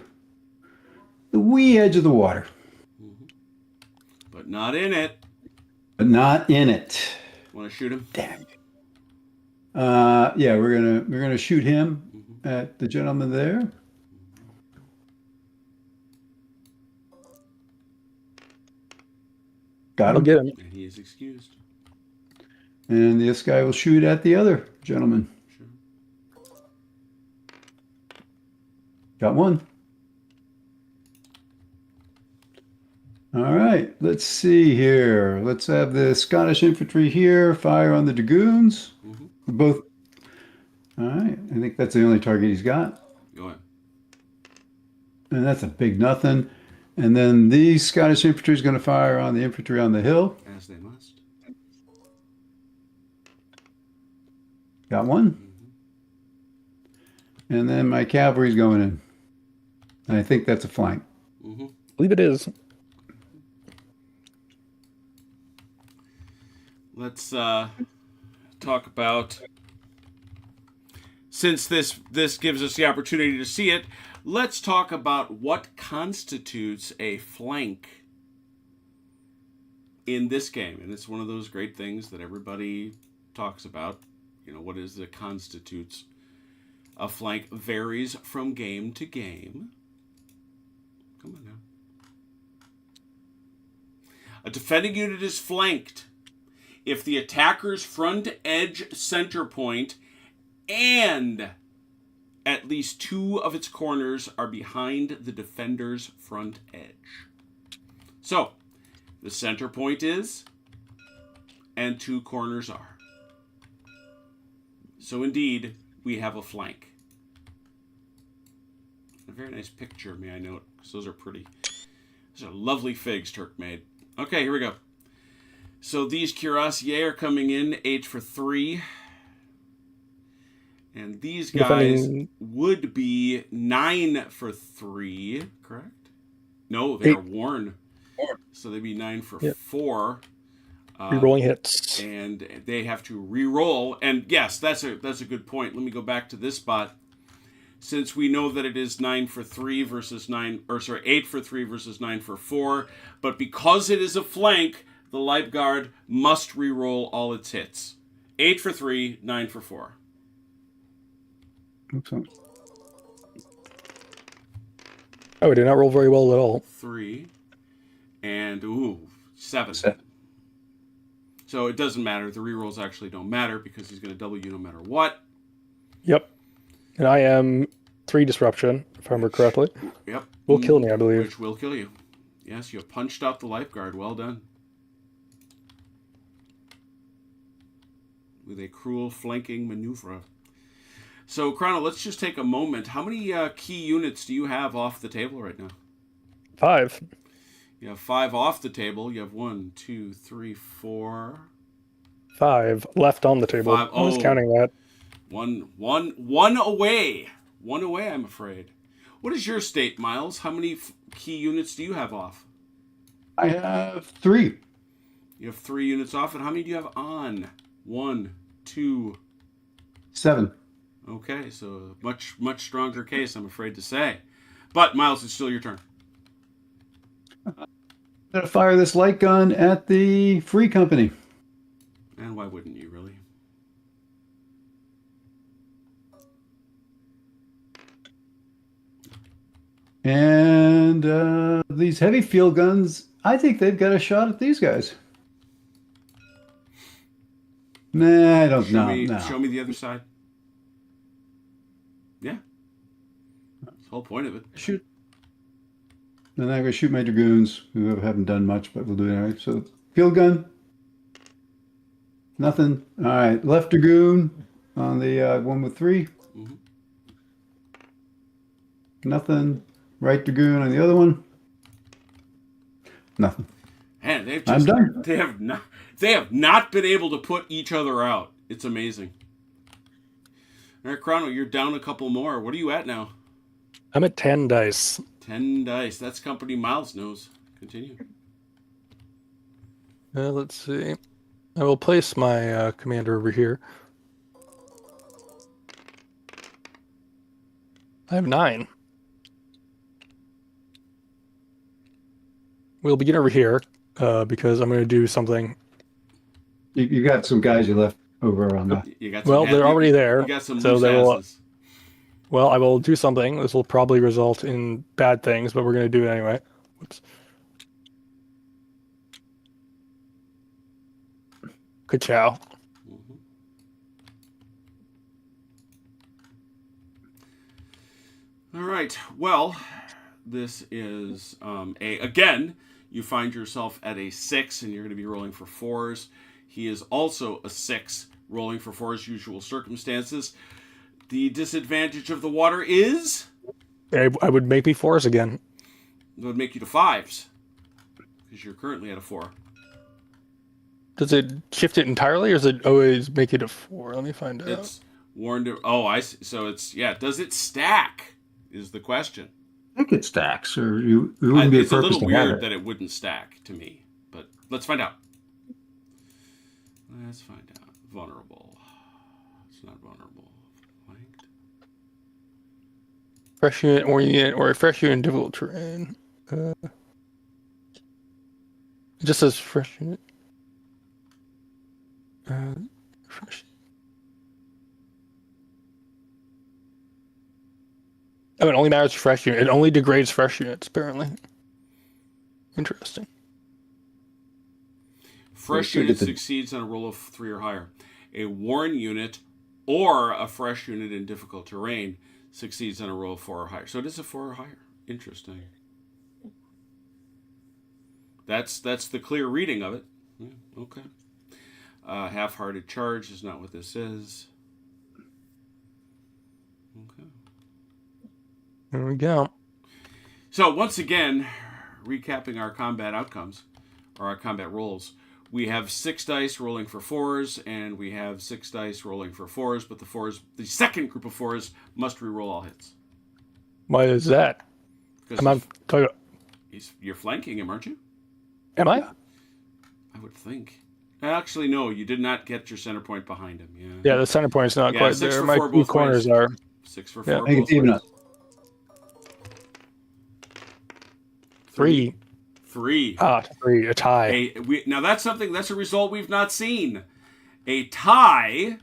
the wee edge of the water. Mm-hmm. But not in it. But not in it. Want to shoot him? Damn. Yeah, we're gonna shoot him at the gentleman there. Got I'll him. get him. And he is excused. And this guy will shoot at the other gentleman. Sure. Got one. All right, let's see here. Let's have the Scottish infantry here fire on the dragoons. Mm-hmm. Both. All right, I think that's the only target he's got. Go ahead. And that's a big nothing. And then the Scottish infantry is going to fire on the infantry on the hill. As they must. Got one. Mm-hmm. And then my cavalry's going in. And I think that's a flank. Mm-hmm. I believe it is. Let's talk about, since this gives us the opportunity to see it, let's talk about what constitutes a flank in this game. And it's one of those great things that everybody talks about. You know, what is it constitutes a flank varies from game to game. Come on now. A defending unit is flanked if the attacker's front edge center point and at least 2 of its corners are behind the defender's front edge. So, the center point is, and 2 corners are. So indeed, we have a flank. A very nice picture, may I note, because those are pretty. Those are lovely figs Turk made. Okay, here we go. So these cuirassiers are coming in 8 for 3. And these guys would be 9 for 3, correct? No, they are worn. So they'd be 9 for 4. Rerolling hits. And they have to re-roll. And yes, that's a good point. Let me go back to this spot. Since we know that it is 9 for 3 versus 8 for 3 versus 9 for 4, but because it is a flank, the Light Guard must re-roll all its hits. 8 for 3, 9 for 4. Oops. Oh, it did not roll very well at all. 3 and 7. So it doesn't matter. The re-rolls actually don't matter because he's going to double you no matter what. Yep. And I am 3 disruption, if I remember correctly. Yep. Will kill me, I believe. Which will kill you. Yes, you have punched out the Lifeguard. Well done. With a cruel flanking maneuver. So, Chrono, let's just take a moment. How many key units do you have off the table right now? 5. You have 5 off the table. You have 1, 2, 3, 4. 5 left on the table. 5. I was counting that. One away. One away, I'm afraid. What is your state, Miles? How many key units do you have off? I have 3. You have 3 units off, and how many do you have on? 1, 2. 7. Okay, so much stronger case, I'm afraid to say. But Miles, it's still your turn. I'm gonna fire this light gun at the free company. And why wouldn't you, really? And these heavy field guns, I think they've got a shot at these guys. Nah, I don't know. No. Show me the other side. Yeah. That's the whole point of it. Shoot. Then I'm gonna shoot my dragoons, who haven't done much, but we'll do it anyway. So field gun. Nothing. All right, left dragoon on the one with 3. Mhm. Nothing. Right dragoon on the other one. Nothing. Man, they've I'm just, done. They have not been able to put each other out. It's amazing. All right, Chrono, you're down a couple more. What are you at now? I'm at 10 dice. 10 dice. That's company Miles knows. Continue. Let's see. I will place my commander over here. I have 9. We'll begin over here because I'm going to do something. You got some guys you left over on the. You got Well, they're already there. You got some so loose they will. asses. Well, I will do something. This will probably result in bad things, but we're going to do it anyway. Whoops. Ka-chow. Mhm. All right. Well, this is again, you find yourself at a 6, and you're going to be rolling for 4s. He is also a 6, rolling for 4s, usual circumstances. The disadvantage of the water is I would make me 4s again. it would make you to 5s because you're currently at a 4. Does it shift it entirely, or does it always make it a 4? Let me find out. It's warned. Oh, I see. So it's Does it stack? Is the question. I think it stacks, or it wouldn't be a It's a purpose little to have weird it. that it wouldn't stack to me, but let's find out. Let's find out. Vulnerable. It's not vulnerable. Flanked. Fresh unit, or a fresh unit in difficult terrain. It just says fresh unit. Fresh. Oh, it only matters for fresh unit. It only degrades fresh units, apparently. Interesting. Fresh unit succeeds on a roll of 3 or higher. A worn unit or a fresh unit in difficult terrain succeeds on a roll of 4 or higher. So it is a 4 or higher. Interesting. That's the clear reading of it. Yeah, okay. Half-hearted charge is not what this is. Okay. There we go. So once again, recapping our combat outcomes, or our combat rolls, we have 6 dice rolling for 4s, and we have 6 dice rolling for 4s, but the second group of 4s must reroll all hits. Why is that? Because you're flanking him, aren't you? Am I? I would think. Actually, no, you did not get your center point behind him. Yeah, the center point's not quite 6 there. for My 4 two both corners ways. are. 6 for Yeah. 4 I think both it's even ways. up. 3. 3. 3. A tie. Now that's a result we've not seen. A tie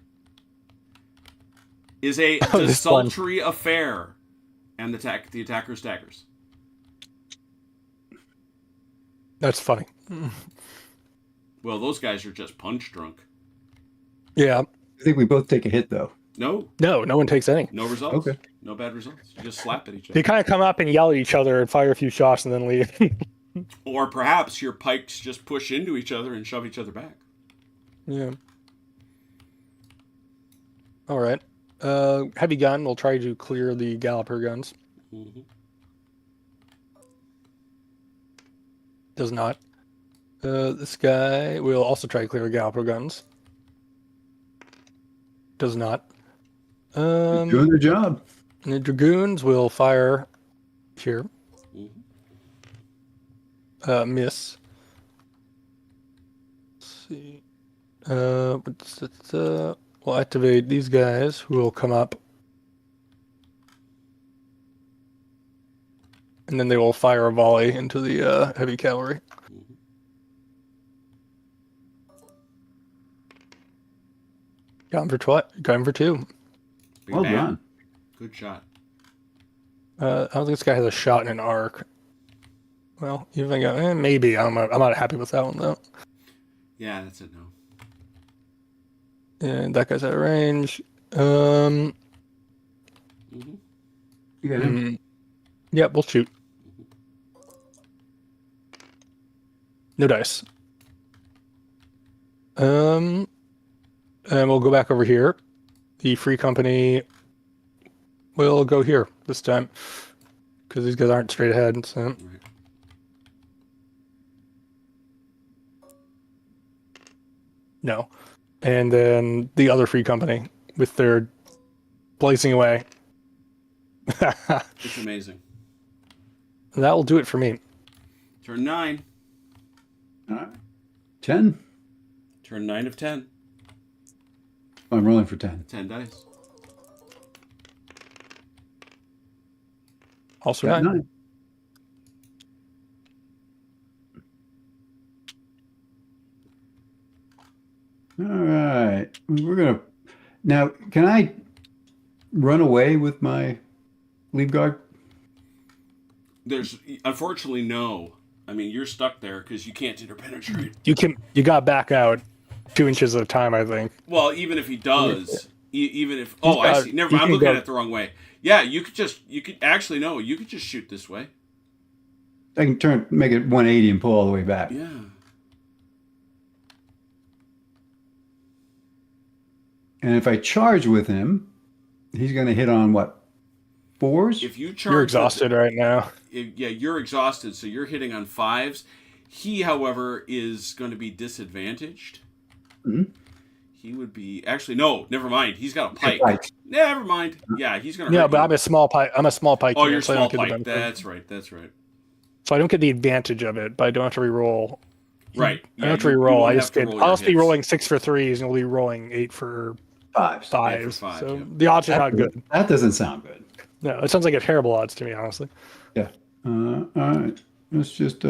is a desultory affair, and the attacker staggers. That's funny. Well, those guys are just punch drunk. Yeah. I think we both take a hit, though. No No one takes any. results. Okay. No bad results. You just slap at each They other. kind of come up and yell at each other and fire a few shots and then leave. Or perhaps your pikes just push into each other and shove each other back. Yeah. All right. Heavy gun. We'll try to clear the Galloper guns. Mm-hmm. Does not. This guy will also try to clear Galloper guns. Does not. Doing their job. And the Dragoons will fire here. Mm-hmm. Miss. see. We'll activate these guys who will come up. And then they will fire a volley into the heavy cavalry. Got him for got him for 2. Big Well bam. done. Good shot. I don't think this guy has a shot in an arc. Well, even if I go, maybe. I'm not happy with that one, though. Yeah, that's it. No. And that guy's out of range. You got him? Yep, we'll shoot. No dice. And we'll go back over here. The free company will go here this time. Because these guys aren't straight ahead, so... Right. No. And then the other free company with their blazing away. It's amazing. That will do it for me. Turn 9. All right. 10. Turn 9 of 10. I'm rolling for 10. 10 dice. Also Got 9. 9. All right. We're going to... Now, can I run away with my leave guard? There's, unfortunately, no. I mean, you're stuck there because you can't interpenetrate. You got back out 2 inches at a time, I think. Well, even if he does, even if... He's I got- see. Never he mind. I'm can looking go- at it the wrong way. Yeah, you could actually, no, you could just shoot this way. I can make it 180 and pull all the way back. Yeah. And if I charge with him, he's going to hit on what? 4s? If you charge... You're exhausted right now. You're exhausted, so you're hitting on 5s. He, however, is going to be disadvantaged. Mhm. He would be... Actually, no, never mind. He's got a pike. Pike. Never mind. Yeah, he's going to Yeah, hurt but you. I'm a small pike. Oh, unit, you're so I small don't get the pike. benefit. That's right. That's right. So I don't get the advantage of it, but I don't have to re-roll. Right. I don't have to re-roll. I just get. roll I'll your just be hits. rolling 6 for 3s, and we'll be rolling 8 for 5s. 5s. five, So yeah. the odds are not good. That doesn't sound good. No, it sounds like a terrible odds to me, honestly. Yeah. All right. Let's just...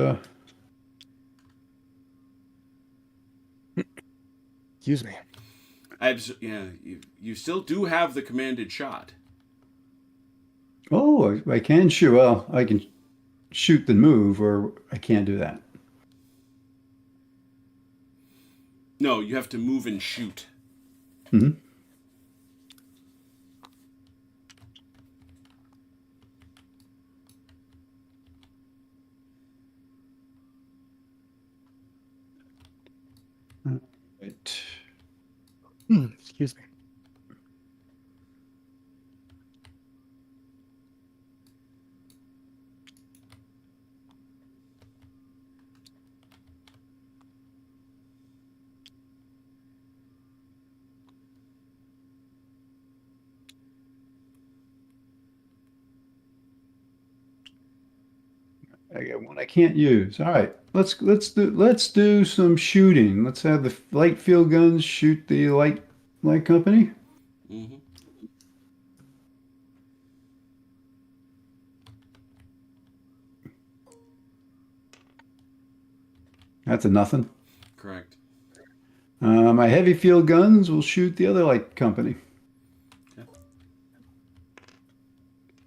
Excuse me. Yeah, you still do have the commanded shot. Oh, I can shoot. Well, I can shoot then move, or I can't do that. No, you have to move and shoot. Mm-hmm. Right. Excuse me. I got one I can't use. All right, let's do some shooting. Let's have the light field guns shoot the light company. Mm-hmm. That's a nothing. Correct. My heavy field guns will shoot the other light company. Okay.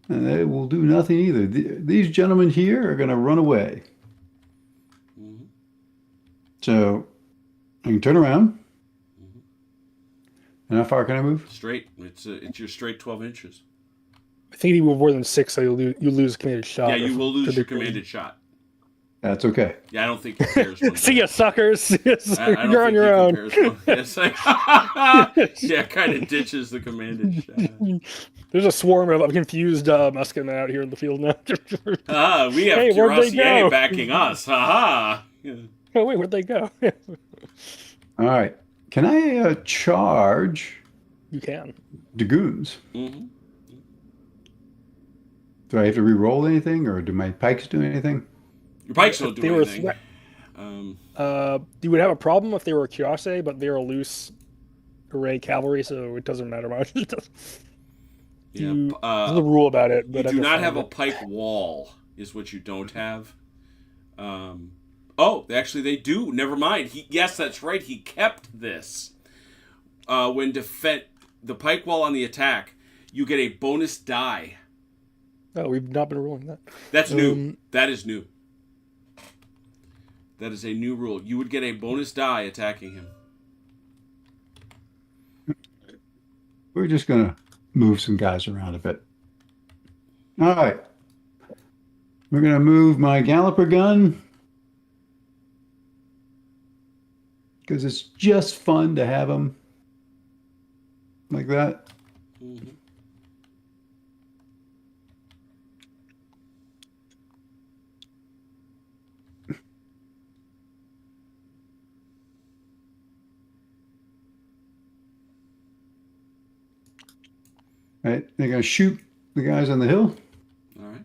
And they will do nothing either. These gentlemen here are going to run away. Mm-hmm. So I can turn around. Mm-hmm. And how far can I move? Straight. It's your straight 12 inches. I think you move more than 6, so you lose commanded shot. Yeah, you will lose Could your be- commanded shot. That's okay. Yeah, I don't think he cares. one See bit. ya, suckers. I don't You're on think your he own. compares one. Yes, yeah, kind of ditches the commanded shot. There's a swarm of confused musketmen out here in the field now. We have Hey, where'd they Cuirassier go? backing us. Ha ha. Oh wait, where'd they go? All right. Can I charge You can. dragoons? Mm-hmm. Do I have to re-roll anything, or do my pikes do anything? Your pikes don't do They were anything. You would have a problem if they were cuirassé, but they're a loose array cavalry, so it doesn't matter much. Yeah. There's a rule about it, You but I do just not found have a it. pike wall, is what you don't have. Oh, actually, they do. Never mind. Yes, that's right. He kept this. When defend the pike wall on the attack, you get a bonus die. Oh, we've not been ruling that. That's new. That is new. That is a new rule. You would get a bonus die attacking him. We're just going to move some guys around a bit. All right. We're going to move my Galloper gun because it's just fun to have them like that. Mm-hmm. Right? They're going to shoot the guys on the hill. All right.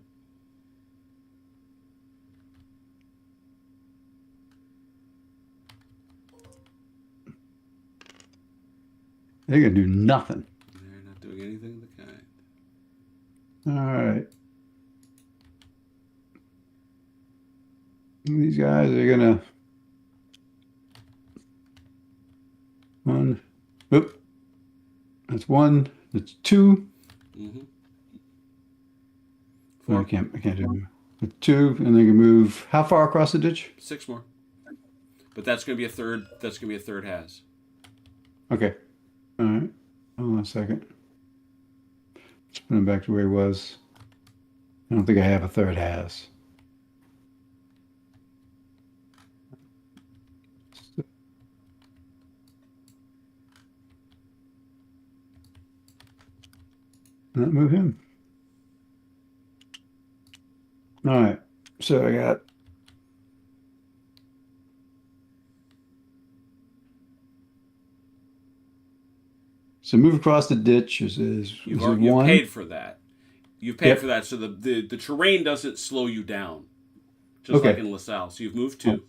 They're going to do nothing. They're not doing anything of the kind. All right. These guys are going to... One. Oop. That's one. That's two. Mm-hmm. No, I can't do it. Two, and they can move how far across the ditch? 6 more. But that's going to be a third. That's going to be a third has. Okay. All right. Hold on a second. Let's put him back to where he was. I don't think I have a third has. Not move him. All right. So I got move across the ditch is You've one. paid for that. You've paid Yep. for that, so the terrain doesn't slow you down, just Okay. like in LaSalle. So you've moved 2.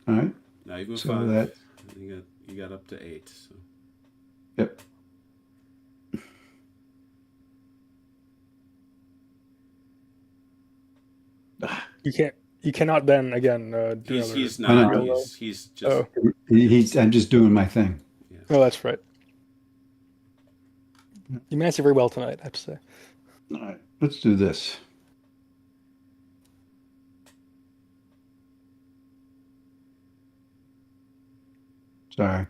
All right. Now you've moved So 5. that You got up to 8. So. yep. You cannot then again do He's another. not. know. He's just. Oh, I'm just doing my thing. oh, that's right. You managed it very well tonight, I have to say. All right. Let's do this. Sorry.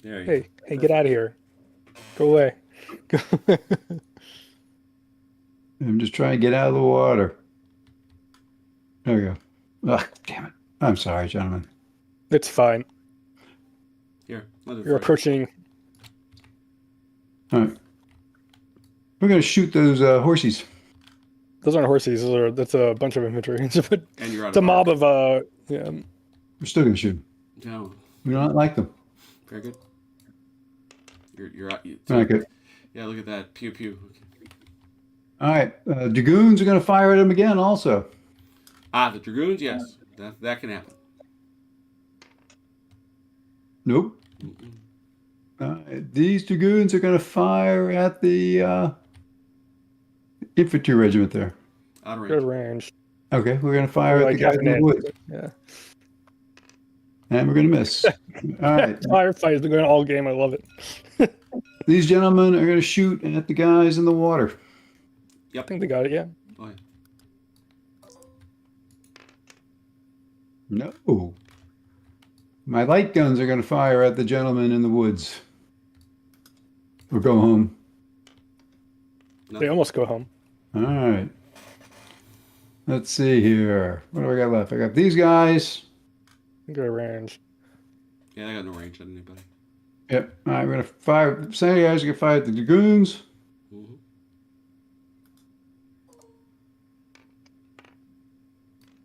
There you go. Hey, get out of here. Go away. Go. I'm just trying to get out of the water. There we go. Oh, damn it. I'm sorry, gentlemen. It's fine. Here, You're approaching. All right. We're going to shoot those horsies. Those aren't horses. That's a bunch of infantry. And you're out It's a of mob of yeah. We're still going to shoot them. No, We don't like them. very good. You're out. All right, good. Yeah, look at that. Pew pew. Okay. All right. Dragoons are going to fire at them again also. The dragoons. Yes, that can happen. Nope. These dragoons are going to fire at the infantry regiment there. Out of Good range. range. Okay, we're going to fire at Like the guys in the half an woods. Yeah. And we're going to miss. All right. Firefight has been going all game. I love it. These gentlemen are going to shoot at the guys in the water. I think they got it. Yeah. Oh, yeah. No. My light guns are going to fire at the gentlemen in the woods. Or go home. They almost go home. All right. Let's see here. What do I got left? I got these guys. Good range. Yeah, I got no range on anybody. Yep. All right, we're going to fire. Some guys are going to fire at the dragoons. Mm-hmm.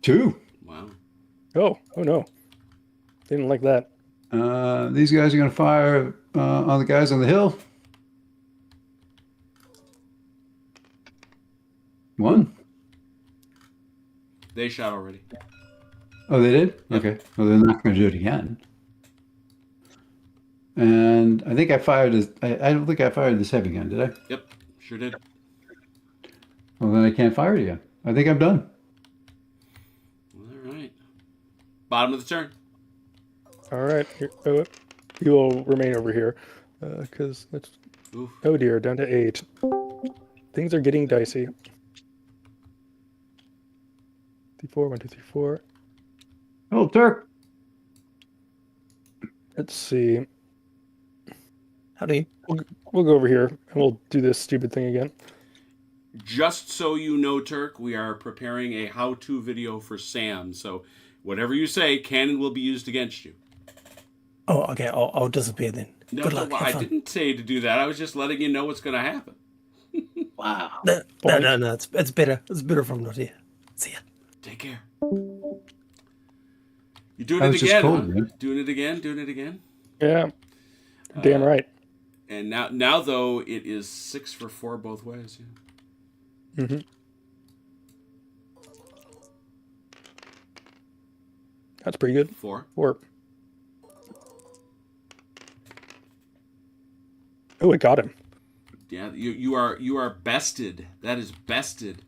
2. Wow. Oh no. Didn't like that. These guys are going to fire on the guys on the hill. 1. They shot already. Oh, they did? Yep. Okay. Well, they're not going to do it again. And I think I fired this. I don't think I fired this heavy gun, did I? Yep, sure did. Well, then I can't fire it again. I think I'm done. All right. Bottom of the turn. All right. You will remain over here because that's. Oof. Oh dear, down to 8. Things are getting dicey. 4, 1, 2, 3, 4. Oh, Turk. Let's see. Howdy. We'll go over here and we'll do this stupid thing again. Just so you know, Turk, we are preparing a how-to video for Sam. So whatever you say, cannon will be used against you. Oh, okay. I'll disappear then. No, Good luck. no, Have I fun. didn't say to do that. I was just letting you know what's going to happen. Wow. No. It's better. It's better from not here. See ya. Take care. You doing I it was just again? told, Huh? man. Doing it again? Doing it again? Yeah. Damn right. And now though, it is 6 for 4 both ways. Yeah. Mm-hmm. That's pretty good. 4. 4. Oh, it got him. Yeah, you are bested. That is bested.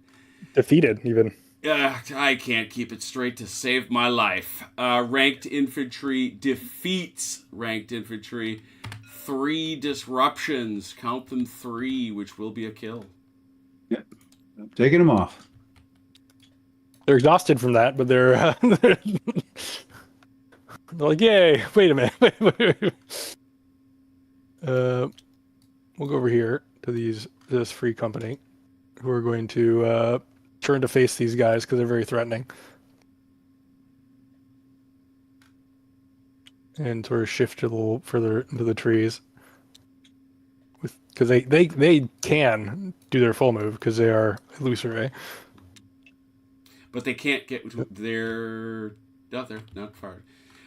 Defeated, even. I can't keep it straight to save my life. Ranked infantry defeats ranked infantry. 3 disruptions. Count them 3, which will be a kill. Yep. Taking them off. They're exhausted from that, but they're, they're like, yay, wait a minute. We'll go over here to this free company who are going to turn to face these guys because they're very threatening. And sort of shift a little further into the trees. Because they can do their full move because they are illusory. But they can't get their... No, they're not fired.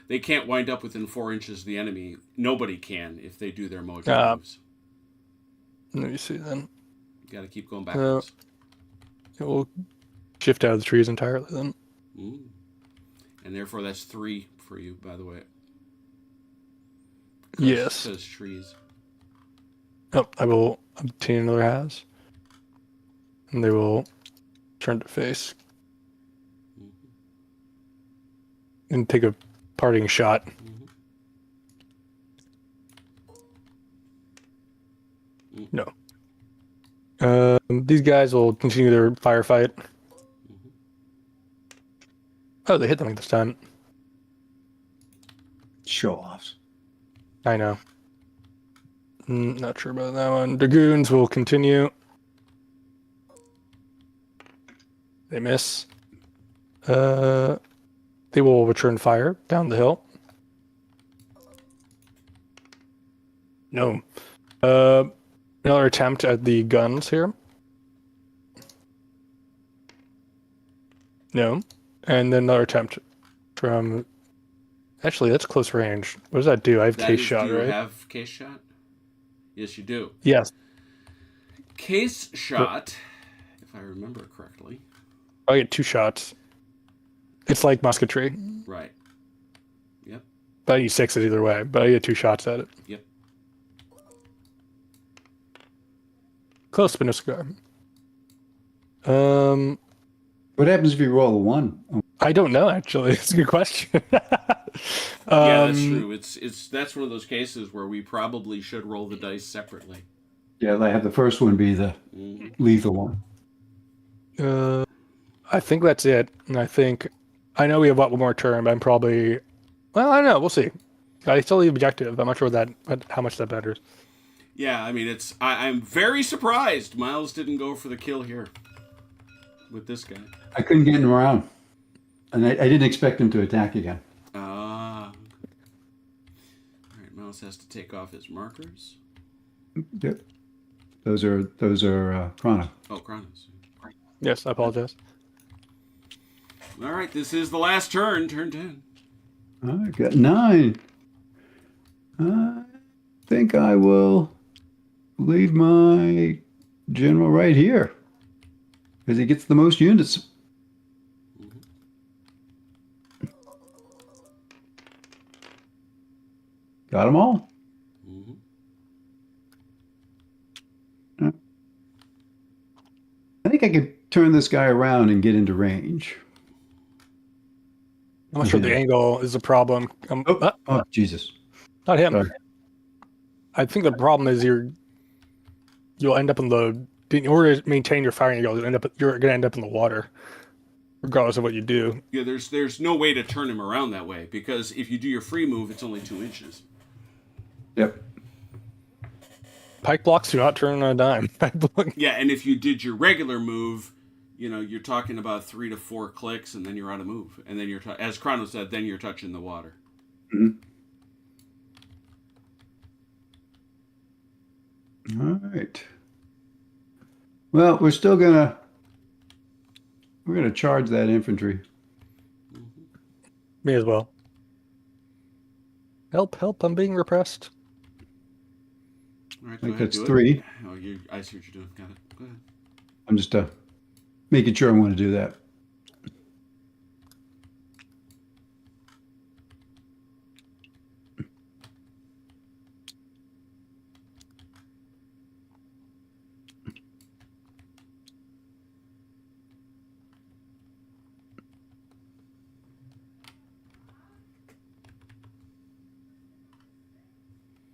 They can't wind up within 4 inches of the enemy. Nobody can if they do their mojo moves. Let me see then. You got to keep going backwards. It will shift out of the trees entirely then. And therefore that's 3 for you, by the way. Yes. Says trees. Oh, I will obtain another has. And they will turn to face. And take a parting shot. No. These guys will continue their firefight. Oh, they hit them this time. Show offs. I know. Not sure about that one. Dragoons will continue. They miss. They will return fire down the hill. No. Another attempt at the guns here. No. And then another attempt from... Actually, that's close range. What does that do? I have case shot, do you right? have case shot? Yes, you do. Yes. Case shot, if I remember correctly. I get 2 shots. It's like musketry. Right. Yep. But I need 6 either way, but I get 2 shots at it. Yep. Close, but no cigar. What happens if you roll a 1? I don't know, actually. It's a good question. Yeah, that's true. That's one of those cases where we probably should roll the dice separately. Yeah, I have the first one be the lethal one. I think that's it. And I know we have one more turn, but I'm probably... Well, I don't know. We'll see. I still have the objective. I'm not sure how much that matters. Yeah, I mean, I'm very surprised Miles didn't go for the kill here with this guy. I couldn't get him around. And I didn't expect him to attack again. All right, Miles has to take off his markers. Yep. Those are Chrono. Oh, Chronos. Yes, I apologize. All right, this is the last turn. Turn 10. I got 9. I think I will leave my general right here because he gets the most units. Got them all. Mm-hmm. I think I could turn this guy around and get into range. I'm not sure the angle is a problem. Oh, Jesus. Not him. Sorry. I think the problem is you'll end up in order to maintain your firing angle, you're going to end up in the water, regardless of what you do. Yeah, there's no way to turn him around that way, because if you do your free move, it's only 2 inches. Yep. Pike blocks do not turn on a dime. Yeah, and if you did your regular move, you're talking about 3 to 4 clicks, and then you're out of move. And then as Chrono said, then you're touching the water. Mm-hmm. All right. Well, we're gonna charge that infantry. Me as well. Help! I'm being repressed. All right, I think go ahead, that's do it. 3. Oh, I see what you're doing. Got it. Go ahead. I'm just making sure I want to do that.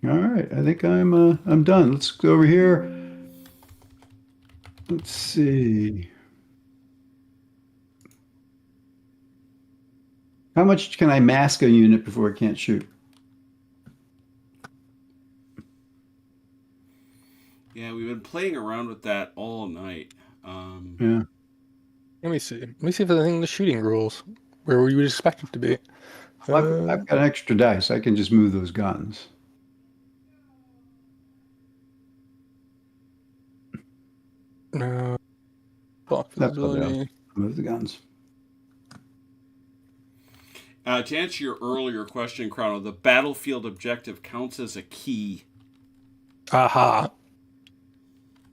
All right, I think I'm done. Let's go over here. Let's see. How much can I mask a unit before it can't shoot? Yeah, we've been playing around with that all night. Yeah. Let me see if there's anything in the shooting rules where we would expect it to be. I've got extra dice. I can just move those guns. No. Block That's what visibility. Move the guns. To answer your earlier question, Chrono, the battlefield objective counts as a key, Aha.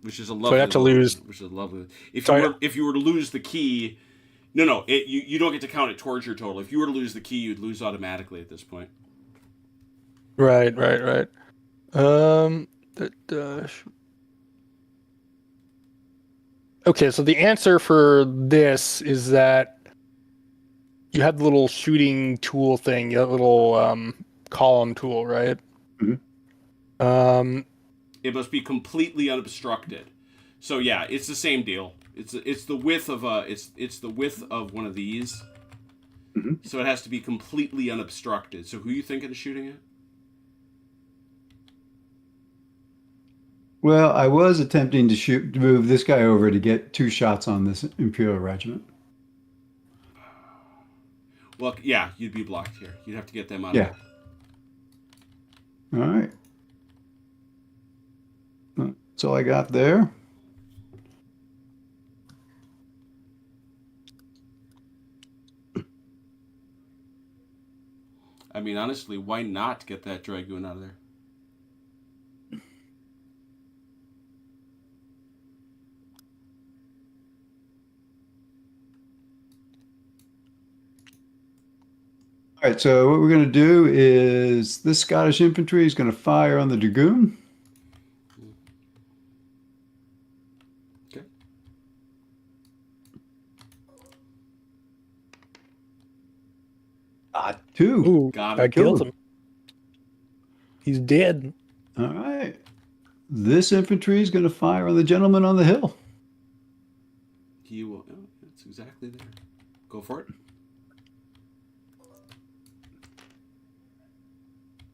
which is a So lovely. I have to lose. Which is lovely. If you were to lose the key, you don't get to count it towards your total. If you were to lose the key, you'd lose automatically at this point. Right. Okay, so the answer for this is that you have the little shooting tool thing, that little column tool, right? Mm-hmm. It must be completely unobstructed. So yeah, it's the same deal. It's the width of it's the width of one of these. Mm-hmm. So it has to be completely unobstructed. So who are you thinking of shooting at? Well, I was attempting to move this guy over to get 2 shots on this Imperial Regiment. Well, yeah, you'd be blocked here. You'd have to get them out Yeah. of there. All right. That's all I got there. I mean, honestly, why not get that Dragoon out of there? All right, so what we're going to do is this Scottish infantry is going to fire on the Dragoon. Okay. Two. Ooh, Got I it. killed him. He's dead. All right. This infantry is going to fire on the gentleman on the hill. He will. Oh, that's exactly there. Go for it.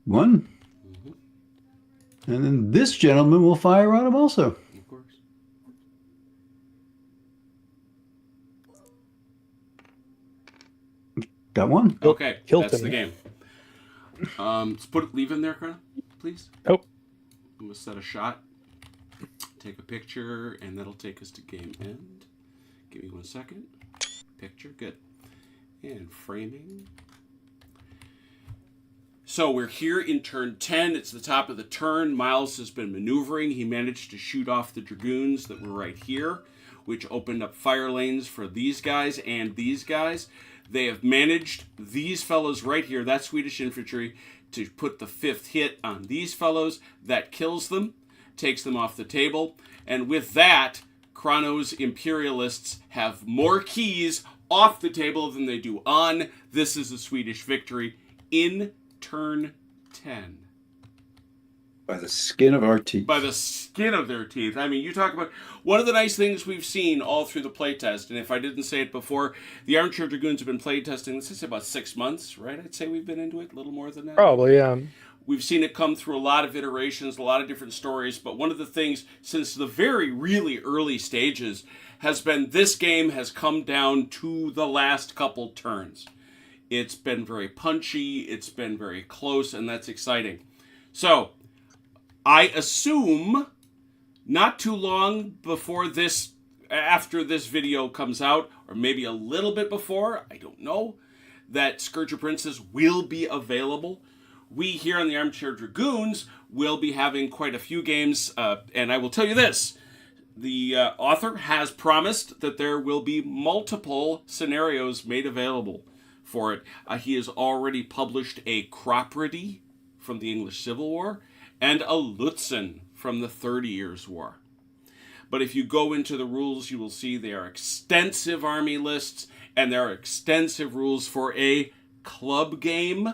1. Mm-hmm. And then this gentleman will fire on him also. Of course. Got 1. Okay, Killed that's him. the game. Let's leave him there, Chrono, please. Oh. I'm gonna set a shot. Take a picture, and that'll take us to game end. Give me 1 second. Picture, good. And framing. So we're here in turn 10. It's the top of the turn. Miles has been maneuvering. He managed to shoot off the Dragoons that were right here, which opened up fire lanes for these guys and these guys. They have managed these fellows right here, that Swedish infantry, to put the 5th hit on these fellows. That kills them, takes them off the table. And with that, Chrono's Imperialists have more keys off the table than they do on. This is a Swedish victory in turn 10. By the skin of our teeth. By the skin of their teeth. I mean, you talk about one of the nice things we've seen all through the playtest, and if I didn't say it before, the Armchair Dragoons have been playtesting, let's say about 6 months, right? I'd say we've been into it, a little more than that. Probably, yeah. We've seen it come through a lot of iterations, a lot of different stories, but one of the things since the very, really early stages has been this game has come down to the last couple turns. It's been very punchy, it's been very close, and that's exciting. So, I assume not too long before this, after this video comes out, or maybe a little bit before, I don't know, that Scourge of Princes will be available. We here on the Armchair Dragoons will be having quite a few games, and I will tell you this. The author has promised that there will be multiple scenarios made available for it. He has already published a Cropredy from the English Civil War, and a Lutzen from the 30 Years' War. But if you go into the rules, you will see they are extensive army lists, and there are extensive rules for a club game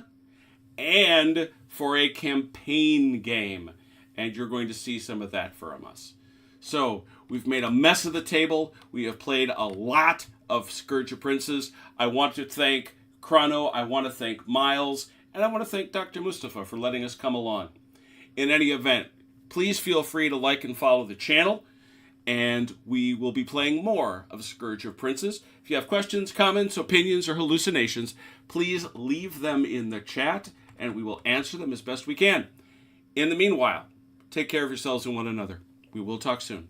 and for a campaign game. And you're going to see some of that from us. So, we've made a mess of the table. We have played a lot of Scourge of Princes. I want to thank Chrono, I want to thank Miles, and I want to thank Dr. Mustafa for letting us come along. In any event, please feel free to like and follow the channel, and we will be playing more of Scourge of Princes. If you have questions, comments, opinions, or hallucinations, please leave them in the chat, and we will answer them as best we can. In the meanwhile, take care of yourselves and one another. We will talk soon.